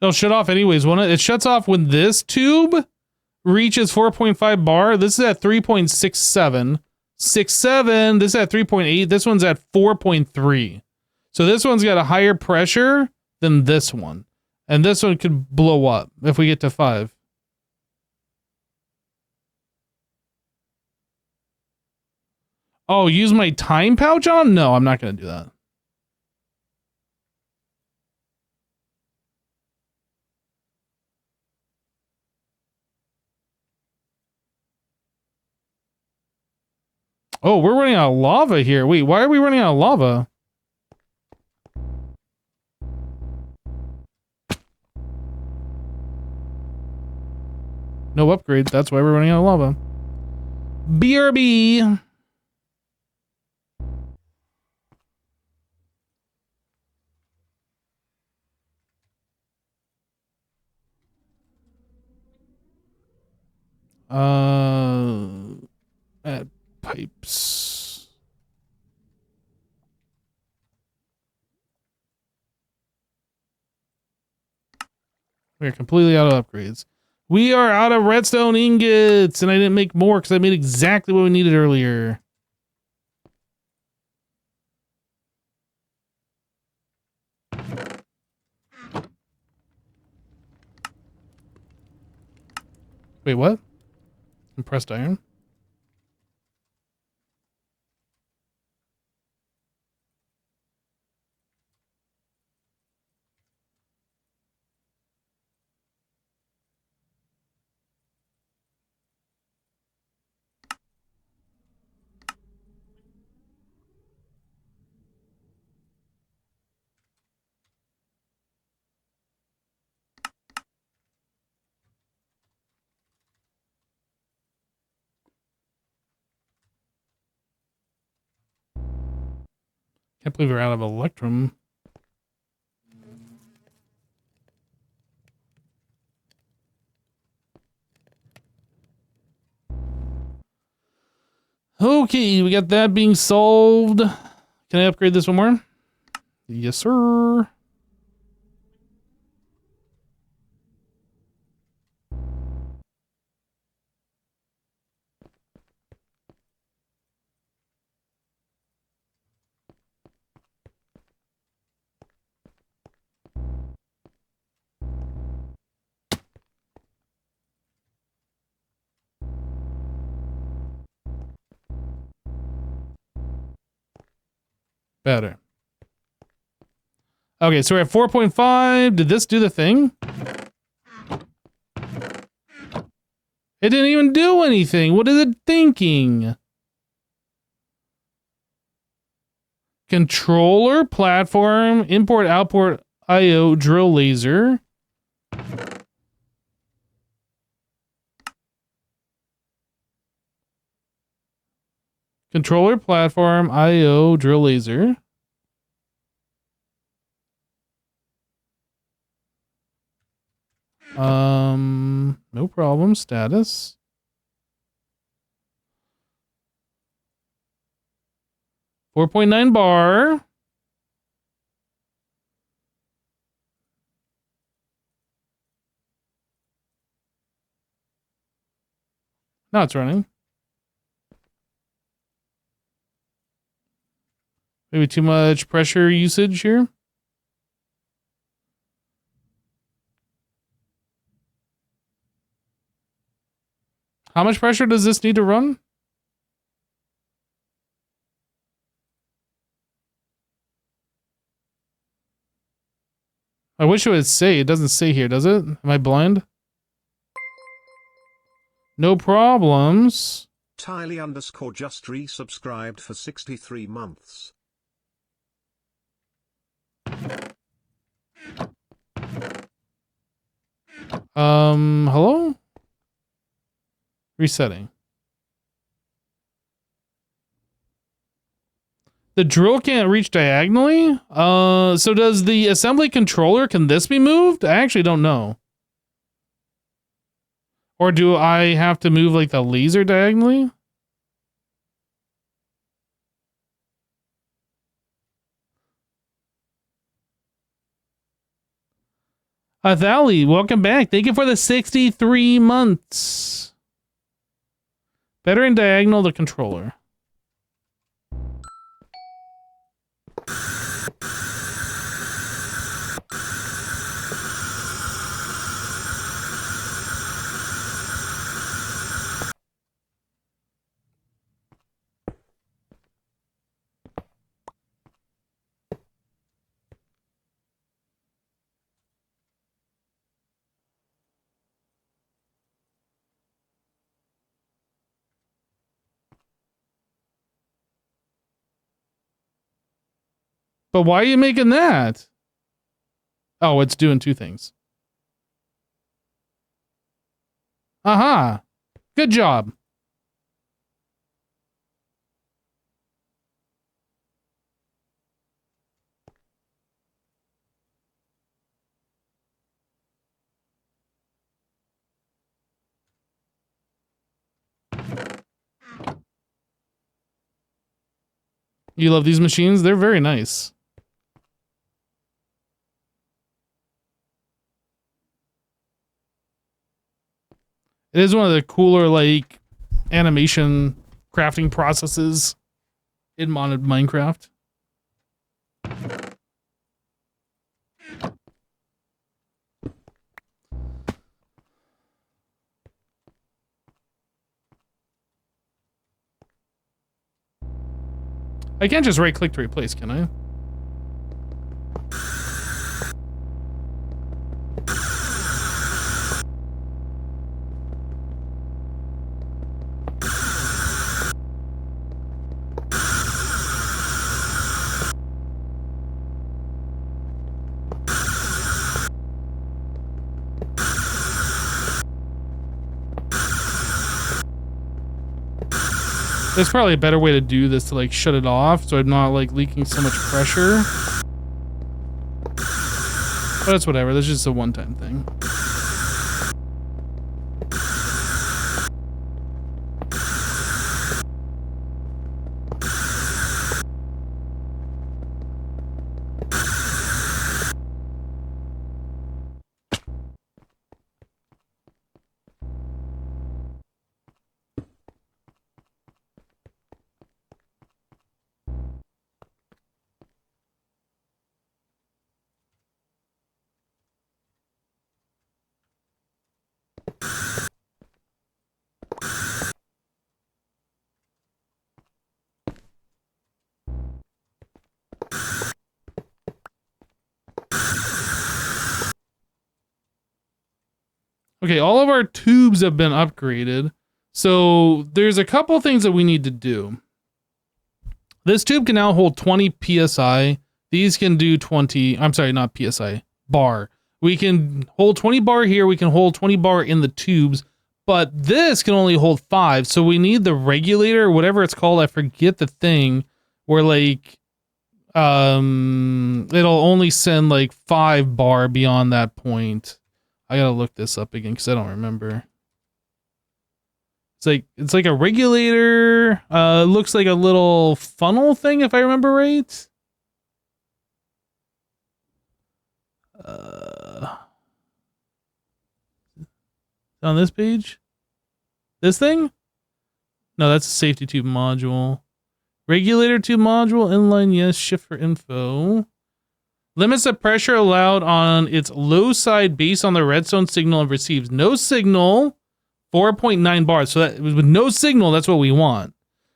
It'll shut off anyways, won't it? It shuts off when this tube reaches 4.5 bar. This is at 3.67. 6.7. This is at 3.8. This one's at 4.3. So this one's got a higher pressure than this one. And this one could blow up if we get to 5. Oh, use my time pouch on? No, I'm not going to do that. Oh, we're running out of lava here. Wait, why are we running out of lava? No upgrade. That's why we're running out of lava. BRB. Add pipes. We're completely out of upgrades. We are out of redstone ingots, and I didn't make more because I made exactly what we needed earlier. Wait, what? Compressed iron? Can't believe we're out of electrum. Okay, we got that being solved. Can I upgrade this one more? Yes, sir. Better. Okay, so we're at 4.5. Did this do the thing? It didn't even do anything. What is it thinking? Controller, platform, import, output, IO, drill laser. Controller, platform, IO, drill laser. No problem. Status. $4.9 bar. Now it's running. Maybe too much pressure usage here. How much pressure does this need to run? I wish it would say. It doesn't say here, does it? Am I blind? No problems. Tylee_ just resubscribed for 63 months. Hello? Resetting. The drill can't reach diagonally? So does the assembly controller, can this be moved? I actually don't know. Or do I have to move like the laser diagonally? Thali, welcome back. Thank you for the 63 months. Better in diagonal the controller. But why are you making that? Oh, it's doing two things. Aha. Good job. You love these machines? They're very nice. It is one of the cooler, like, animation crafting processes in modded Minecraft. I can't just right click to replace, can I? There's probably a better way to do this to like shut it off so I'm not like leaking so much pressure. But it's whatever, this is just a one-time thing. Okay, all of our tubes have been upgraded. So there's a couple things that we need to do. This tube can now hold 20 PSI. These can do 20, I'm sorry, not PSI, bar. We can hold 20 bar here. We can hold 20 bar in the tubes, but this can only hold 5. So we need the regulator, whatever it's called. I forget the thing where like, it'll only send like 5 bar beyond that point. I gotta look this up again because I don't remember. It's like a regulator. Looks like a little funnel thing if I remember right. On this page? This thing? No, that's a safety tube module. Regulator tube module, inline, yes, shift for info. Limits the pressure allowed on its low side based on the redstone signal it receives. No signal, 4.9 bars. So that with no signal, that's what we want.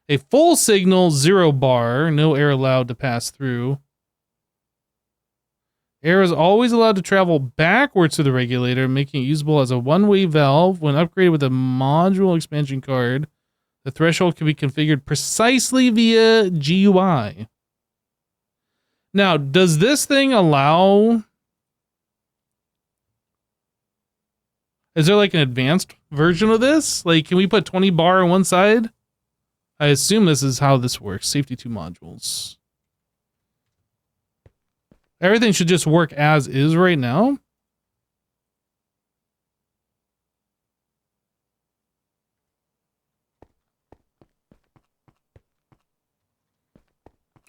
A full signal, 0 bar. No air allowed to pass through. Air is always allowed to travel backwards to the regulator, making it usable as a one-way valve. When upgraded with a module expansion card, the threshold can be configured precisely via GUI. Now, does this thing allow... Is there like an advanced version of this? Like, can we put 20 bar on one side? I assume this is how this works. Safety 2 modules. Everything should just work as is right now.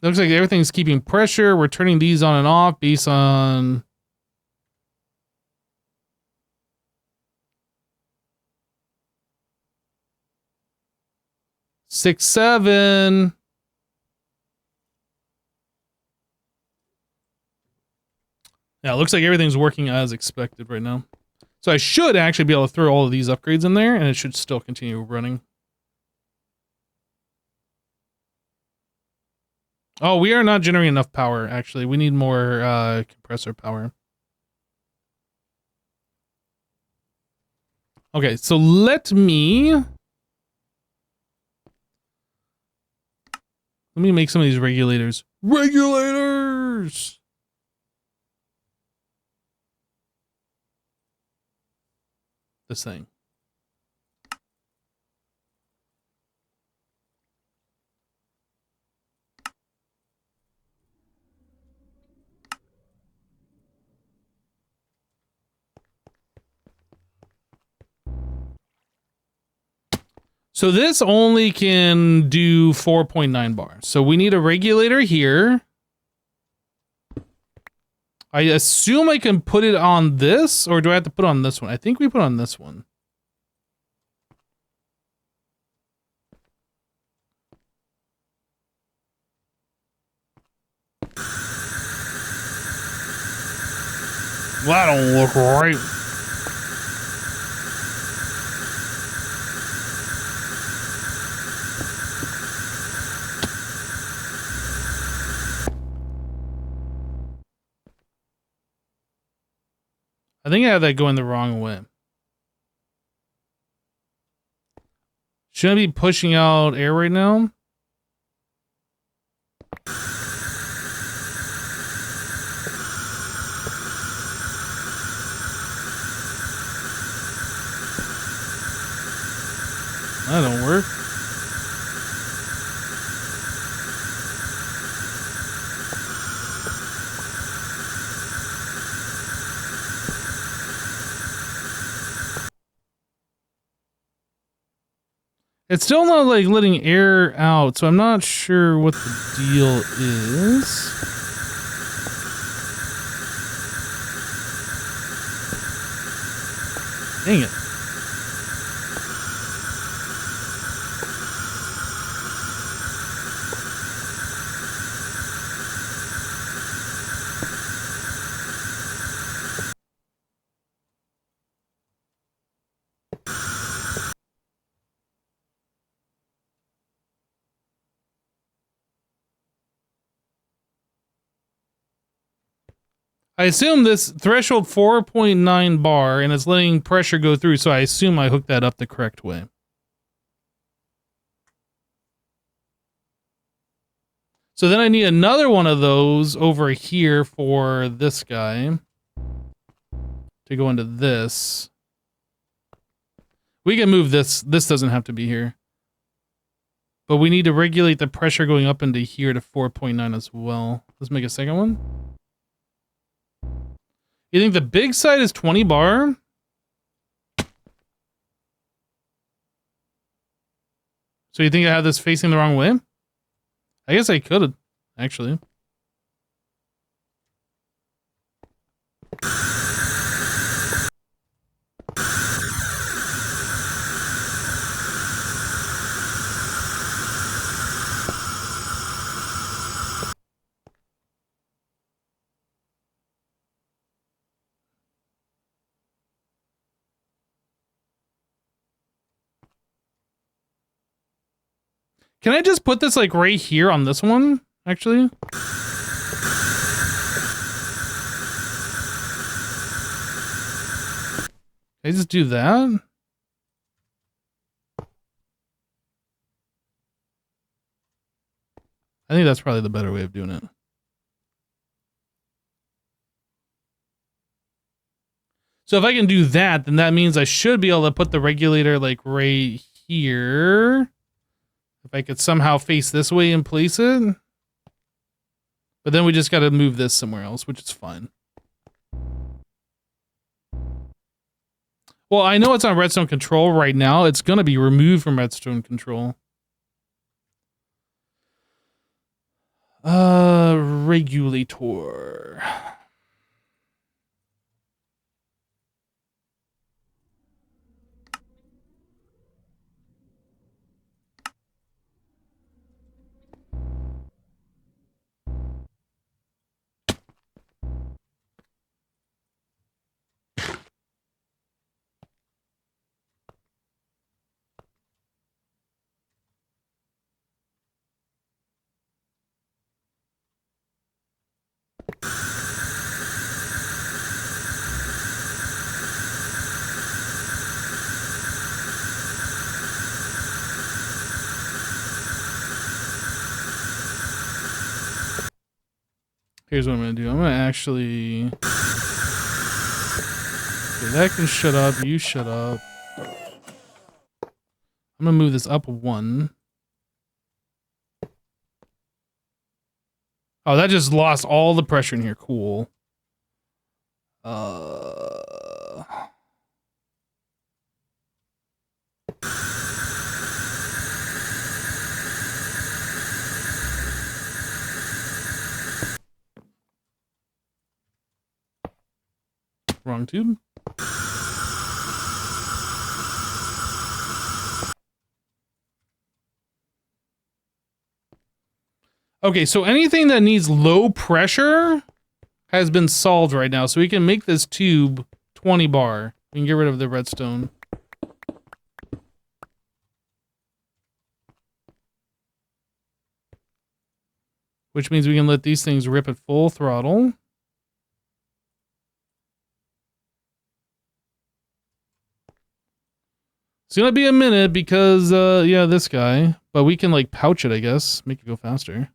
Looks like everything's keeping pressure. We're turning these on and off based on... Six, 7. Yeah, it looks like everything's working as expected right now. So I should actually be able to throw all of these upgrades in there, and it should still continue running. Oh, we are not generating enough power, actually. We need more compressor power. Okay, so let me make some of these regulators. Regulators! bars. This thing. So this only can do 4.9 bars. So we need a regulator here. I assume I can put it on this, or do I have to put it on this one? I think we put it on this one. That don't look right. I think I have that going the wrong way. Should I be pushing out air right now? That don't work. It's still not like letting air out, so I'm not sure what the deal is. Dang it. I assume this threshold 4.9 bar and it's letting pressure go through, so I assume I hooked that up the correct way. So then I need another one of those over here for this guy to go into this. We can move this. This doesn't have to be here. But we need to regulate the pressure going up into here to 4.9 as well. Let's make a second one. You think the big side is 20 bar? So you think I have this facing the wrong way? I guess I could, actually. Can I just put this like right here on this one, actually? Can I just do that? I think that's probably the better way of doing it. So if I can do that, then that means I should be able to put the regulator like right here. If I could somehow face this way and place it. But then we just got to move this somewhere else, which is fine. Well, I know it's on redstone control right now. It's going to be removed from redstone control. Regulator. Here's what I'm going to do. I'm going to actually... Okay, that can shut up. You shut up. I'm going to move this up 1. Oh, that just lost all the pressure in here. Cool. Wrong tube. Okay, so anything that needs low pressure has been solved right now. So we can make this tube 20 bar. We can get rid of the redstone. Which means we can let these things rip at full throttle. It's gonna be a minute because, yeah, this guy. But we can, like, pouch it, I guess. Make it go faster.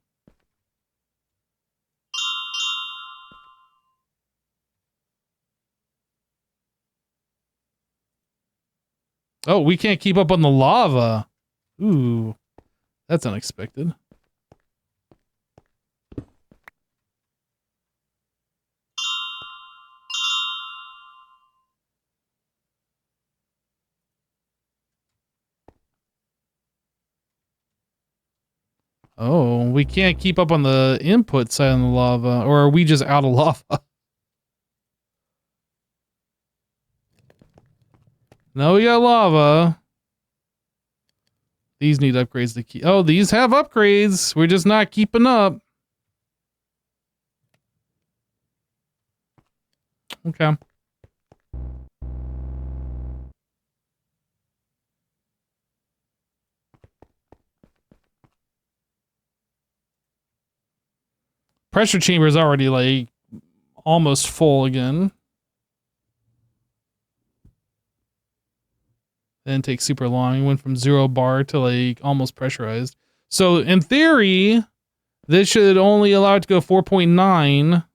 Oh, we can't keep up on the lava. Ooh, that's unexpected. Oh, we can't keep up on the input side of the lava, or are we just out of lava? No, we got lava. These need upgrades to keep. Oh, these have upgrades. We're just not keeping up. Okay. Pressure chamber is already, like, almost full again. Didn't take super long. It went from 0 bar to, like, almost pressurized. So in theory, this should only allow it to go 4.9.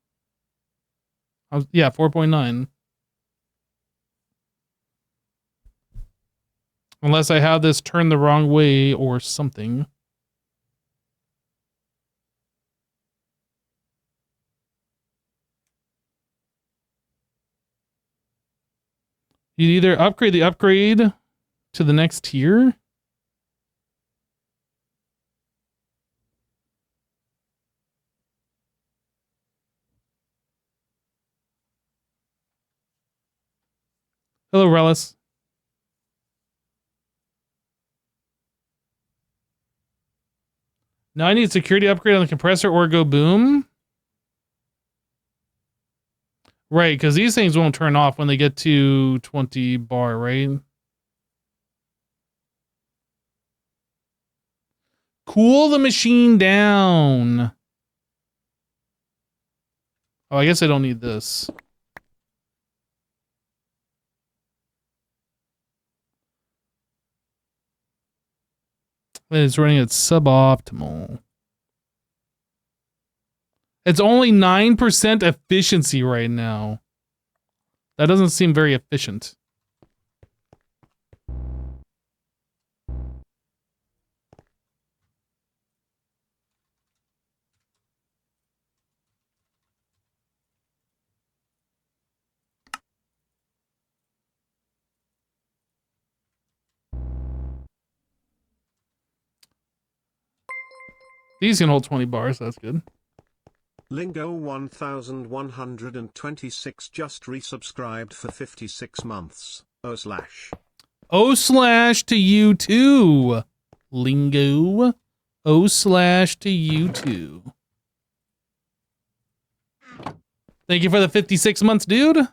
Yeah, 4.9. Unless I have this turned the wrong way or something. You'd either upgrade the upgrade to the next tier. Hello, Relish. Now I need security upgrade on the compressor or go boom. Right, because these things won't turn off when they get to 20 bar, right? Cool the machine down. Oh, I guess I don't need this. It's running at suboptimal. It's only 9% efficiency right now. That doesn't seem very efficient. These can hold 20 bars, so that's good. Lingo 1126 just resubscribed for 56 months. O/ to you too. Lingo. O/ to you too. Thank you for the 56 months, dude.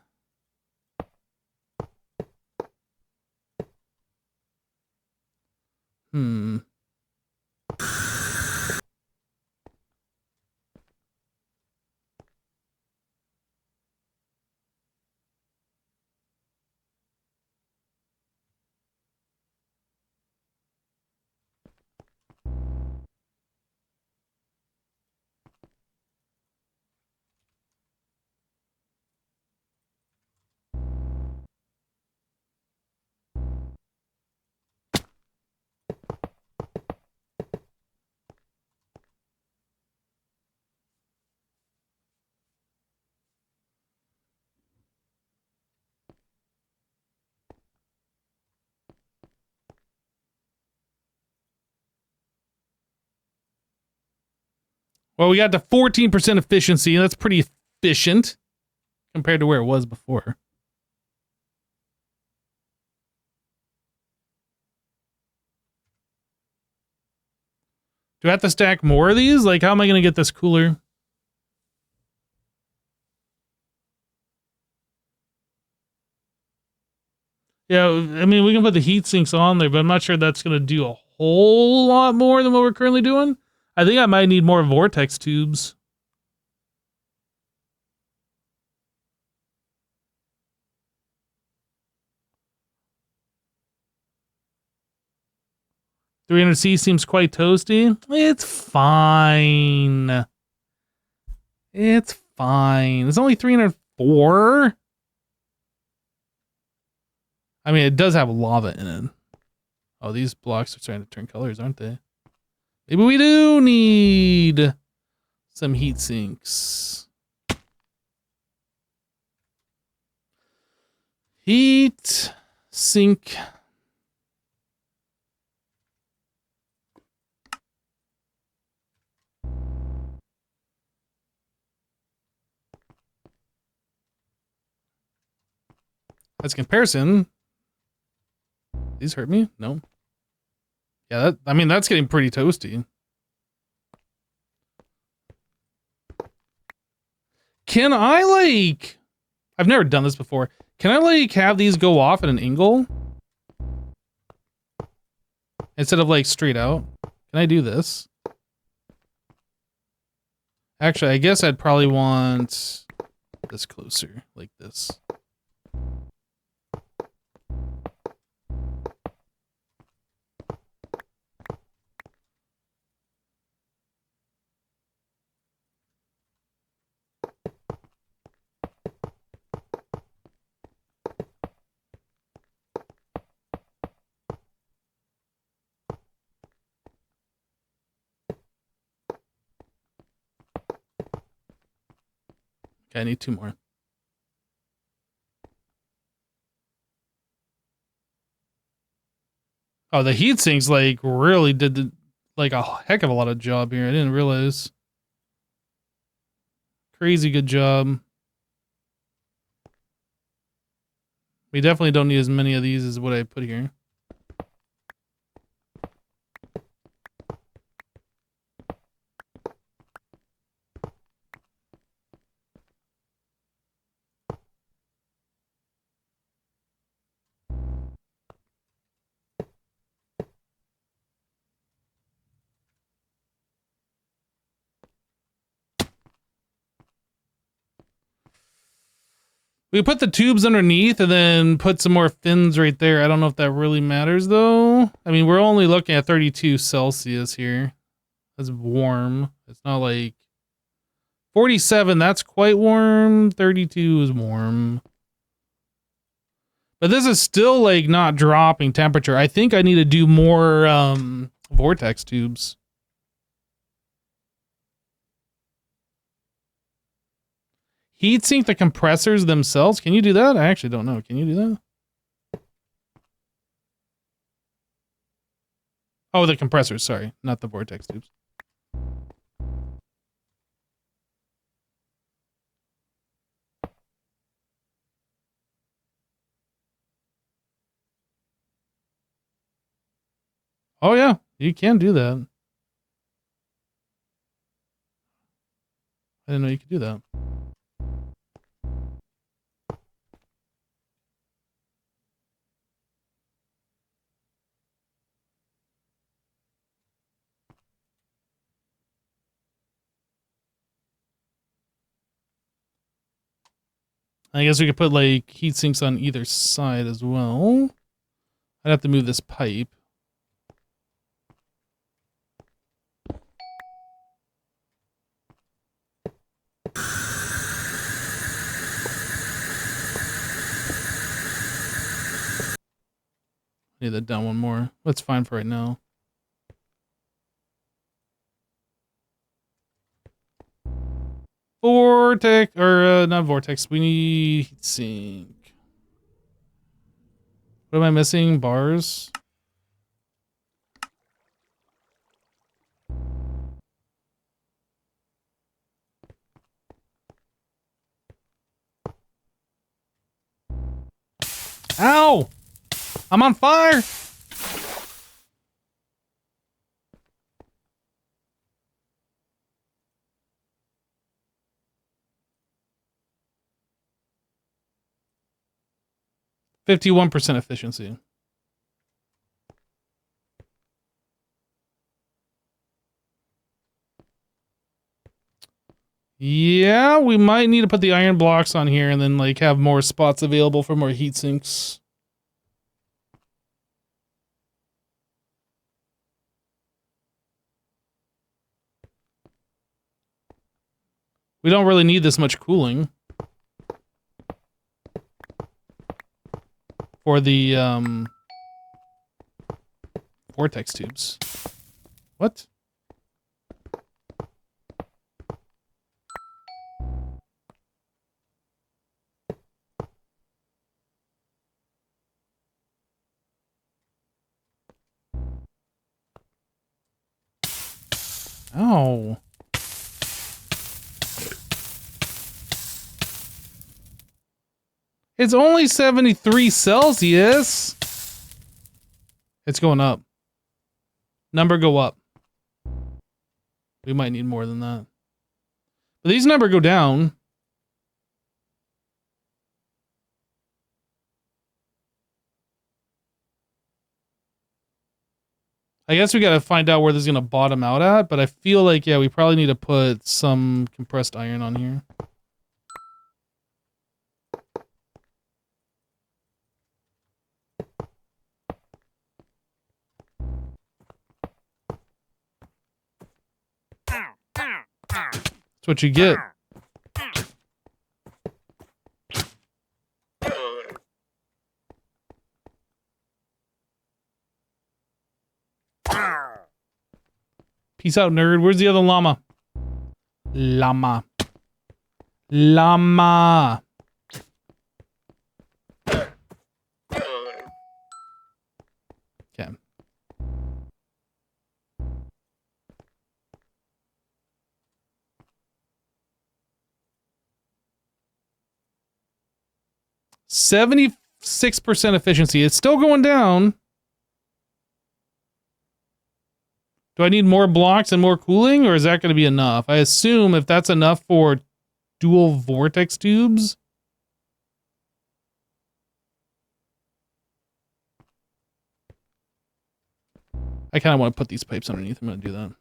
Well, we got to 14% efficiency. That's pretty efficient compared to where it was before. Do I have to stack more of these? Like, how am I going to get this cooler? Yeah, I mean, we can put the heat sinks on there, but I'm not sure that's going to do a whole lot more than what we're currently doing. I think I might need more vortex tubes. $300C seems quite toasty. It's fine. It's fine. It's only 304. I mean, it does have lava in it. Oh, these blocks are starting to turn colors, aren't they? Maybe we do need some heat sinks. Heat sink. As a comparison, these hurt me? No. Yeah, I mean, that's getting pretty toasty. Can I, like... I've never done this before. Can I, like, have these go off at an angle? Instead of, like, straight out? Can I do this? Actually, I guess I'd probably want this closer, like this. Okay, I need 2 more. Oh, the heat sinks like really did like a heck of a lot of job here. I didn't realize. Crazy good job. We definitely don't need as many of these as what I put here. We put the tubes underneath and then put some more fins right there. I don't know if that really matters though. I mean, we're only looking at 32 Celsius here. That's warm. It's not like 47, that's quite warm. 32 is warm. But this is still like not dropping temperature. I think I need to do more vortex tubes. Heatsink the compressors themselves. Can you do that? I actually don't know. Can you do that? Oh, the compressors. Sorry, not the vortex tubes. Oh yeah, you can do that. I didn't know you could do that. I guess we could put like heat sinks on either side as well. I'd have to move this pipe. Need that down one more. That's fine for right now. Vortex, or not vortex. We need heat sink. What am I missing? Bars. Ow! I'm on fire! %51 efficiency. Yeah, we might need to put the iron blocks on here and then like have more spots available for more heat sinks. We don't really need this much cooling for the vortex tubes. What? Oh. It's only 73 Celsius. It's going up. Number go up. We might need more than that. But these number go down. I guess we gotta find out where this is gonna bottom out at, but I feel like, yeah, we probably need to put some compressed iron on here. That's what you get. Peace out, nerd. Where's the other llama? Llama. Llama. Okay. %76 efficiency. It's still going down. Do I need more blocks and more cooling, or is that going to be enough? I assume if that's enough for dual vortex tubes. I kind of want to put these pipes underneath. I'm going to do that.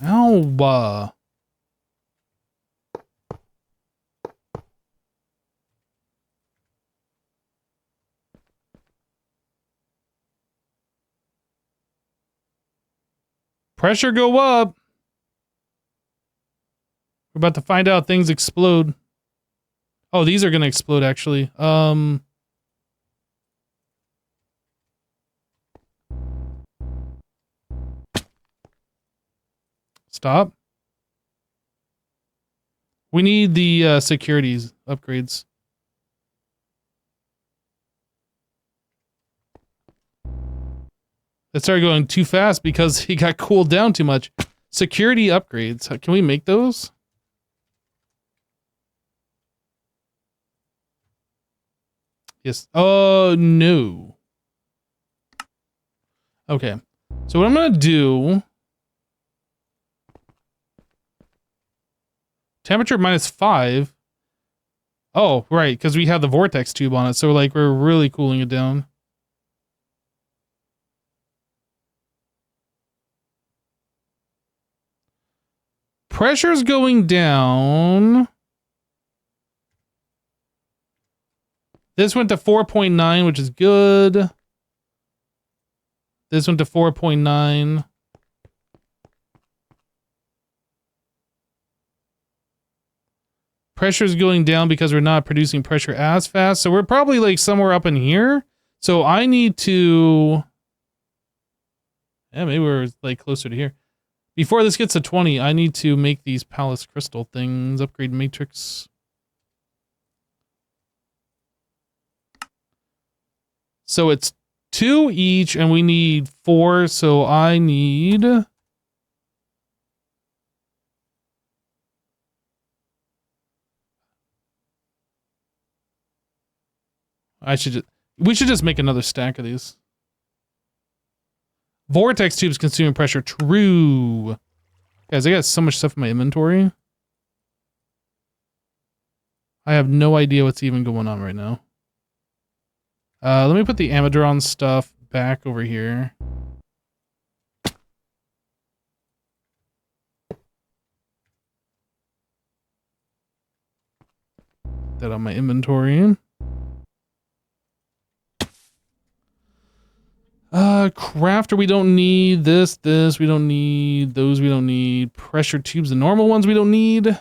Ow. Pressure go up. We're about to find out things explode. Oh, these are going to explode actually. Stop. We need the securities upgrades. It started going too fast because he got cooled down too much. Security upgrades. Can we make those? Yes. Oh, no. Okay. So what I'm going to do... Temperature -5. Oh, right, because we have the vortex tube on it, so like we're really cooling it down. Pressure's going down. This went to 4.9, which is good. This went to 4.9. Pressure's going down because we're not producing pressure as fast. So we're probably like somewhere up in here. So I need to... Yeah, maybe we're like closer to here. Before this gets to 20, I need to make these palace crystal things. Upgrade matrix. So it's 2 each, and we need 4. So I need. We should just make another stack of these. Vortex tubes consuming pressure. True. Guys, I got so much stuff in my inventory. I have no idea what's even going on right now. Let me put the Amadron stuff back over here. That on my inventory. Crafter, we don't need this, we don't need those, we don't need pressure tubes, the normal ones we don't need.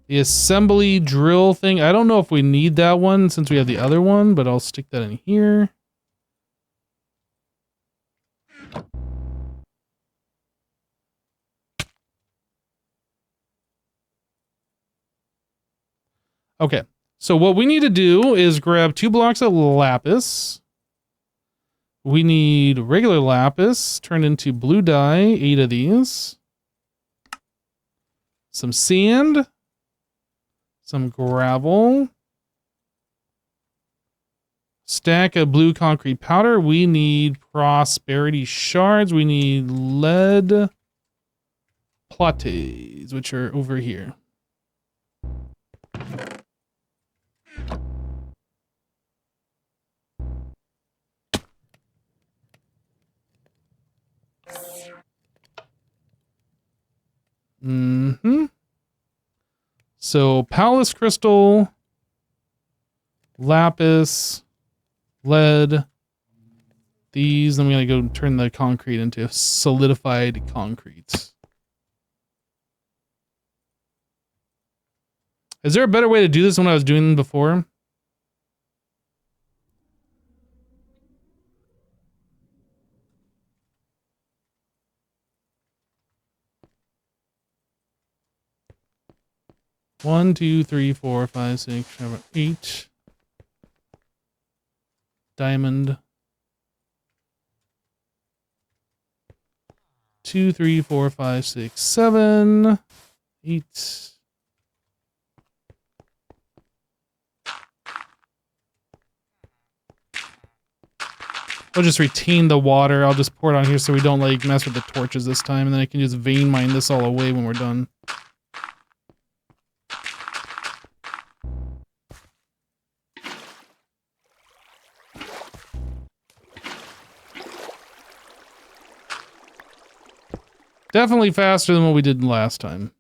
The assembly drill thing, I don't know if we need that one since we have the other one, but I'll stick that in here. Okay, so what we need to do is grab 2 blocks of lapis. We need regular lapis turned into blue dye, 8 of these. Some sand. Some gravel. Stack of blue concrete powder. We need prosperity shards. We need lead plates, which are over here. So palace crystal, lapis, lead, these. Then we're gonna go turn the concrete into solidified concrete. Is there a better way to do this than what I was doing before? One, two, three, four, five, six, seven, 8. Diamond. 2, 3, 4, 5, 6, 7, 8. I'll just retain the water. I'll just pour it on here so we don't like mess with the torches this time, and then I can just vein mine this all away when we're done. Definitely faster than what we did last time.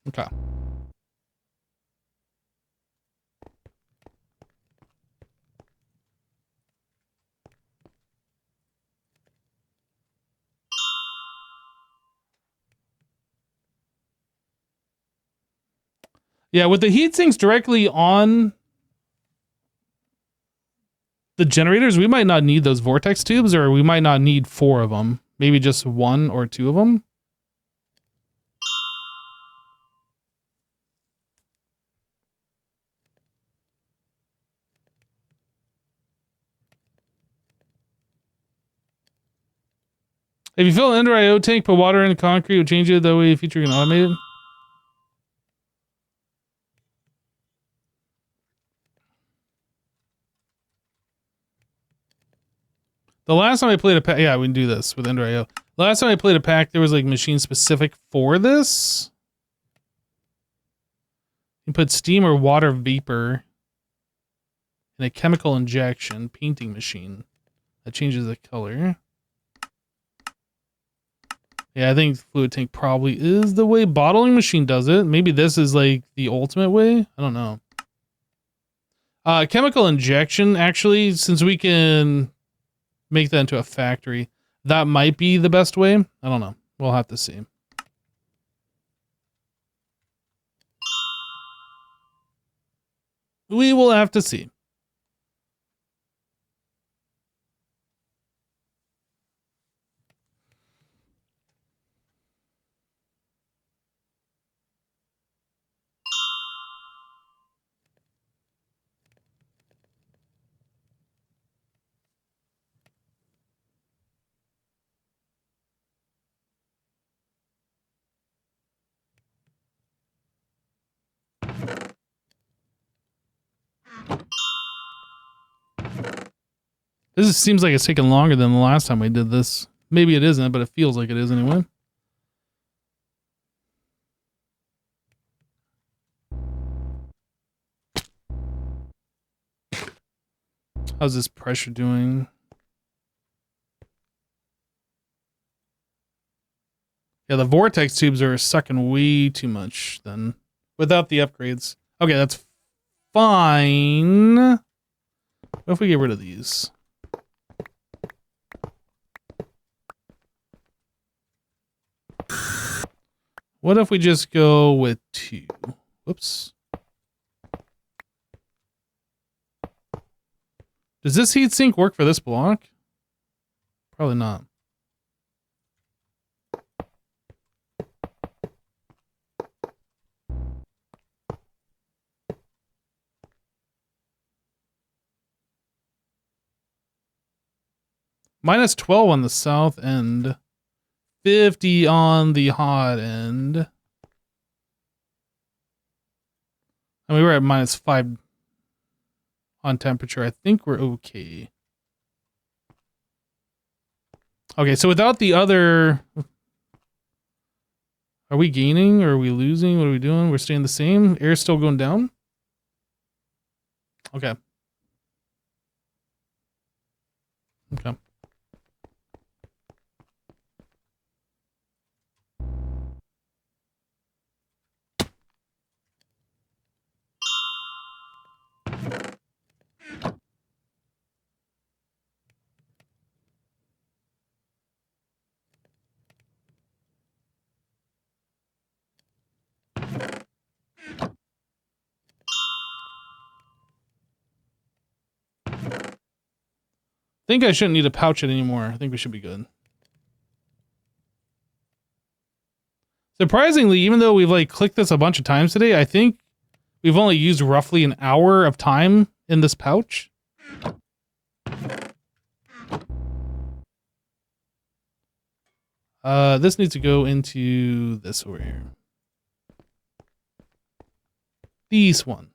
Okay. Yeah, with the heat sinks directly on the generators, we might not need those vortex tubes, or we might not need 4 of them. Maybe just 1 or 2 of them. If you fill an Ender IO tank, put water in the concrete, will change it, that way the feature can automate it. The last time I played a pack, yeah, we can do this with Ender IO. The last time I played a pack, there was like machine specific for this. You put steam or water vapor in a chemical injection painting machine that changes the color. Yeah, I think fluid tank probably is the way. Bottling machine does it. Maybe this is like the ultimate way. I don't know. Chemical injection, actually, since we can make that into a factory, that might be the best way. I don't know. We'll have to see. We will have to see. This seems like it's taking longer than the last time we did this. Maybe it isn't, but it feels like it is anyway. How's this pressure doing? Yeah, the vortex tubes are sucking way too much then. Without the upgrades. Okay, that's fine. What if we get rid of these? What if we just go with 2? Whoops. Does this heatsink work for this block? Probably not. Minus 12 on the south end. 50 on the hot end. I mean, we're at minus 5 on temperature. I think we're okay. Okay, so without the other... Are we gaining or are we losing? What are we doing? We're staying the same? Air's still going down? Okay. Okay. I think I shouldn't need to pouch it anymore. I think we should be good. Surprisingly, even though we've like clicked this a bunch of times today, I think we've only used roughly an hour of time in this pouch. This needs to go into this over here. This one.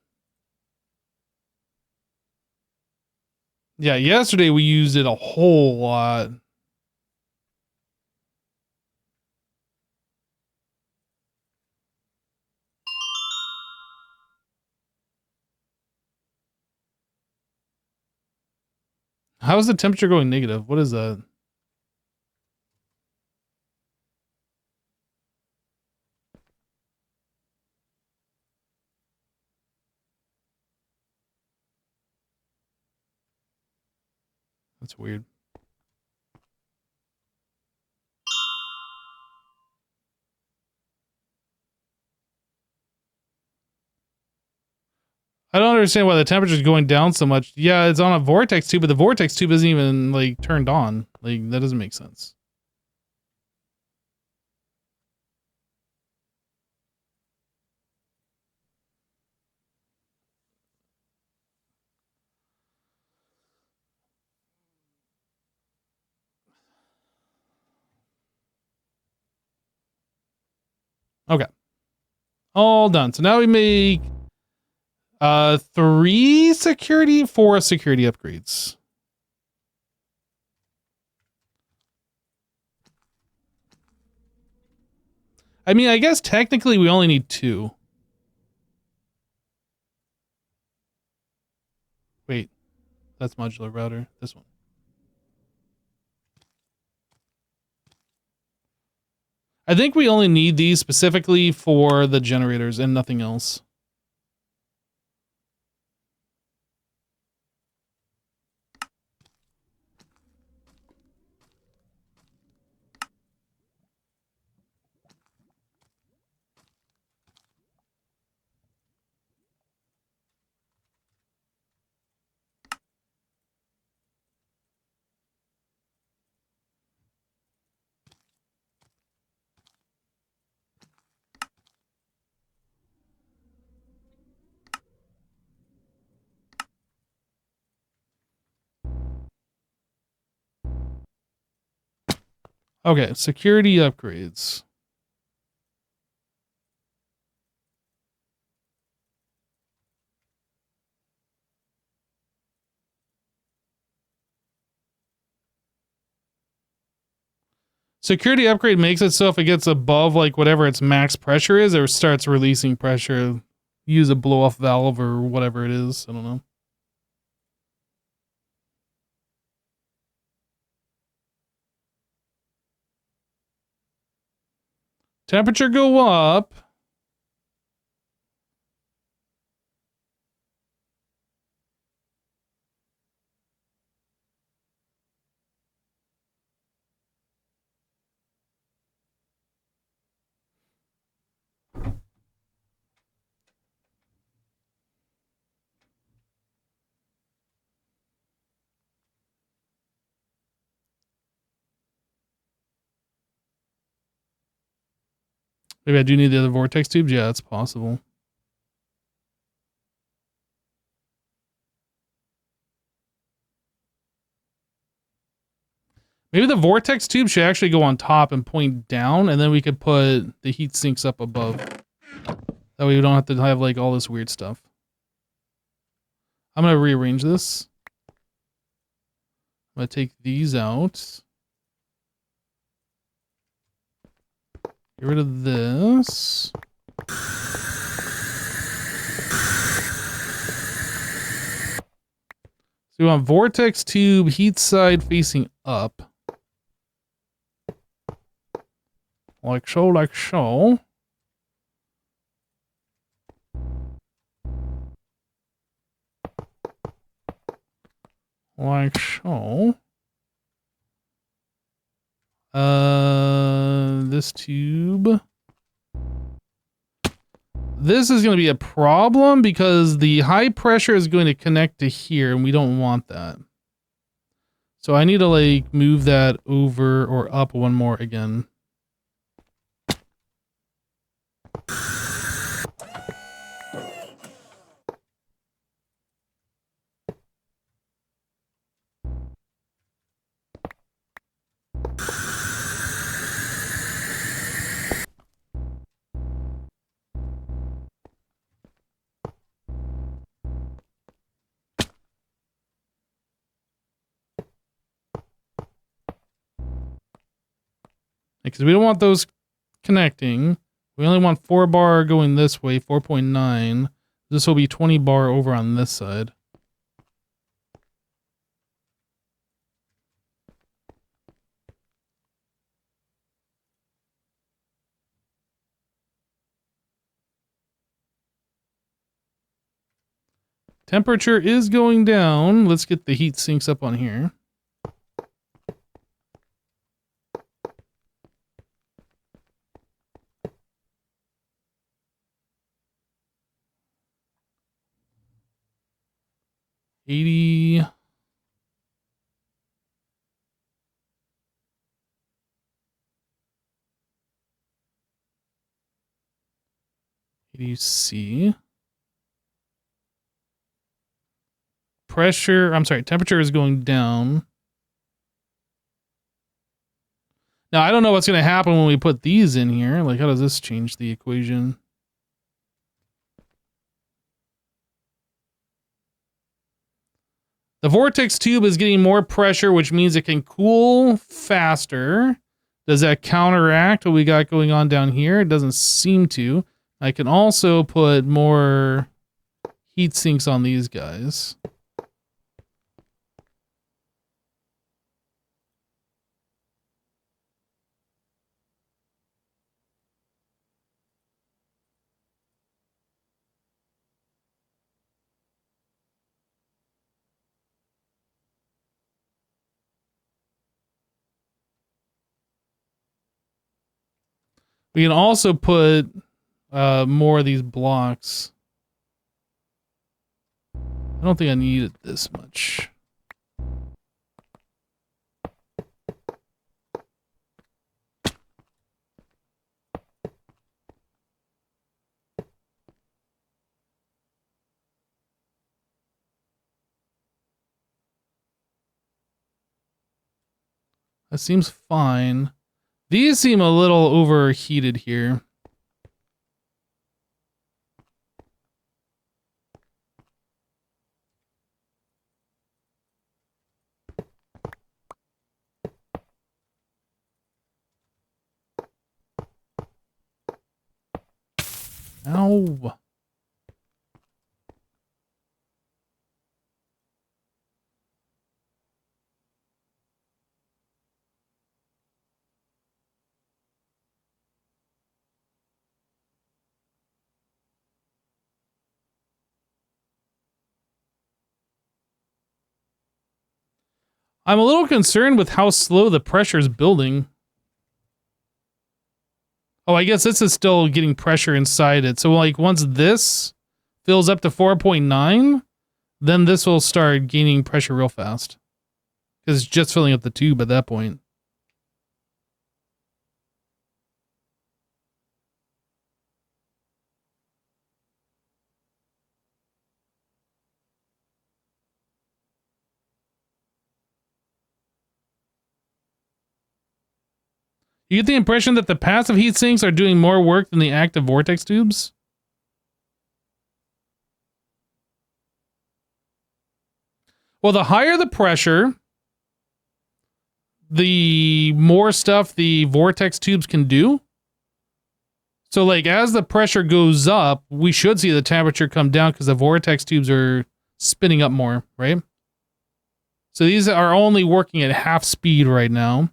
Yeah, yesterday we used it a whole lot. How is the temperature going negative? What is that? That's weird. I don't understand why the temperature is going down so much. Yeah, it's on a vortex tube, but the vortex tube isn't even like turned on. Like that doesn't make sense. Okay. All done. So now we make 4 security upgrades. I mean, I guess technically we only need 2. Wait, that's modular router. This one. I think we only need these specifically for the generators and nothing else. Okay, security upgrades. Security upgrade makes it so if it gets above like whatever its max pressure is, it starts releasing pressure. Use a blow off valve or whatever it is. I don't know. Temperature go up. Maybe I do need the other vortex tubes. Yeah, it's possible. Maybe the vortex tube should actually go on top and point down, and then we could put the heat sinks up above. That way we don't have to have like all this weird stuff. I'm going to rearrange this. I'm going to take these out. Get rid of this. So we want vortex tube, heat side facing up. Like so, like so. Like so. This tube. This is going to be a problem because the high pressure is going to connect to here and we don't want that. So I need to like move that over or up one more again. Because we don't want those connecting. We only want 4 bar going this way, 4.9. This will be 20 bar over on this side. Temperature is going down. Let's get the heat sinks up on here. $80. C. Pressure, I'm sorry, temperature is going down. Now, I don't know what's going to happen when we put these in here. Like, how does this change the equation? The vortex tube is getting more pressure, which means it can cool faster. Does that counteract what we got going on down here? It doesn't seem to. I can also put more heat sinks on these guys. We can also put more of these blocks. I don't think I need it this much. That seems fine. These seem a little overheated here. Ow. I'm a little concerned with how slow the pressure is building. Oh, I guess this is still getting pressure inside it. So, like, once this fills up to 4.9, then this will start gaining pressure real fast. Because it's just filling up the tube at that point. You get the impression that the passive heat sinks are doing more work than the active vortex tubes? Well, the higher the pressure, the more stuff the vortex tubes can do. So, like, as the pressure goes up, we should see the temperature come down because the vortex tubes are spinning up more, right? So these are only working at half speed right now.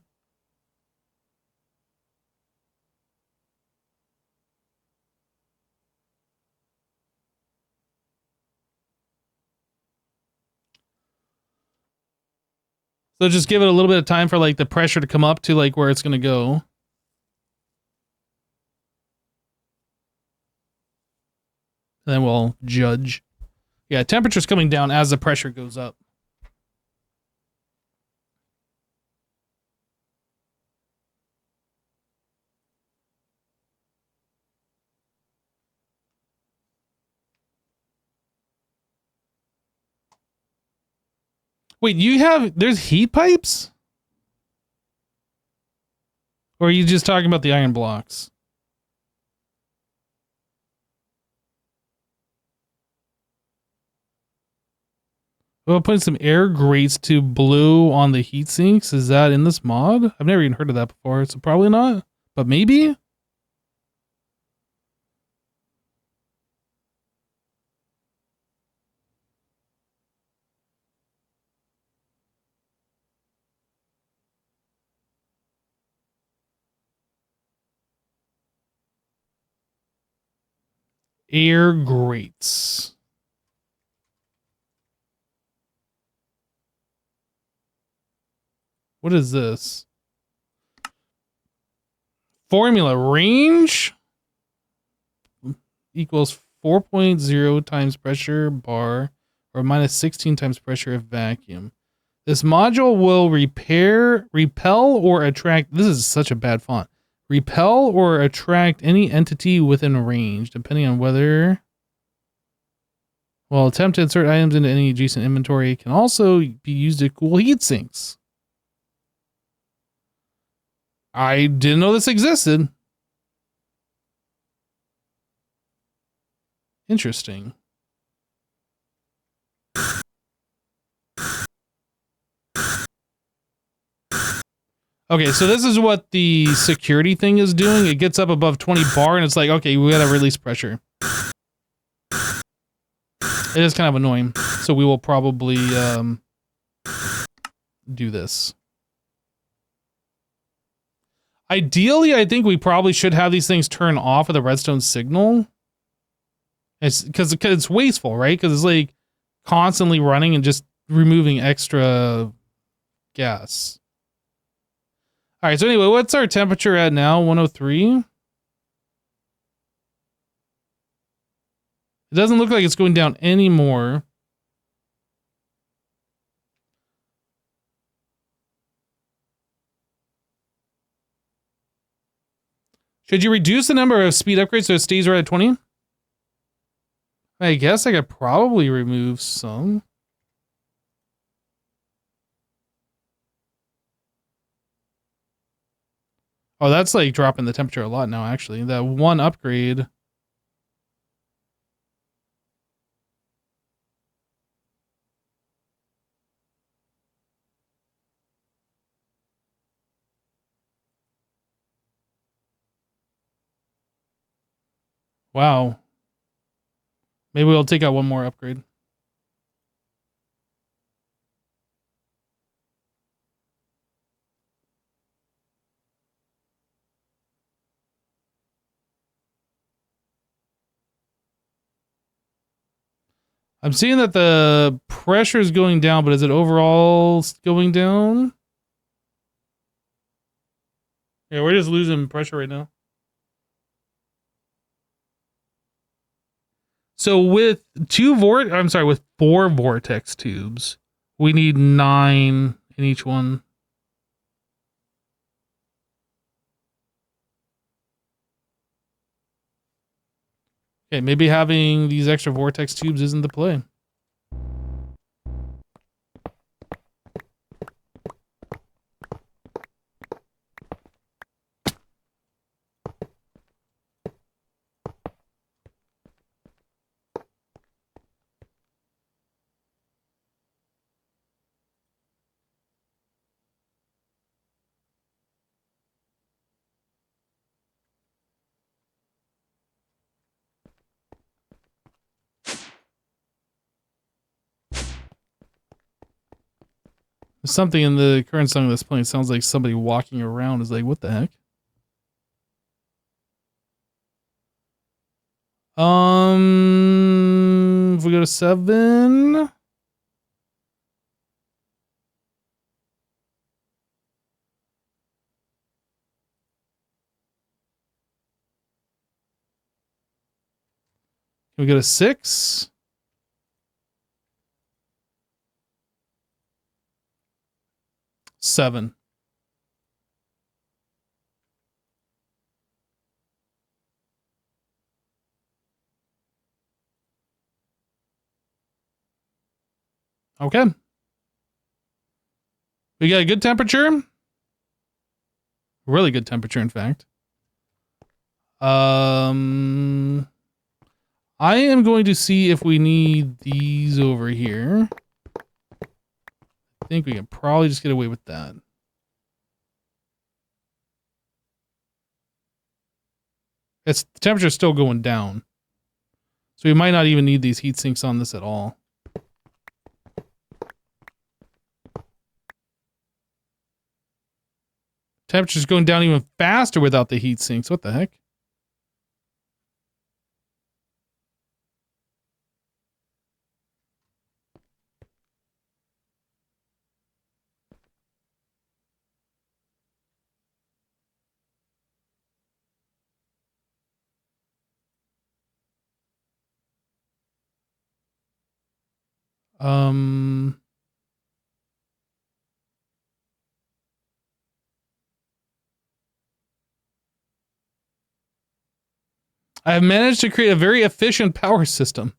So just give it a little bit of time for, like, the pressure to come up to, like, where it's going to go. And then we'll judge. Yeah, temperature's coming down as the pressure goes up. Wait, there's heat pipes? Or are you just talking about the iron blocks? Well, putting some air grates to blow on the heat sinks. Is that in this mod? I've never even heard of that before, so probably not. But maybe? Air grates. What is this? Formula range equals 4.0 times pressure bar or minus 16 times pressure of vacuum. This module will repel or attract. This is such a bad font. Repel or attract any entity within range, depending on whether. Well, attempt to insert items into any adjacent inventory. It can also be used to cool heat sinks. I didn't know this existed. Interesting. Okay, so this is what the security thing is doing. It gets up above 20 bar and it's like, okay, we gotta release pressure. It is kind of annoying. So we will probably do this. Ideally, I think we probably should have these things turn off with a redstone signal. It's because it's wasteful, right? Because it's like constantly running and just removing extra gas. All right, so anyway, what's our temperature at now? 103? It doesn't look like it's going down anymore. Should you reduce the number of speed upgrades so it stays right at 20? I guess I could probably remove some. Oh, that's like dropping the temperature a lot now, actually. That one upgrade. Wow. Maybe we'll take out one more upgrade. I'm seeing that the pressure is going down, but is it overall going down? Yeah, we're just losing pressure right now. So with with 4 vortex tubes, we need 9 in each one. Okay, maybe having these extra vortex tubes isn't the play. Something in the current song of this playing sounds like somebody walking around is like, what the heck? If we go to 7. Can we go to 6? Seven. Okay. We got a good temperature. Really good temperature, in fact. I am going to see if we need these over here. I think we can probably just get away with that. The temperature's still going down. So we might not even need these heat sinks on this at all. Temperature's going down even faster without the heat sinks. What the heck? I have managed to create a very efficient power system.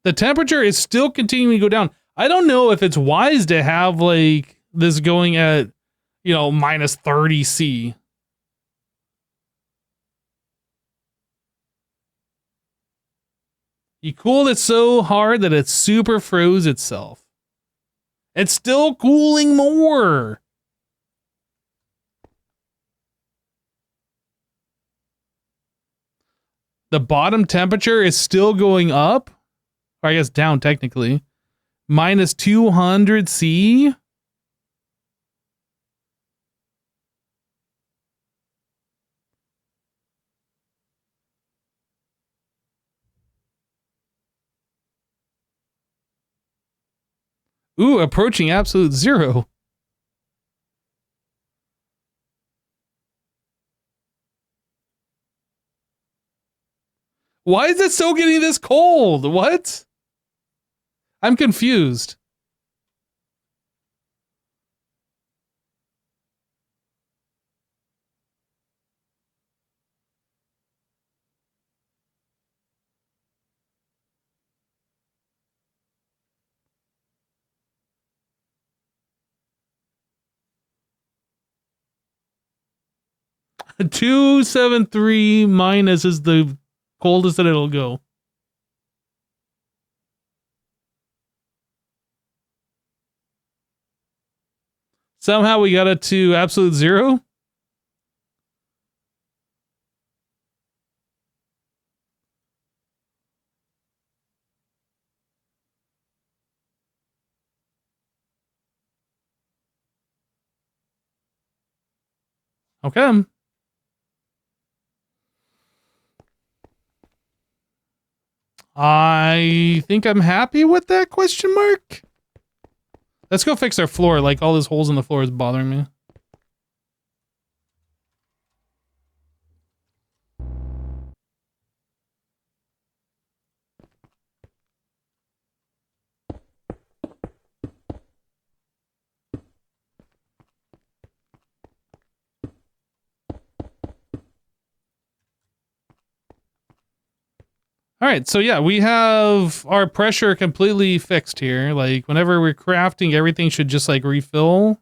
The temperature is still continuing to go down. I don't know if it's wise to have like this going at, minus 30 C. You cooled it so hard that it super froze itself. It's still cooling more. The bottom temperature is still going up. Or I guess down technically. Minus 200 C. Ooh, approaching absolute zero. Why is it still getting this cold? What? I'm confused. -273 minus is the coldest that it'll go. Somehow we got it to absolute zero. Okay. I think I'm happy with that question mark. Let's go fix our floor. Like, all these holes in the floor is bothering me. All right, so yeah, we have our pressure completely fixed here. Like, whenever we're crafting, everything should just like refill.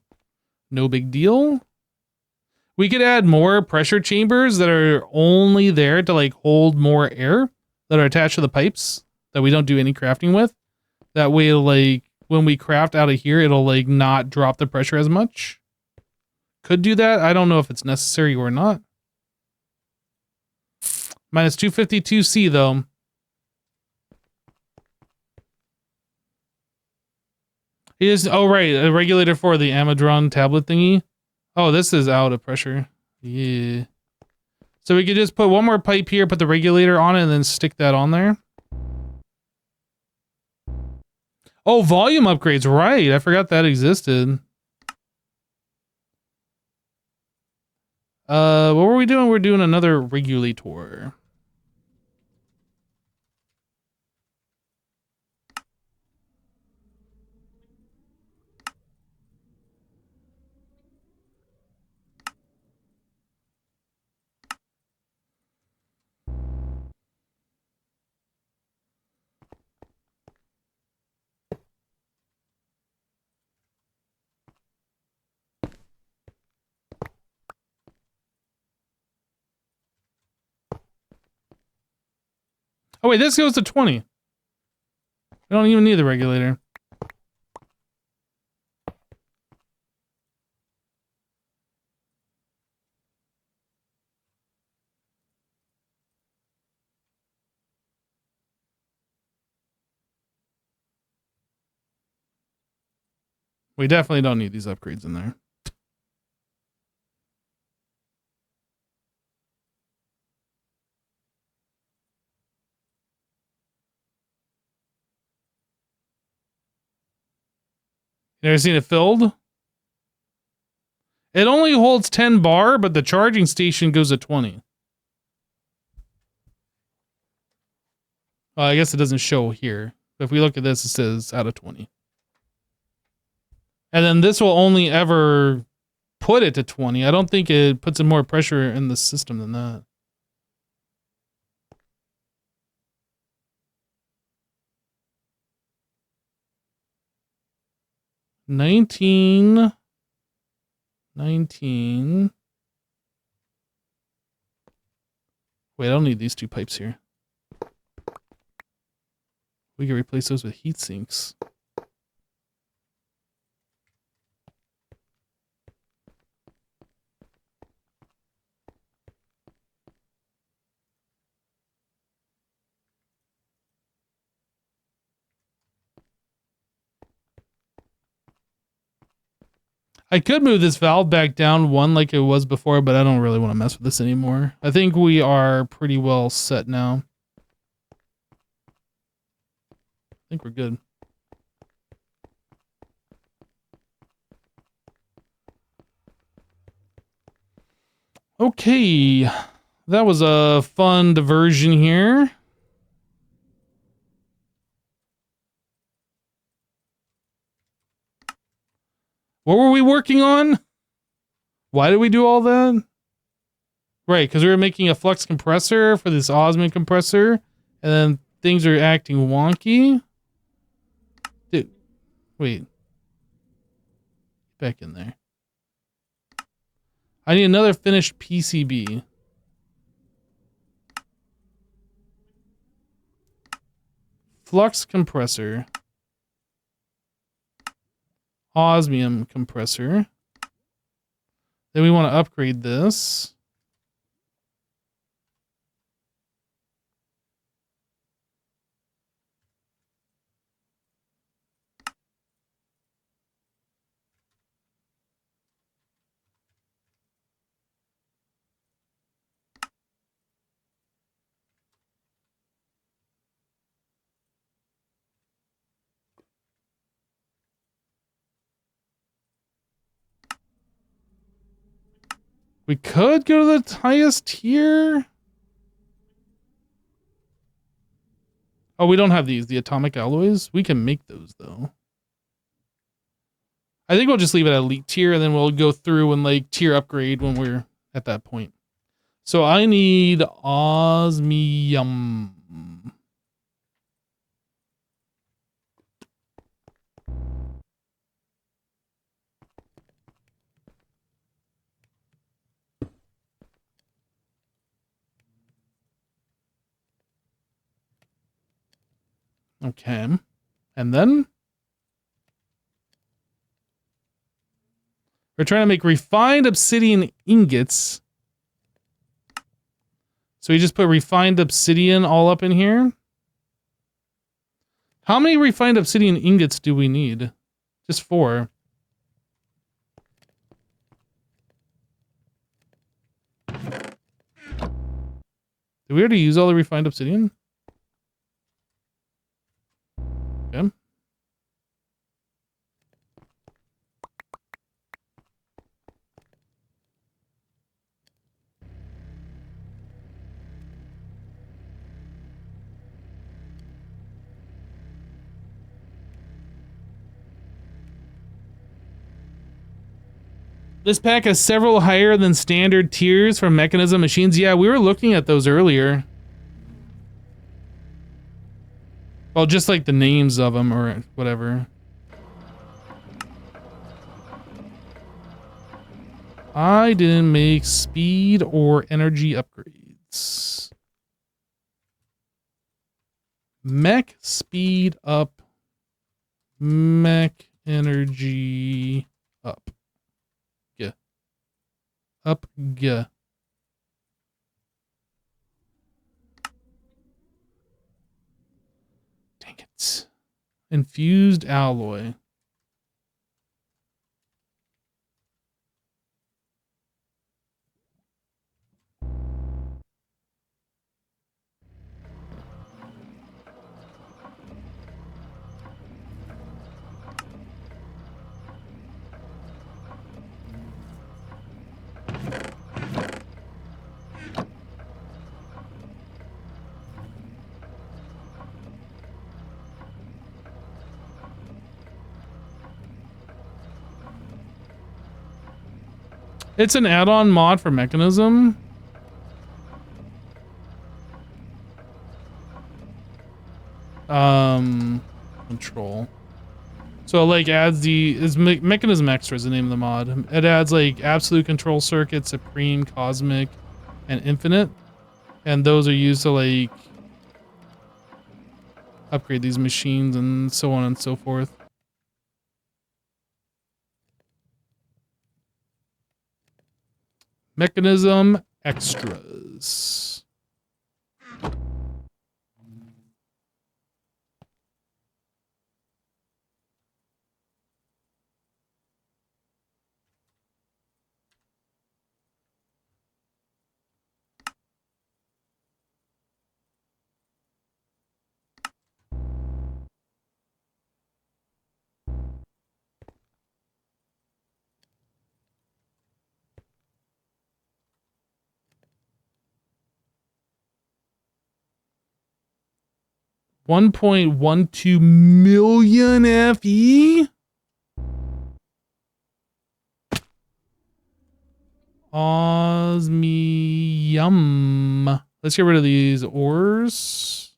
No big deal. We could add more pressure chambers that are only there to like hold more air that are attached to the pipes that we don't do any crafting with. That way, like, when we craft out of here, it'll like not drop the pressure as much. Could do that. I don't know if it's necessary or not. Minus 252C though. Is oh right, a regulator for the Amadron tablet thingy. Oh, this is out of pressure. Yeah. So we could just put one more pipe here, put the regulator on it, and then stick that on there. Oh, volume upgrades, right. I forgot that existed. What were we doing? We're doing another regulator. Oh wait, this goes to 20. We don't even need the regulator. We definitely don't need these upgrades in there. You ever seen it filled? It only holds 10 bar, but the charging station goes to 20. Well, I guess it doesn't show here. But if we look at this, it says out of 20. And then this will only ever put it to 20. I don't think it puts in more pressure in the system than that. Nineteen. Wait, I don't need these two pipes here. We can replace those with heat sinks. I could move this valve back down one like it was before, but I don't really want to mess with this anymore. I think we are pretty well set now. I think we're good. Okay, that was a fun diversion here. What were we working on? Why did we do all that? Right, because we were making a flux compressor for this Ozone compressor, and then things are acting wonky. Dude, wait. Back in there. I need another finished PCB. Flux compressor. Osmium compressor. Then we want to upgrade this. We could go to the highest tier. Oh, we don't have these, the atomic alloys. We can make those though. I think we'll just leave it at elite tier and then we'll go through and like tier upgrade when we're at that point. So I need osmium. Okay. And then we're trying to make refined obsidian ingots. So we just put refined obsidian all up in here. How many refined obsidian ingots do we need? Just 4. Did we already use all the refined obsidian? Okay. This pack has several higher than standard tiers for mechanism machines. Yeah, we were looking at those earlier. Well, just like the names of them or whatever. I didn't make speed or energy upgrades. Mech speed up. Mech energy up. Yeah. Up. Yeah. Dang it. Infused alloy. It's an add-on mod for mechanism. Control. So it like adds mechanism extra is the name of the mod. It adds like absolute control circuit, supreme, cosmic, and infinite. And those are used to like upgrade these machines and so on and so forth. Mechanism extras. 1.12 million FE? Osmium. Let's get rid of these ores.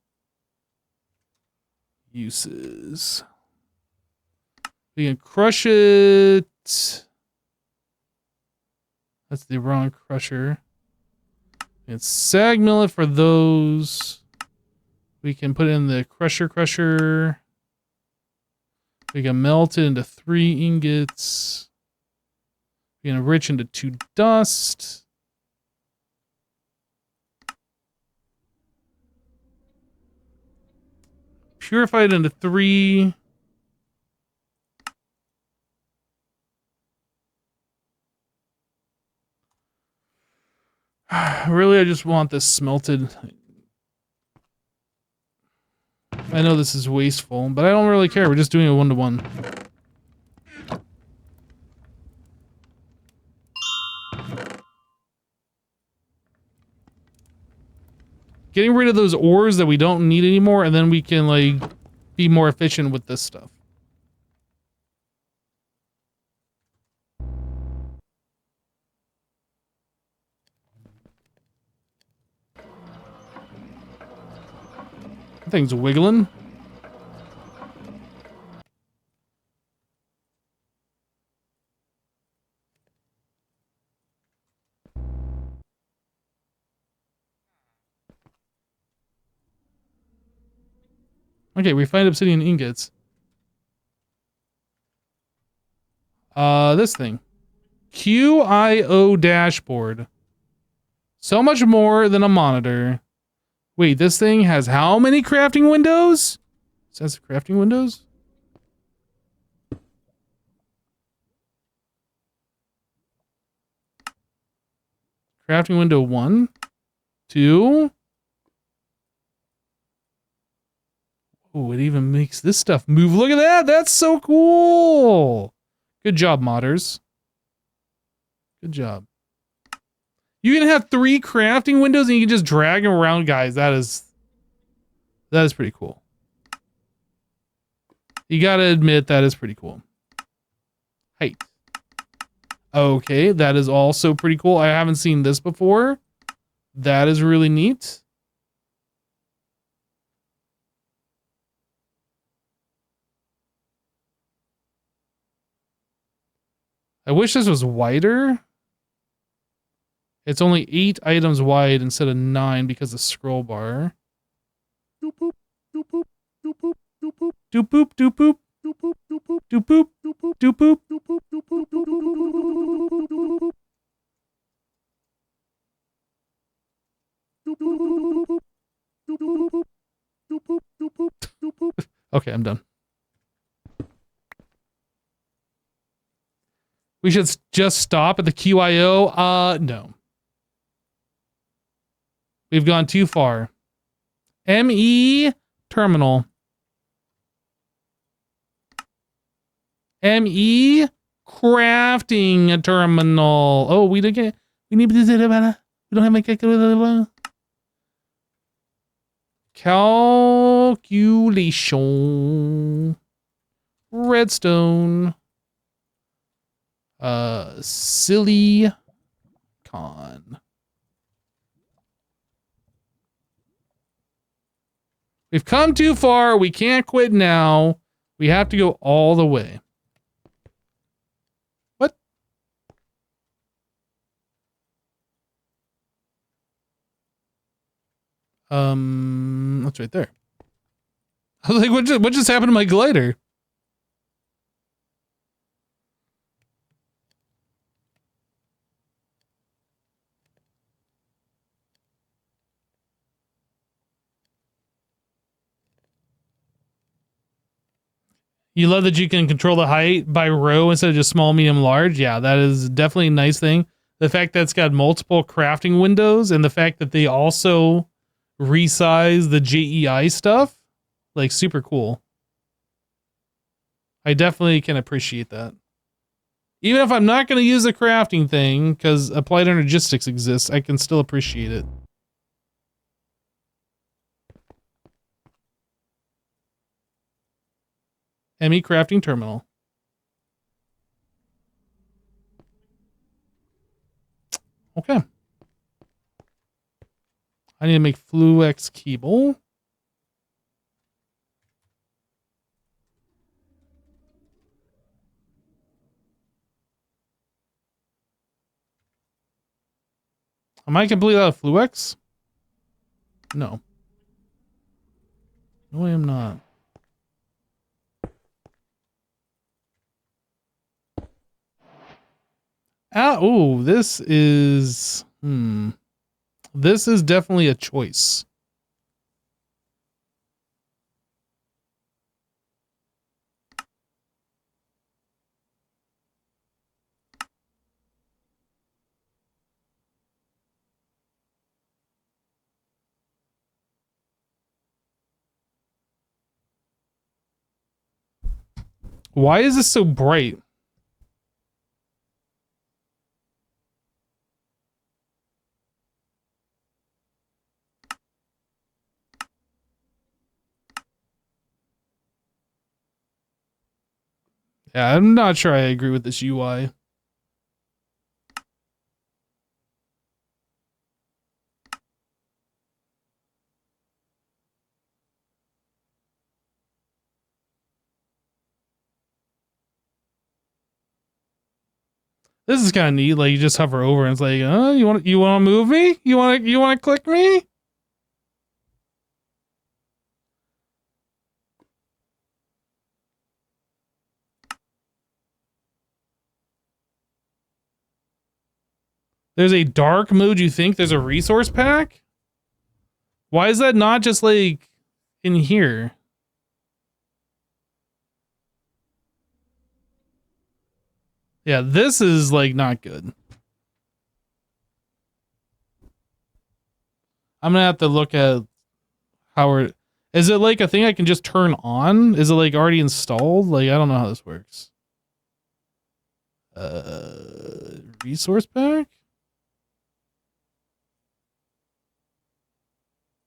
Uses. We can crush it. That's the wrong crusher. It's sag mill it for those. We can put in the crusher. We can melt it into 3 ingots. We We enrich into 2 dust. Purified into 3. Really, I just want this smelted. I know this is wasteful, but I don't really care. We're just doing a 1-to-1. Getting rid of those ores that we don't need anymore, and then we can, like, be more efficient with this stuff. That thing's wiggling. Okay, we find obsidian ingots. This thing. QIO dashboard. So much more than a monitor. Wait, this thing has how many crafting windows? It says crafting windows? Crafting window 1, 2. Oh, it even makes this stuff move. Look at that. That's so cool. Good job, modders. Good job. You can have 3 crafting windows and you can just drag them around, guys. That is pretty cool. You gotta admit that is pretty cool. Height. Okay, that is also pretty cool. I haven't seen this before. That is really neat. I wish this was wider. It's only 8 items wide instead of 9 because of scroll bar. Doop boop, doop boop, doop boop, doop boop, doop boop, doop boop, doop boop, doop boop, doop boop, doop boop, doop boop, doop boop. Okay, I'm done. We should just stop at the QIO. No. We've gone too far. ME terminal. ME crafting terminal. Oh, we need to we don't have a calculation. Redstone. Silicon. We've come too far. We can't quit now. We have to go all the way. What? That's right there. I was like, what just happened to my glider? You love that you can control the height by row instead of just small, medium, large. Yeah, that is definitely a nice thing. The fact that it's got multiple crafting windows and the fact that they also resize the JEI stuff, like super cool. I definitely can appreciate that. Even if I'm not going to use the crafting thing because applied energistics exists, I can still appreciate it. ME crafting terminal. Okay. I need to make Fluex cable. Am I completely out of Fluex? No. No, I am not. Oh, this is this is definitely a choice. Why is this so bright? Yeah, I'm not sure I agree with this UI. This is kind of neat. Like you just hover over and it's like, you want to move me? You want to click me? There's a dark mode. You think there's a resource pack? Why is that not just like in here? Yeah, this is like not good. I'm gonna have to look at how we're. Is it like a thing I can just turn on? Is it like already installed? Like I don't know how this works. Resource pack.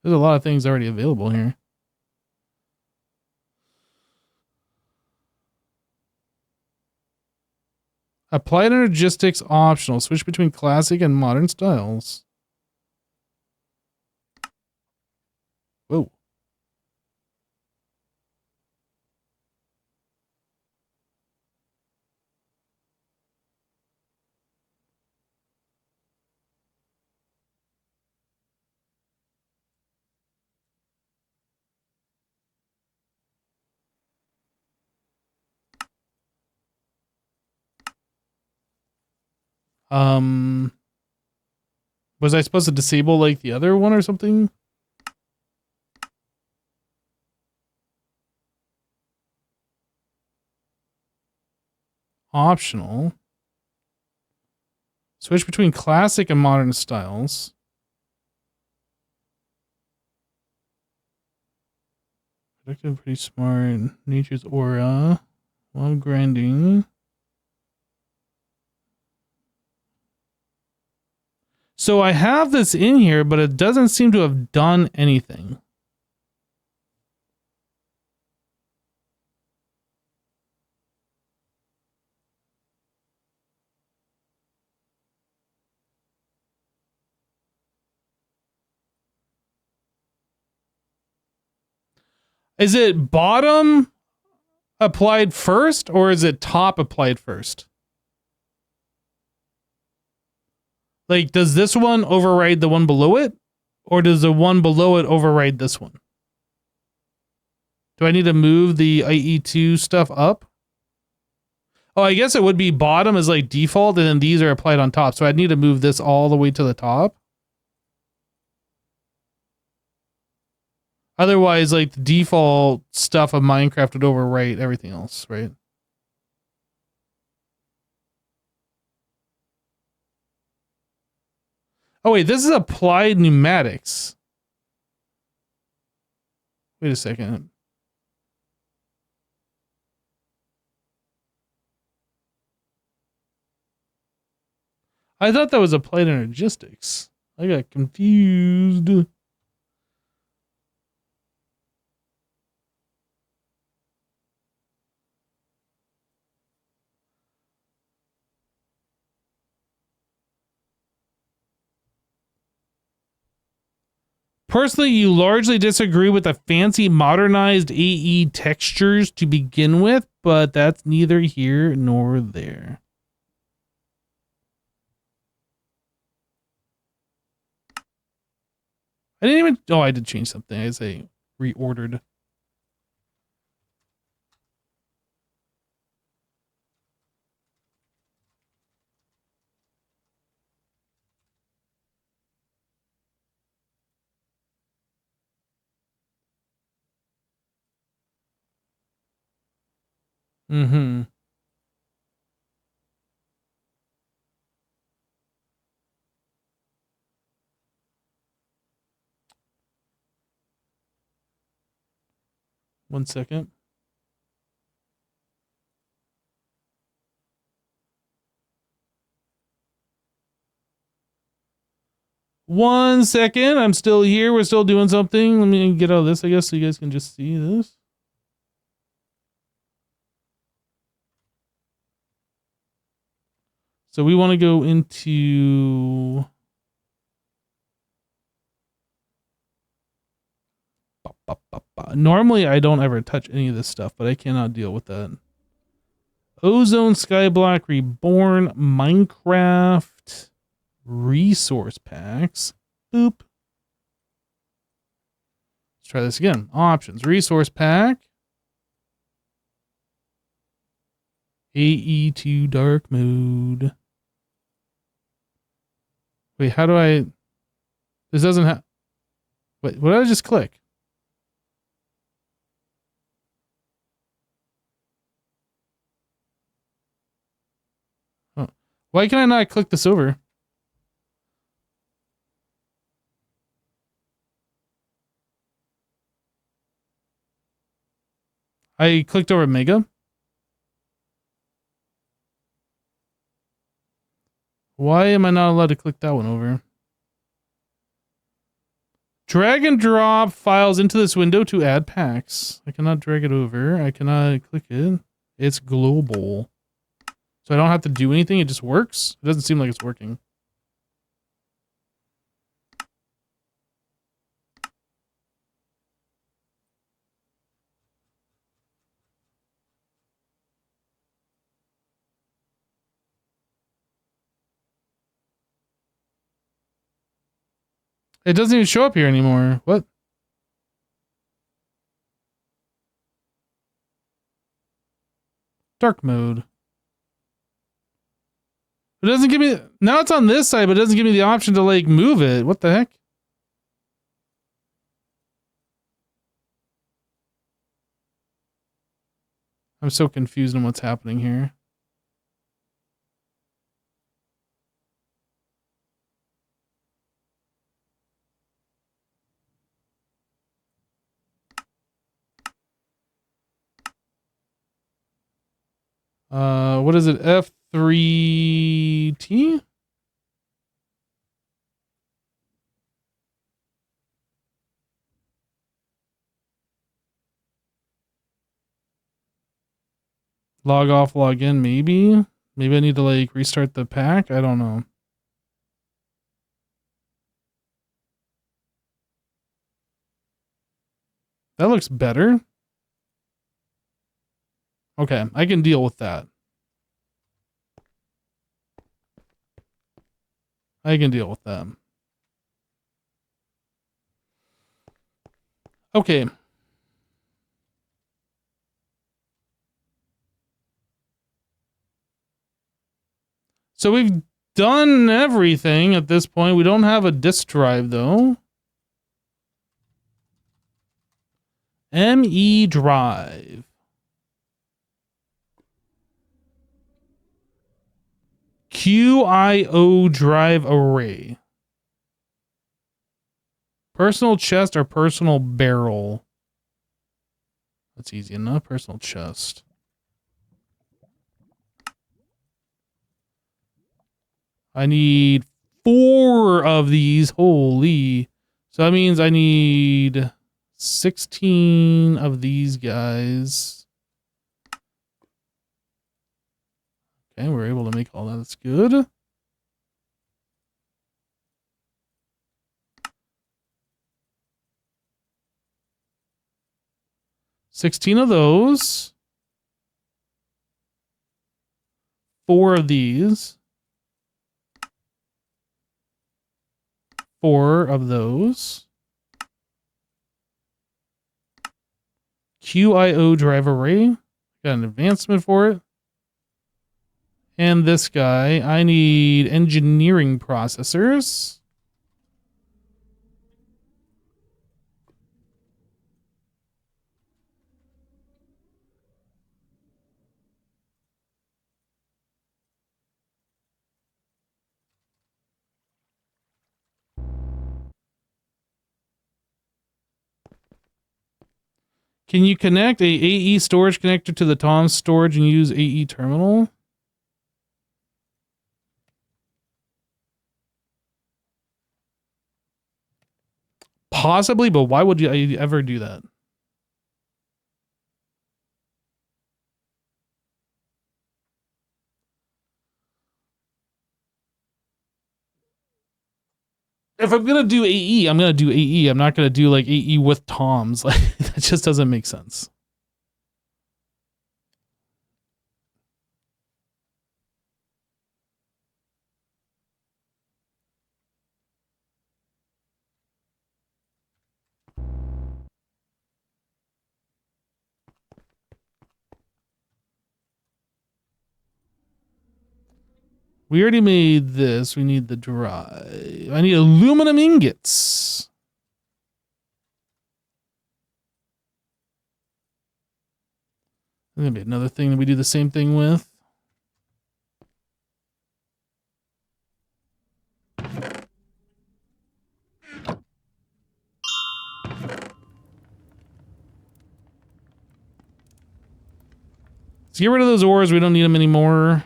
There's a lot of things already available here. Applied energistics optional. Switch between classic and modern styles. Whoa. Was I supposed to disable like the other one or something? Optional. Switch between classic and modern styles. Productive, pretty smart. Nature's aura. While grinding. So I have this in here, but it doesn't seem to have done anything. Is it bottom applied first or is it top applied first? Like, does this one override the one below it? Or does the one below it override this one? Do I need to move the IE2 stuff up? Oh, I guess it would be bottom is like default and then these are applied on top. So I'd need to move this all the way to the top. Otherwise, like the default stuff of Minecraft would overwrite everything else, right? Oh wait, this is applied pneumatics. Wait a second. I thought that was applied energistics. I got confused. Personally, you largely disagree with the fancy modernized AE textures to begin with, but that's neither here nor there. I didn't even... Oh, I did change something. I say reordered. Mm-hmm. One second. One second. I'm still here. We're still doing something. Let me get out of this, I guess, so you guys can just see this. So we want to go into... Normally, I don't ever touch any of this stuff, but I cannot deal with that. Ozone Skyblock Reborn Minecraft Resource Packs. Boop. Let's try this again. Options. Resource Pack. AE2 Dark Mode. Wait, how do I... This doesn't have... Wait, what did I just click? Oh. Why can I not click this over? I clicked over Mega. Why am I not allowed to click that one over? Drag and drop files into this window to add packs. I cannot drag it over. I cannot click it. It's global. So I don't have to do anything. It just works. It doesn't seem like it's working. It doesn't even show up here anymore. What? Dark mode. It doesn't give me... Now it's on this side, but it doesn't give me the option to, like, move it. What the heck? I'm so confused on what's happening here. What is it? F3T? Log off, log in, maybe? Maybe I need to, like, restart the pack? I don't know. That looks better. Okay, I can deal with that. I can deal with that. Okay. So we've done everything at this point. We don't have a disk drive, though. ME drive. QIO drive array. Personal chest or personal barrel? That's easy enough. Personal chest. I need 4 of these. Holy. So that means I need 16 of these guys. Okay, we're able to make all that. That's good. $16 of those. 4 of these. 4 of those. QIO drive array. Got an advancement for it. And this guy, I need engineering processors. Can you connect a AE storage connector to the TOM storage and use AE terminal? Possibly, but why would you ever do that? If I'm gonna do AE, I'm gonna do AE. I'm not gonna do like AE with TOMs. Like that just doesn't make sense. We already made this. We need the drive. I need aluminum ingots. There's gonna be another thing that we do the same thing with. Let's get rid of those ores. We don't need them anymore.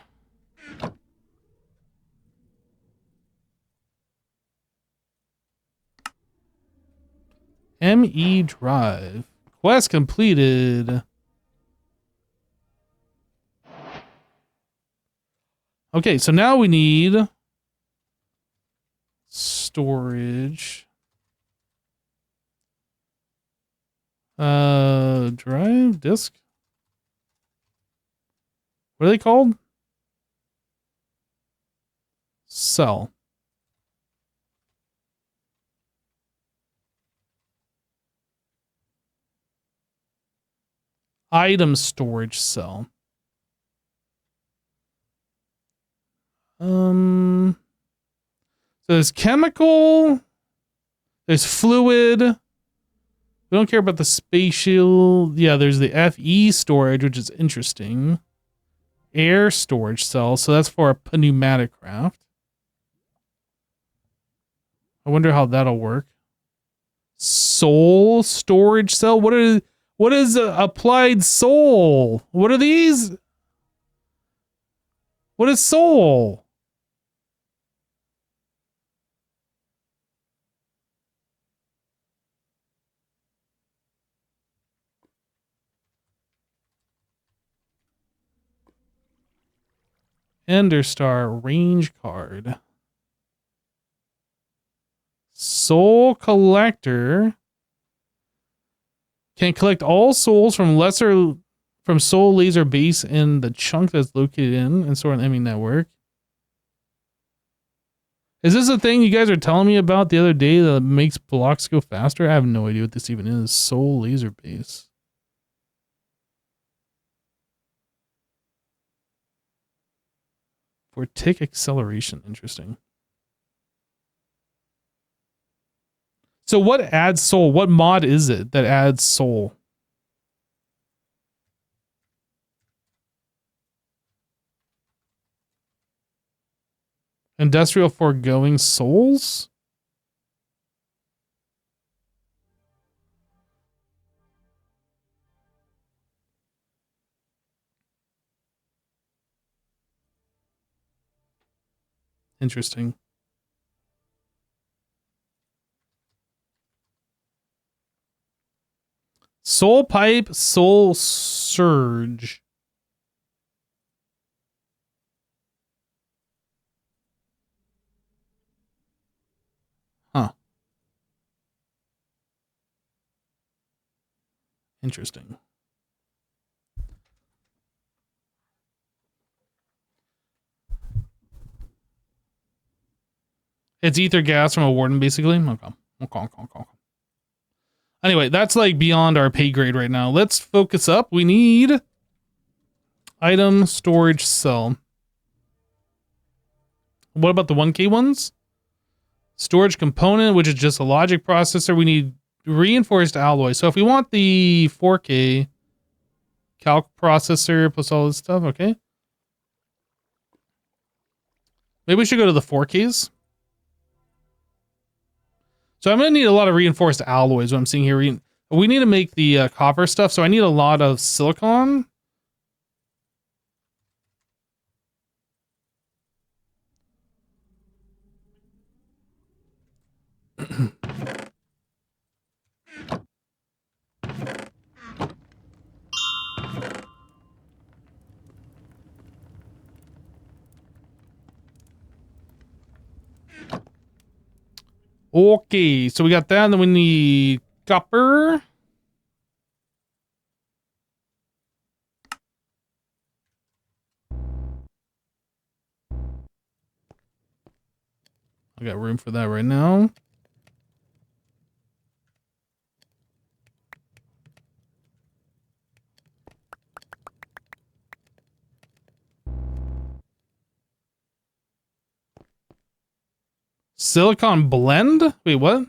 ME drive. Quest completed. Okay, so now we need storage. Drive, disk. What are they called? Cell. Item storage cell. So there's chemical. There's fluid. We don't care about the spatial. Yeah, there's the FE storage, which is interesting. Air storage cell. So that's for a pneumatic craft. I wonder how that'll work. Soul storage cell. What is applied soul? What are these? What is soul? Enderstar range card. Soul collector can collect all souls from soul laser base in the chunk that's located in and store an ME network. Is this a thing you guys are telling me about the other day that makes blocks go faster? I have no idea what this even is. Soul laser base. For tick acceleration. Interesting. So what adds soul? What mod is it that adds soul? Industrial foregoing souls? Interesting. Soul pipe, soul surge. Huh. Interesting. It's ether gas from a warden, basically. Okay. Anyway, that's like beyond our pay grade right now. Let's focus up. We need item storage cell. What about the 1K ones? Storage component, which is just a logic processor. We need reinforced alloy. So if we want the 4K calc processor plus all this stuff, okay. Maybe we should go to the 4Ks. So I'm going to need a lot of reinforced alloys, what I'm seeing here. We need to make the copper stuff, so I need a lot of silicon. Okay, so we got that, and then we need copper. I got room for that right now. Silicon blend? Wait, what?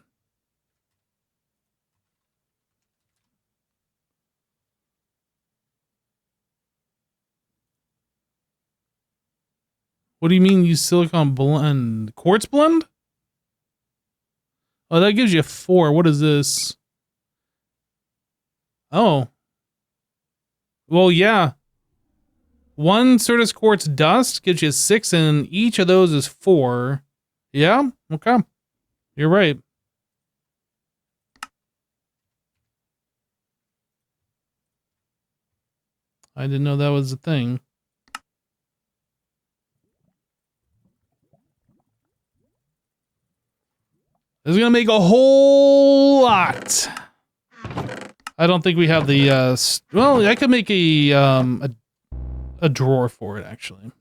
What do you mean use silicon blend? Quartz blend? Oh, that gives you 4. What is this? Oh. Well, yeah. 1 Certus quartz dust gives you 6, and each of those is 4. Yeah? Okay. You're right. I didn't know that was a thing. This is gonna make a whole lot. I don't think we have the, well, I could make a drawer for it, actually.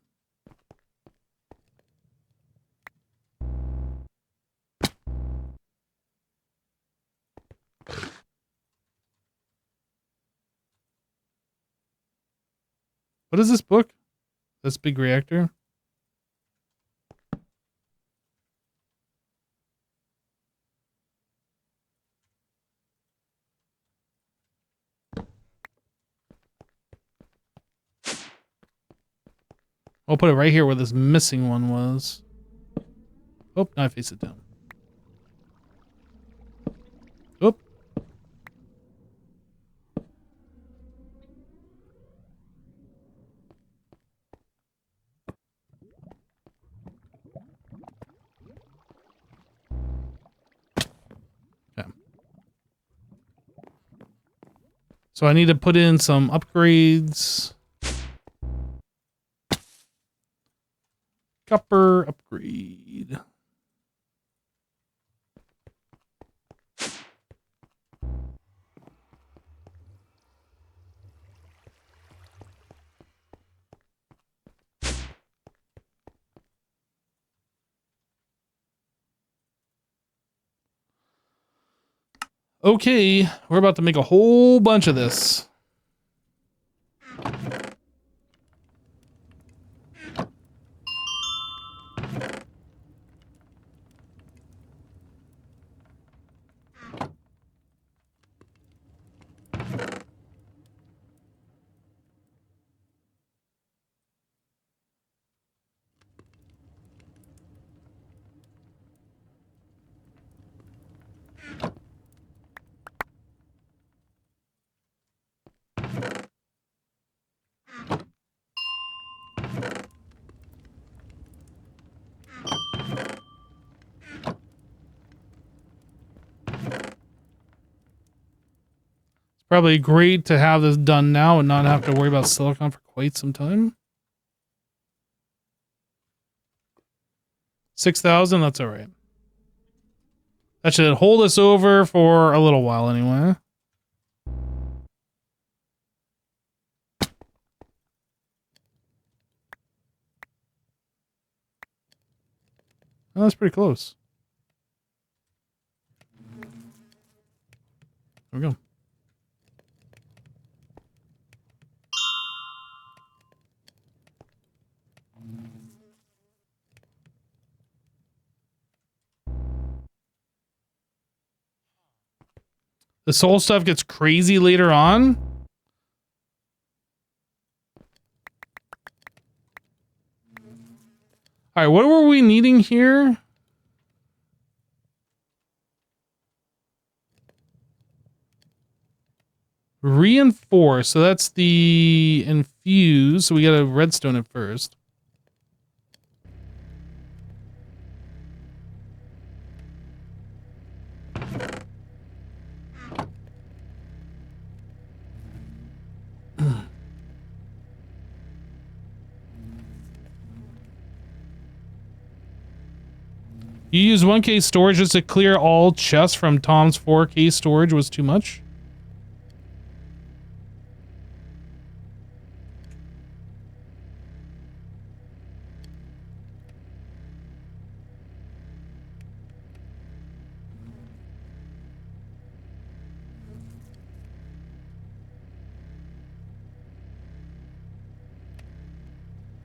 What is this book? This big reactor? I'll put it right here where this missing one was. Oh, now I face it down. Oh. Okay. So I need to put in some upgrades. Copper upgrade. Okay, we're about to make a whole bunch of this. Probably great to have this done now and not have to worry about silicon for quite some time. 6,000, that's all right. That should hold us over for a little while anyway. Oh, that's pretty close. There we go. The soul stuff gets crazy later on. All right, what were we needing here? 3 and 4. So that's the infuse. So we got to redstone it first. You use 1K storage just to clear all chests from Tom's 4K storage was too much?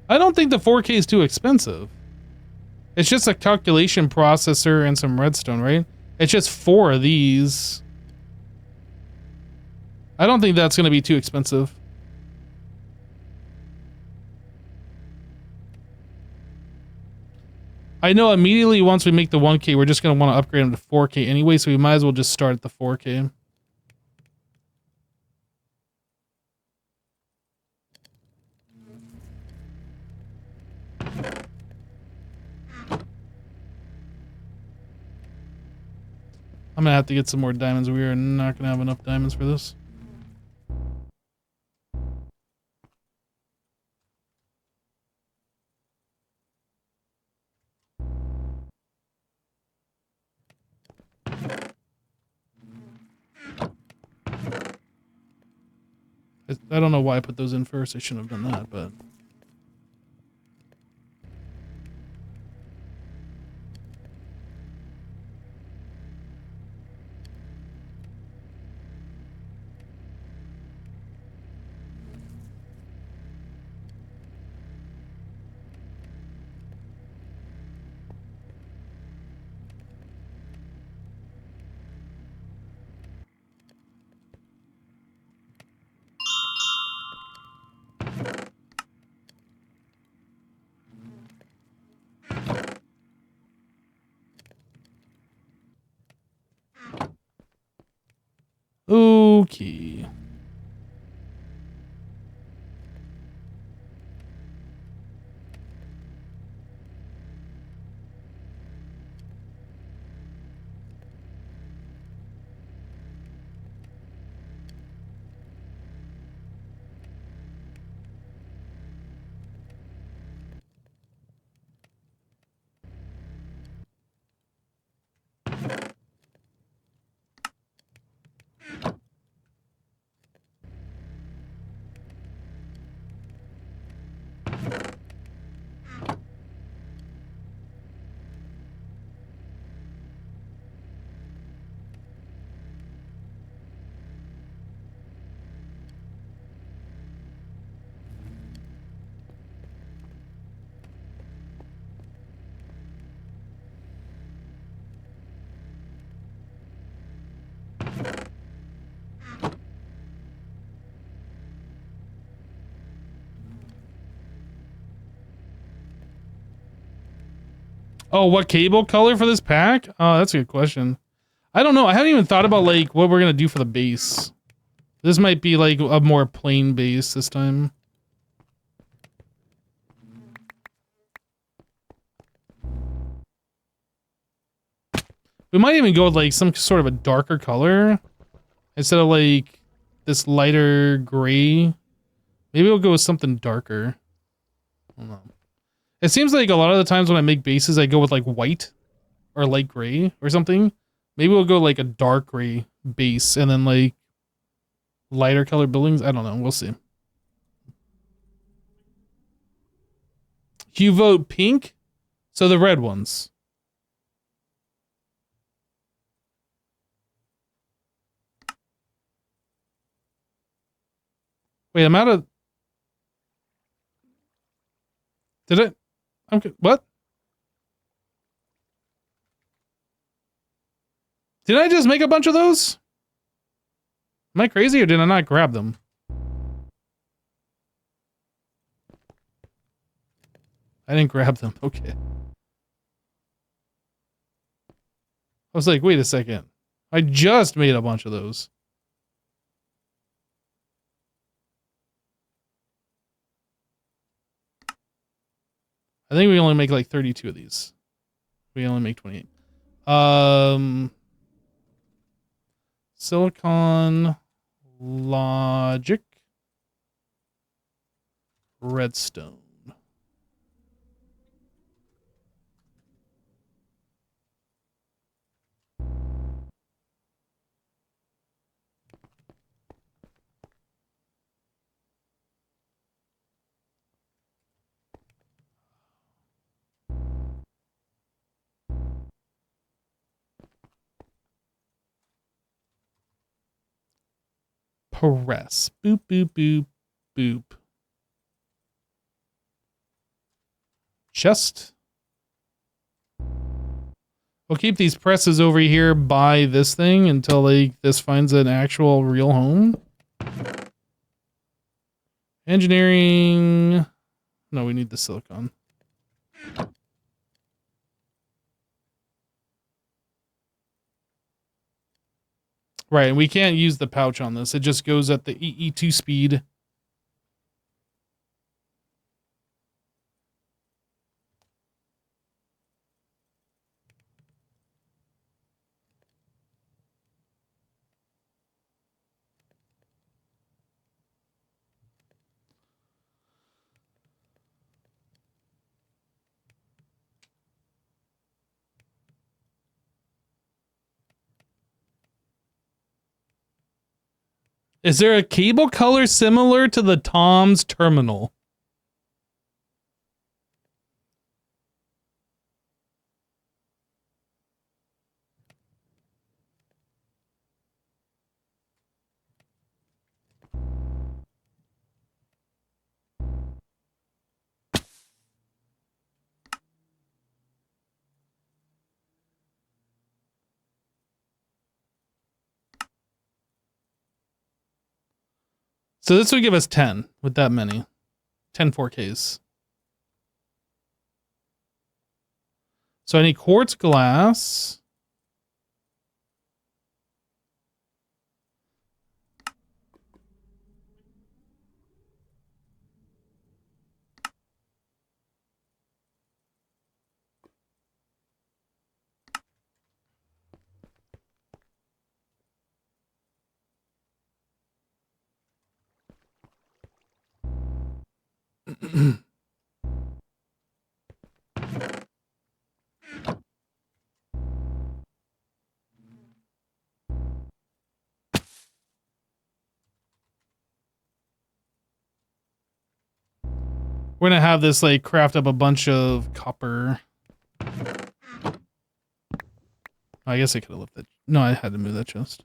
I don't think the 4K is too expensive. It's just a calculation processor and some redstone, right? It's just 4 of these. I don't think that's going to be too expensive. I know immediately once we make the 1K, we're just going to want to upgrade them to 4K anyway, so we might as well just start at the 4K. I'm gonna have to get some more diamonds. We are not gonna have enough diamonds for this. I don't know why I put those in first. I shouldn't have done that, but... Okay. Oh, what cable color for this pack? Oh, that's a good question. I don't know. I haven't even thought about like what we're gonna do for the base. This might be like a more plain base this time. We might even go with like some sort of a darker color instead of like this lighter gray. Maybe we'll go with something darker. I don't know. It seems like a lot of the times when I make bases, I go with like white or light gray or something. Maybe we'll go like a dark gray base and then like lighter colored buildings. I don't know. We'll see. You vote pink? So the red ones. Wait, I'm out of... Did it? Okay, what? Did I just make a bunch of those? Am I crazy or did I not grab them? I didn't grab them. Okay. I was like, wait a second. I just made a bunch of those. I think we only make like 32 of these. We only make 28. Silicon, logic, redstone. Press. Boop, boop, boop, boop. Chest. We'll keep these presses over here by this thing until this finds an actual real home. Engineering. No, we need the silicon. Right, and we can't use the pouch on this. It just goes at the EE2 speed. Is there a cable color similar to the Tom's terminal? So this would give us 10 with that many. 10 4Ks. So I need quartz glass. We're gonna have this like craft up a bunch of copper. I guess I could have left that. No, I had to move that chest.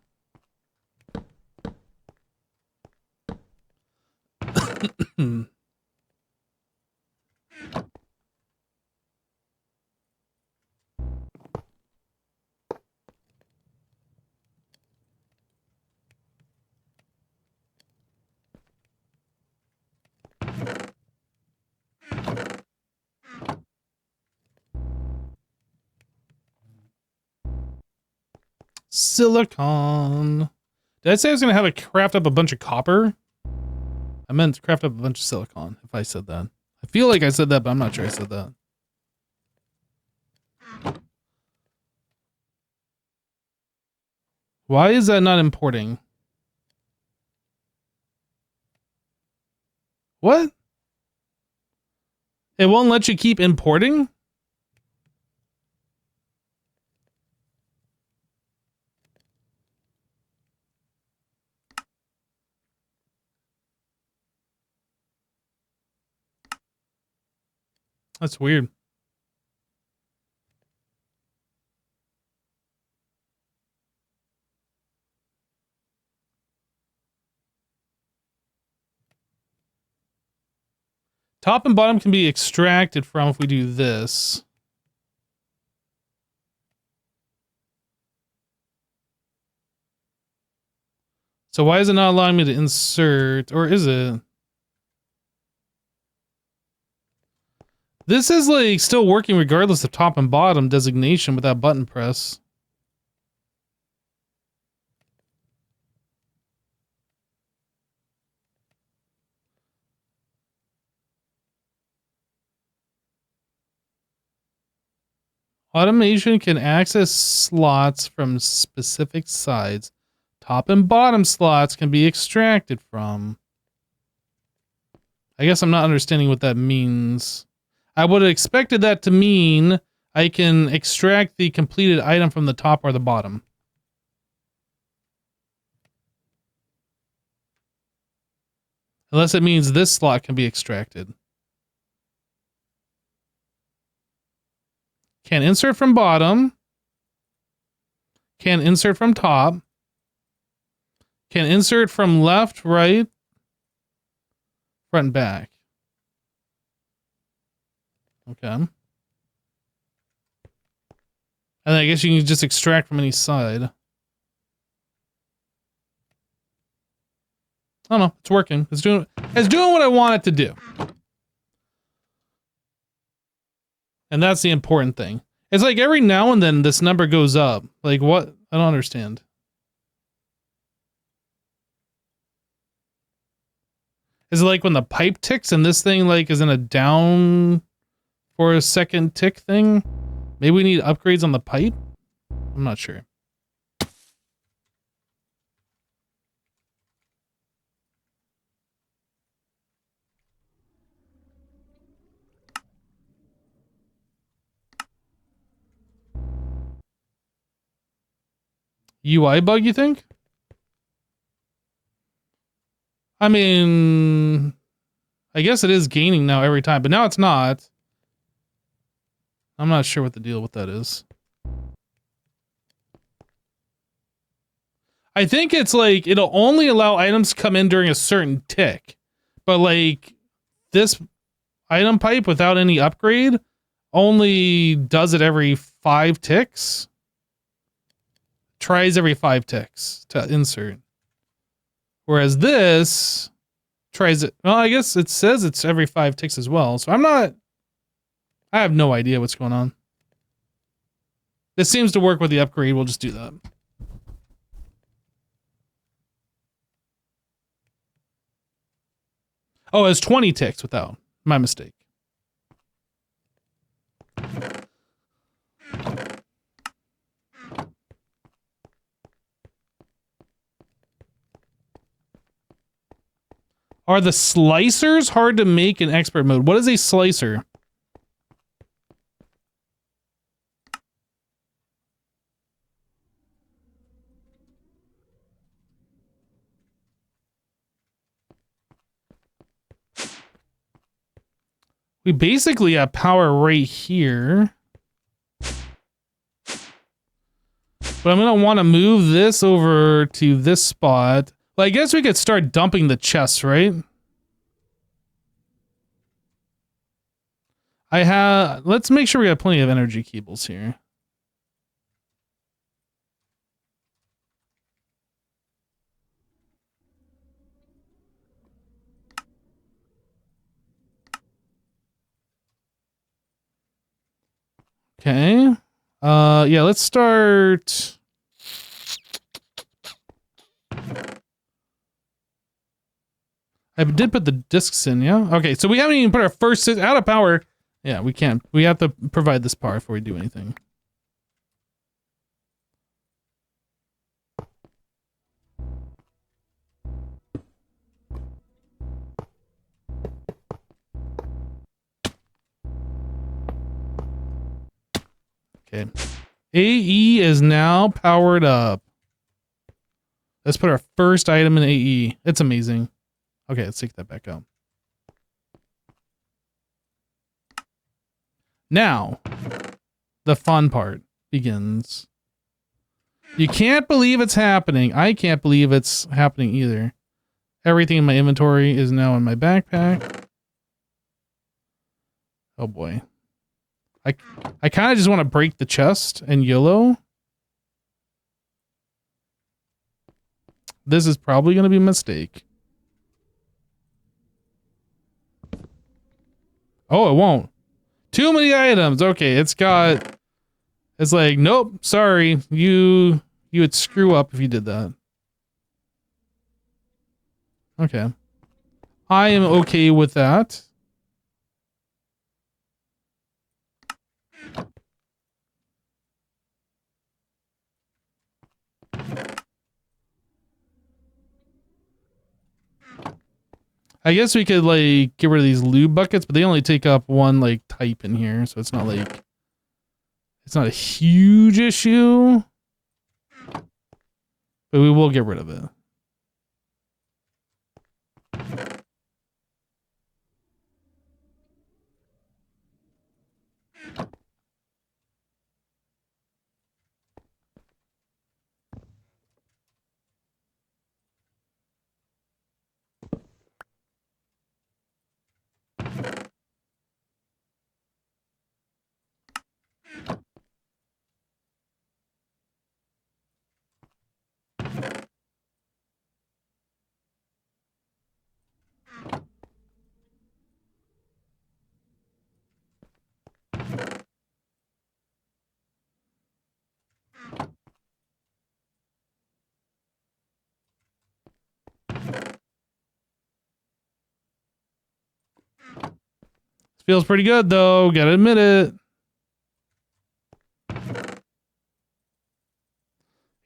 Silicon. Did I say I was gonna have a craft up a bunch of copper? I meant to craft up a bunch of silicon, if I said that. I feel like I said that, but I'm not sure I said that. Why is that not importing? What? It won't let you keep importing? That's weird. Top and bottom can be extracted from if we do this. So why is it not allowing me to insert, or is it? This is like still working regardless of top and bottom designation with that button press. Automation can access slots from specific sides. Top and bottom slots can be extracted from. I guess I'm not understanding what that means. I would have expected that to mean I can extract the completed item from the top or the bottom. Unless it means this slot can be extracted. Can insert from bottom. Can insert from top. Can insert from left, right, front and back. Okay. And I guess you can just extract from any side. I don't know. It's working. It's doing what I want it to do. And that's the important thing. It's like every now and then this number goes up. Like what? I don't understand. Is it like when the pipe ticks and this thing like is in a down for a second tick thing? Maybe we need upgrades on the pipe? I'm not sure. UI bug, you think? I mean, I guess it is gaining now every time, but now it's not. I'm not sure what the deal with that is. I think it's like, it'll only allow items to come in during a certain tick. But like, this item pipe without any upgrade only does it every 5 ticks. Tries every 5 ticks to insert. Whereas this tries it. Well, I guess it says it's every 5 ticks as well. So I have no idea what's going on. This seems to work with the upgrade. We'll just do that. Oh, it's 20 ticks without. My mistake. Are the slicers hard to make in expert mode? What is a slicer? We basically have power right here. But I'm going to want to move this over to this spot. Well, I guess we could start dumping the chests, right? Let's make sure we have plenty of energy cables here. Okay. Yeah, let's start. I did put the discs in, yeah? Okay, so we haven't even put our first out of power. Yeah, we can't. We have to provide this power before we do anything. Okay. AE is now powered up. Let's put our first item in AE. It's amazing. Okay, let's take that back out. Now, the fun part begins. You can't believe it's happening. I can't believe it's happening either. Everything in my inventory is now in my backpack. Oh boy. I kind of just want to break the chest and YOLO. This is probably going to be a mistake. Oh, it won't. Too many items. Okay, it's like, nope, sorry. You would screw up if you did that. Okay. I am okay with that. I guess we could like get rid of these lube buckets, but they only take up one like type in here, so it's not like it's not a huge issue. But we will get rid of it. Feels pretty good though, gotta admit it.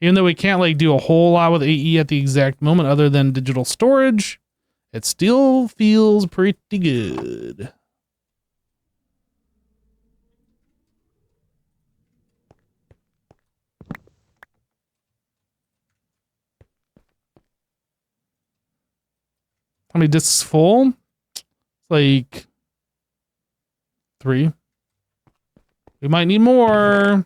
Even though we can't like do a whole lot with AE at the exact moment other than digital storage, it still feels pretty good. How many discs full? It's like 3. We might need more.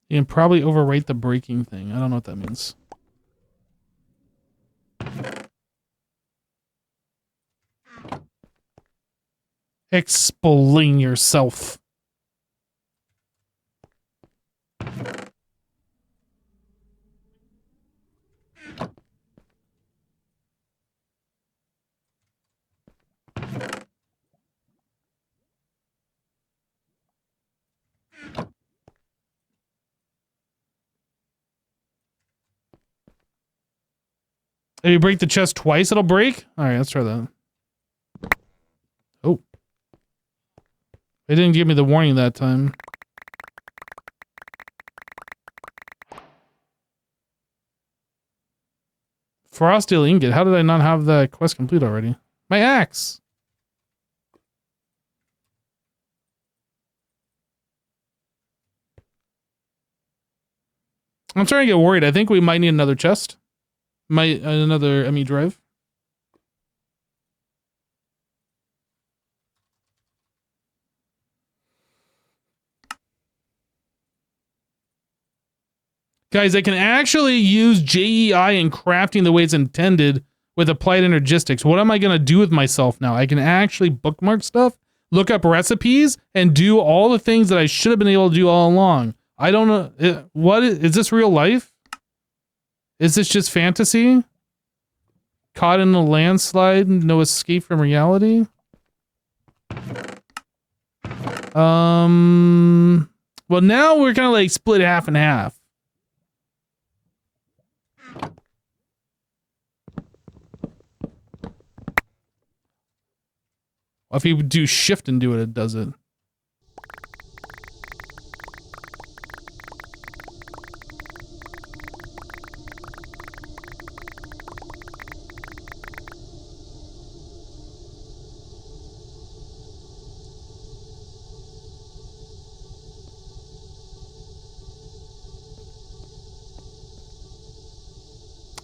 You can probably overrate the braking thing. I don't know what that means. Explain yourself. If you break the chest twice, it'll break? Alright, let's try that. Oh. It didn't give me the warning that time. Frosty Ingot. How did I not have that quest complete already? My axe! I'm starting to get worried. I think we might need another chest. Another ME drive. Guys, I can actually use JEI in crafting the way it's intended with applied energistics. What am I going to do with myself now? I can actually bookmark stuff, look up recipes, and do all the things that I should have been able to do all along. I don't know. What is this real life? Is this just fantasy? Caught in a landslide, no escape from reality? Well, now we're kind of like split half and half. If you do shift and do it, it does it.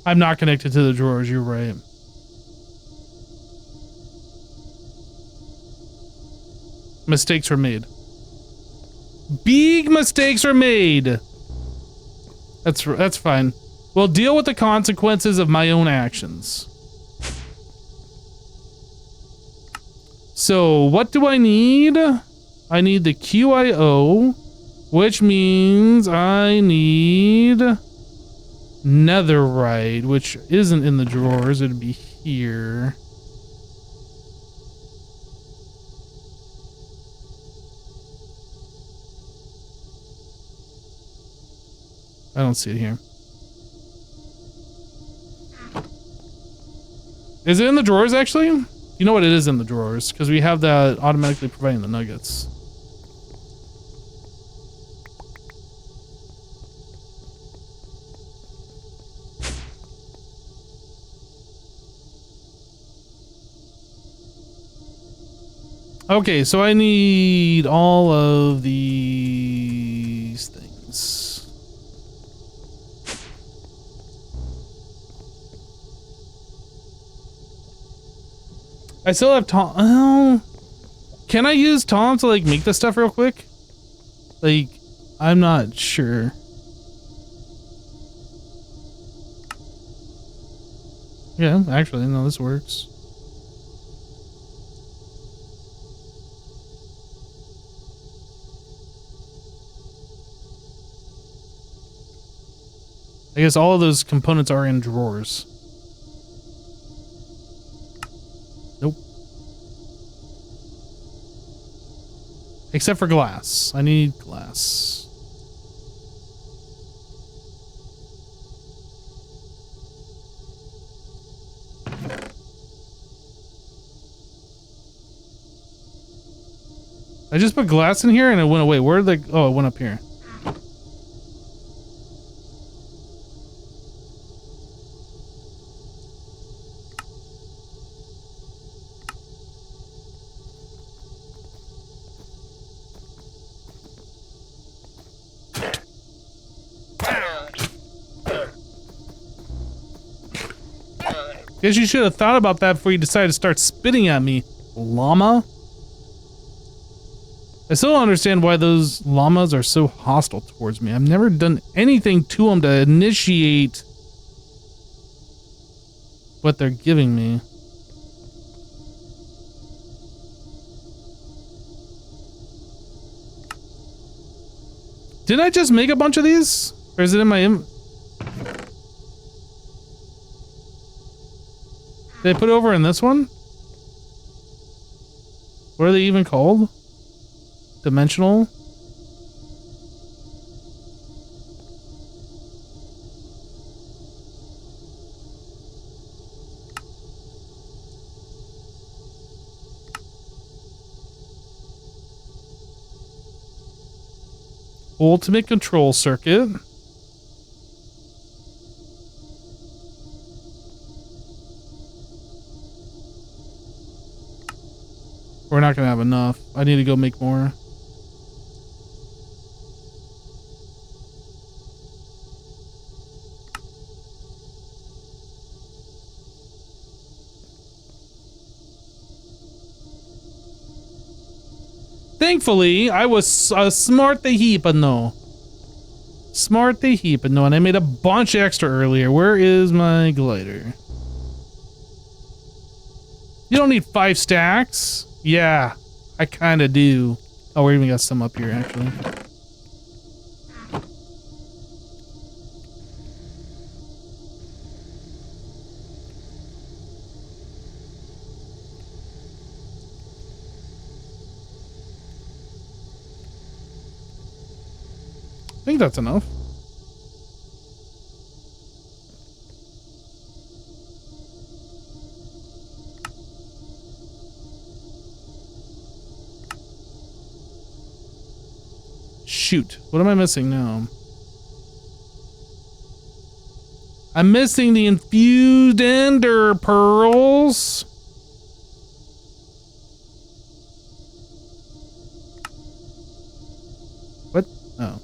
I'm not connected to the drawers, you're right. Mistakes were made. Big mistakes were made. That's fine. We'll deal with the consequences of my own actions. So what do I need? I need the QIO, which means I need netherite, which isn't in the drawers. It'd be here. I don't see it here. Is it in the drawers, actually? You know what? It is in the drawers, because we have that automatically providing the nuggets. Okay, so I need all of these things. I still have Tom. Oh, can I use Tom to like make this stuff real quick? Like, I'm not sure. Yeah, actually, no, this works. I guess all of those components are in drawers. Nope. Except for glass. I need glass. I just put glass in here and it went away. Where did the... Oh, it went up here. Guess you should have thought about that before you decided to start spitting at me, llama. I still don't understand why those llamas are so hostile towards me. I've never done anything to them to initiate what they're giving me. Did I just make a bunch of these? Or is it in my Did I put over in this one? What are they even called? Dimensional? Ultimate control circuit. We're not gonna have enough. I need to go make more. Thankfully, I was smart the heap and no. Smart the heap and no, and I made a bunch extra earlier. Where is my glider? You don't need 5 stacks. Yeah, I kind of do. Oh, we even got some up here, actually. I think that's enough. Shoot, what am I missing now? I'm missing the infused ender pearls. What? Oh.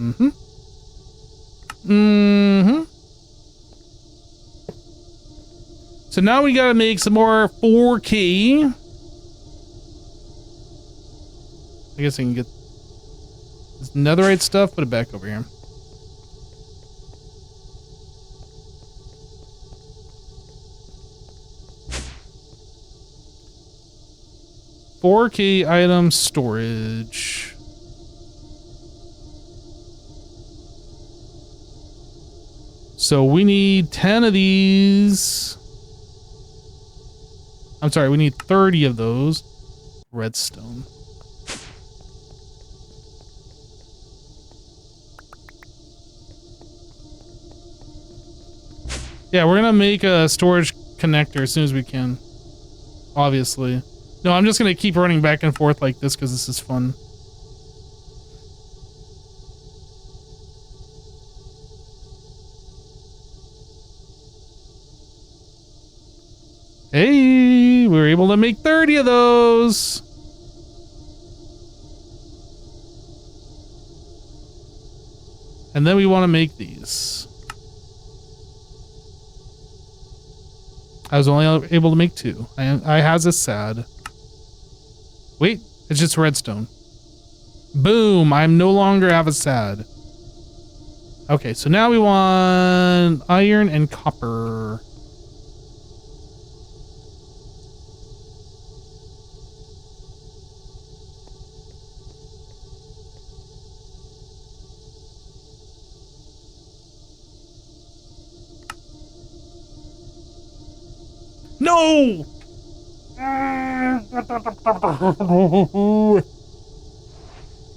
Mm-hmm. Mm-hmm. So now we gotta make some more 4K. I guess I can get this netherite stuff, put it back over here. $4K item storage. So we need 10 of these. I'm sorry, we need 30 of those. Redstone. Yeah, we're gonna make a storage connector as soon as we can. Obviously. No, I'm just gonna keep running back and forth like this because this is fun. Hey, we were able to make 30 of those. And then we want to make these. I was only able to make 2. I has a sad. Wait, it's just redstone. Boom, I'm no longer have a sad. Okay, so now we want iron and copper. No!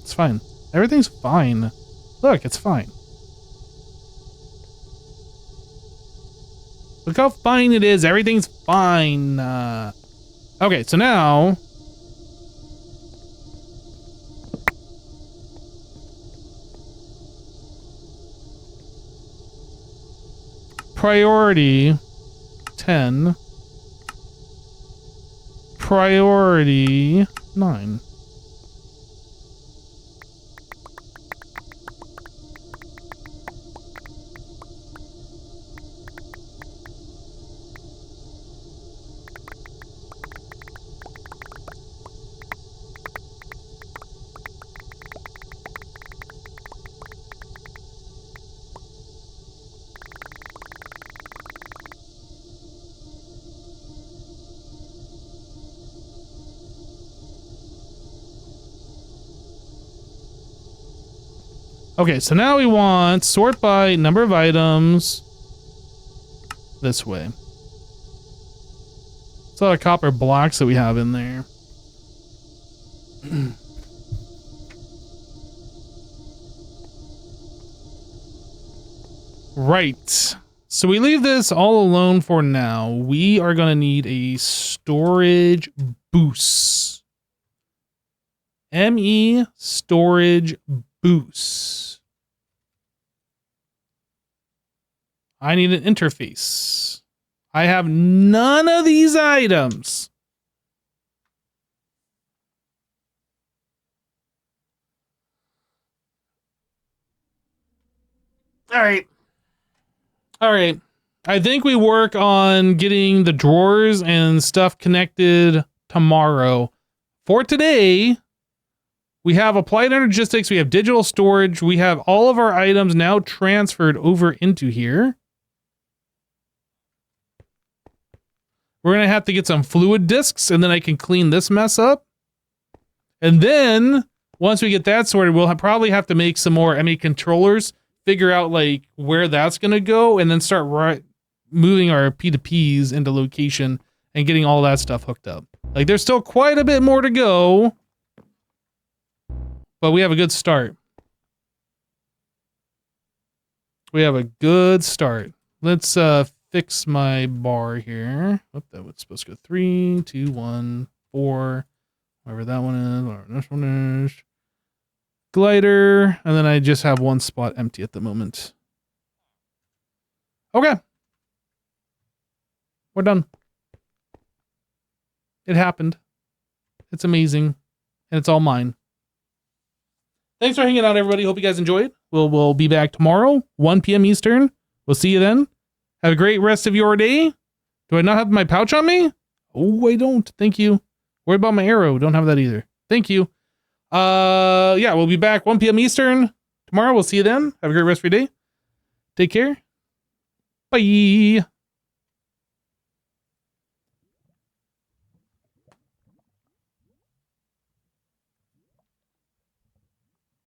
It's fine. Everything's fine. Look, it's fine. Look how fine it is. Everything's fine. Okay, so now... Priority 10. Priority 9. Okay, so now we want sort by number of items this way. It's a lot of copper blocks that we have in there. Right. So we leave this all alone for now. We are going to need a storage boost. ME storage boost. I need an interface. I have none of these items. All right. All right. I think we work on getting the drawers and stuff connected tomorrow. For today, we have applied energistics, we have digital storage, we have all of our items now transferred over into here. We're going to have to get some fluid discs, and then I can clean this mess up. And then, once we get that sorted, we'll probably have to make some more ME controllers, figure out like where that's going to go, and then start moving our P2Ps into location and getting all that stuff hooked up. Like, there's still quite a bit more to go, but we have a good start. We have a good start. Let's fix my bar here. Oh, that was supposed to go 3, 2, 1, 4. Whatever that one is, whatever this one is. Glider, and then I just have one spot empty at the moment. Okay. We're done. It happened. It's amazing. And it's all mine. Thanks for hanging out, everybody. Hope you guys enjoyed. We'll be back tomorrow, 1 p.m. Eastern. We'll see you then. Have a great rest of your day. Do I not have my pouch on me? Oh, I don't. Thank you. Worry about my arrow. Don't have that either. Thank you. Yeah, we'll be back 1 p.m. Eastern tomorrow. We'll see you then. Have a great rest of your day. Take care. Bye.